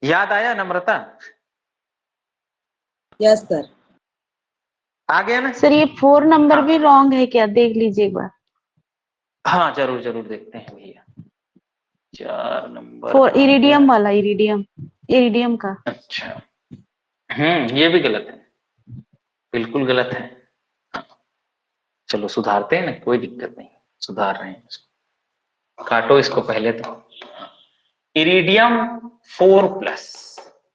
याद आया नम्रता। Yes sir. आ गया ना सर ये 4 नंबर हाँ। भी रॉन्ग है क्या, देख लीजिए एक बार। हाँ जरूर जरूर देखते हैं भैया। 4 नंबर 4 इरिडियम वाला, इरिडियम का। अच्छा ये भी गलत है, बिल्कुल गलत है। हाँ, चलो सुधारते हैं ना, कोई दिक्कत नहीं, सुधार रहे हैं इसको। काटो इसको पहले तो। Iridium 4+,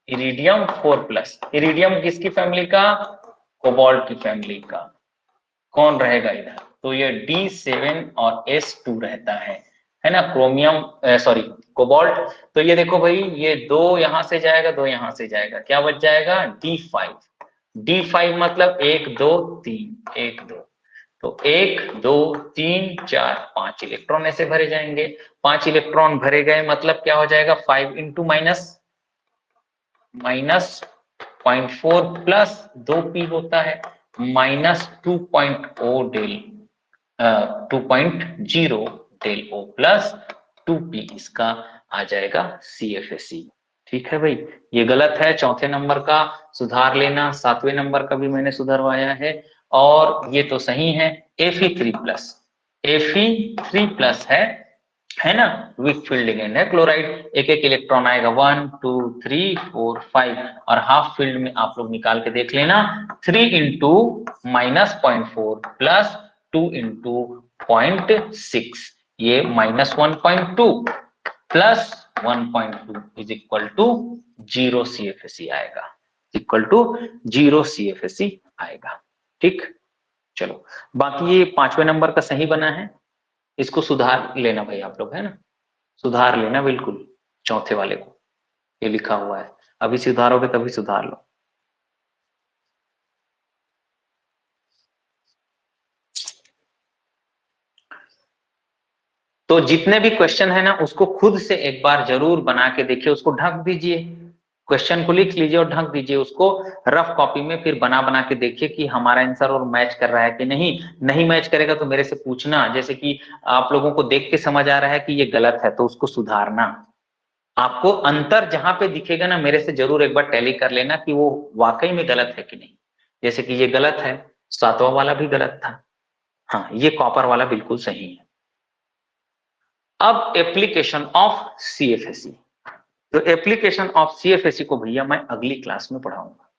iridium 4+। इरिडियम किसकी फैमिली का कोबाल्ट की फैमिली का। कौन रहेगा इधर तो ये D7 और S2 रहता है ना। Chromium sorry cobalt. तो ये देखो भाई ये 2 यहां से जाएगा, 2 यहां से जाएगा, क्या बच जाएगा D5। D5 मतलब 1 2 3 1 2, तो 1 2 3 4 5 इलेक्ट्रॉन ऐसे भरे जाएंगे। 5 इलेक्ट्रॉन भरे गए मतलब क्या हो जाएगा 5 इंटू माइनस 0.4 प्लस 2p होता है -2.0 del 2.0 del O plus 2p इसका आ जाएगा CFAC। ठीक है भाई, ये गलत है। चौथे नंबर का सुधार लेना, 7वें नंबर का भी मैंने सुधरवाया है और ये तो सही है। Fe3+, Fe3+ है है ना, वीक फील्ड लिगेंड है क्लोराइड, एक एक इलेक्ट्रॉन आएगा 1 2 3 4 5 और हाफ फील्ड में आप लोग निकाल के देख लेना 3 इंटू -0.4 प्लस 2 इंटू 0.6 ये -1.2 plus 1.2 is equal to 0 CFSE आएगा, इक्वल टू 0 CFSE आएगा। ठीक, चलो बाकी ये 5वें नंबर का सही बना है, इसको सुधार लेना भाई आप लोग, है ना, सुधार लेना बिल्कुल, चौथे वाले को ये लिखा हुआ है, अभी सुधारोगे तभी सुधार लो। तो जितने भी क्वेश्चन है ना उसको खुद से एक बार जरूर बना के देखिए, उसको ढक दीजिए, क्वेश्चन को लिख लीजिए और ढक दीजिए उसको रफ कॉपी में, फिर बना के देखिए कि हमारा आंसर और मैच कर रहा है कि नहीं। नहीं मैच करेगा तो मेरे से पूछना, जैसे कि आप लोगों को देख के समझ आ रहा है कि ये गलत है तो उसको सुधारना। आपको अंतर जहां पे दिखेगा ना मेरे से जरूर एक बार टैली कर लेना कि वो वाकई में गलत है कि नहीं। जैसे कि ये गलत है, 7वां वाला भी गलत था, हाँ ये कॉपर वाला बिल्कुल सही है। अब एप्लीकेशन ऑफ CFSE, तो एप्लीकेशन ऑफ CFSE को भैया मैं अगली क्लास में पढ़ाऊंगा।